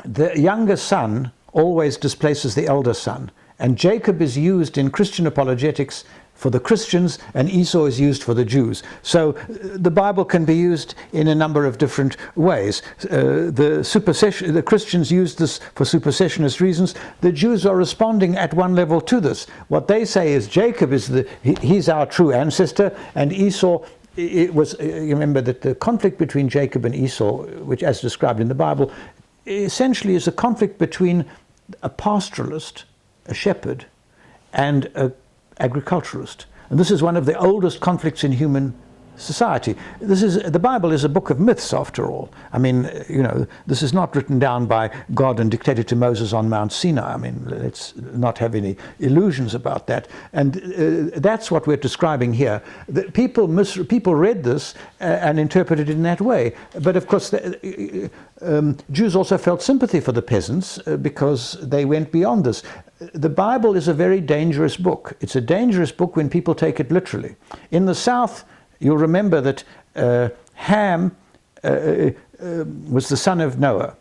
the younger son always displaces the elder son, and Jacob is used in Christian apologetics for the Christians, and Esau is used for the Jews. So the Bible can be used in a number of different ways. The Christians use this for supersessionist reasons. The Jews are responding at one level to this. What they say is Jacob is he's our true ancestor, and Esau, it was, you remember that the conflict between Jacob and Esau, which as described in the Bible, essentially is a conflict between a pastoralist, a shepherd, and an agriculturalist. And this is one of the oldest conflicts in human society. The Bible is a book of myths, after all. I mean, this is not written down by God and dictated to Moses on Mount Sinai. I mean, let's not have any illusions about that. And that's what we're describing here. People read this and interpreted it in that way. But of course, Jews also felt sympathy for the peasants because they went beyond this. The Bible is a very dangerous book. It's a dangerous book when people take it literally. In the South, you'll remember that Ham was the son of Noah.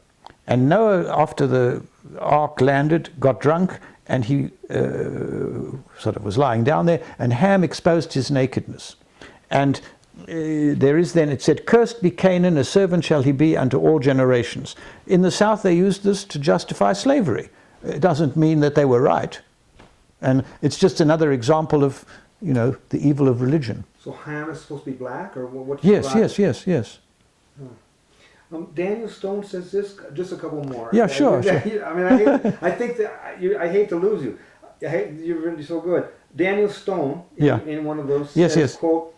And Noah, after the ark landed, got drunk, and he sort of was lying down there, and Ham exposed his nakedness. And there is then, it said, "Cursed be Canaan, a servant shall he be unto all generations." In the South, they used this to justify slavery. It doesn't mean that they were right. And it's just another example of, the evil of religion. So Ham is supposed to be black, or what's yes, black? Yes. Daniel Stone says this. Just a couple more. Yeah, sure. I mean, I think that I hate to lose you. You're really so good. Daniel Stone, in one of those, says, quote,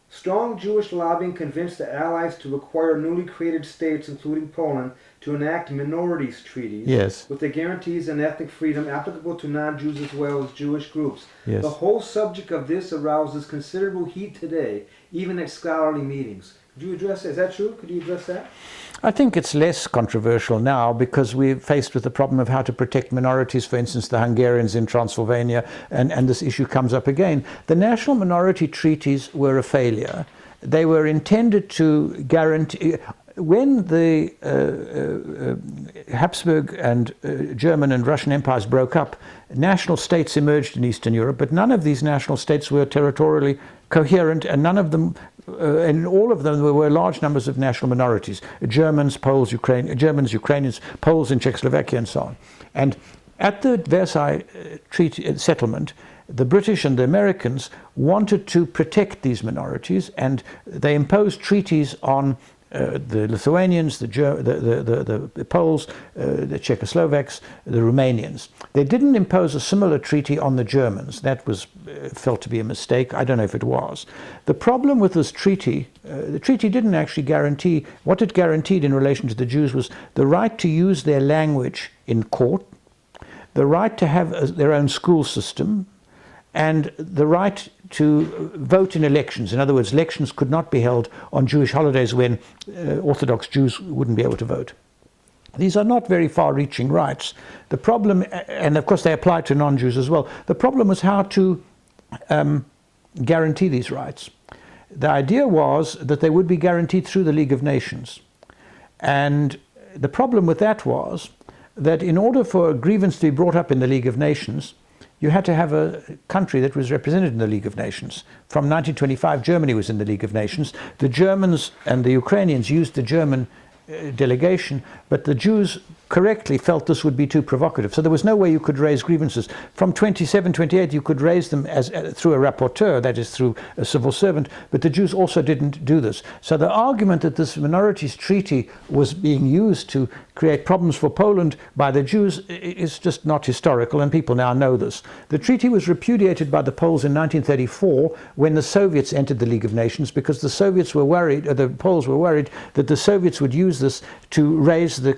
"Strong Jewish lobbying convinced the Allies to require newly created states, including Poland, to enact minorities treaties with the guarantees and ethnic freedom applicable to non-Jews as well as Jewish groups. Yes. The whole subject of this arouses considerable heat today, even at scholarly meetings." Could you address that? Is that true? Could you address that? I think it's less controversial now because we're faced with the problem of how to protect minorities, for instance, the Hungarians in Transylvania, and this issue comes up again. The national minority treaties were a failure. They were intended to guarantee... When the Habsburg and German and Russian empires broke up, national states emerged in Eastern Europe, but none of these national states were territorially coherent, and none of them, and all of them, there were large numbers of national minorities: Germans, Poles, Ukrainians, Poles in Czechoslovakia, and so on. And at the Versailles Treaty settlement, the British and the Americans wanted to protect these minorities, and they imposed treaties on the Lithuanians, the Poles, the Czechoslovaks, the Romanians. They didn't impose a similar treaty on the Germans. That was felt to be a mistake. I don't know if it was. The problem with this treaty, the treaty didn't actually guarantee, what it guaranteed in relation to the Jews was the right to use their language in court, the right to have their own school system, and the right to vote in elections. In other words, elections could not be held on Jewish holidays when Orthodox Jews wouldn't be able to vote. These are not very far-reaching rights. The problem, and of course they apply to non-Jews as well, the problem was how to guarantee these rights. The idea was that they would be guaranteed through the League of Nations. And the problem with that was that in order for a grievance to be brought up in the League of Nations, you had to have a country that was represented in the League of Nations. From 1925, Germany was in the League of Nations. The Germans and the Ukrainians used the German delegation, but the Jews correctly felt this would be too provocative. So there was no way you could raise grievances. From 27, 28, you could raise them as through a rapporteur, that is through a civil servant, but the Jews also didn't do this. So the argument that this minorities treaty was being used to create problems for Poland by the Jews is just not historical, and people now know this. The treaty was repudiated by the Poles in 1934 when the Soviets entered the League of Nations, because the Soviets were worried, the Poles were worried that the Soviets would use this to raise the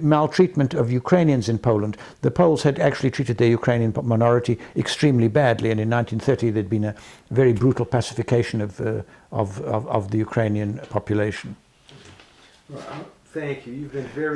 maltreatment of Ukrainians in Poland. The Poles had actually treated their Ukrainian minority extremely badly, and in 1930 there'd been a very brutal pacification of the Ukrainian population. Well, thank you. You've been very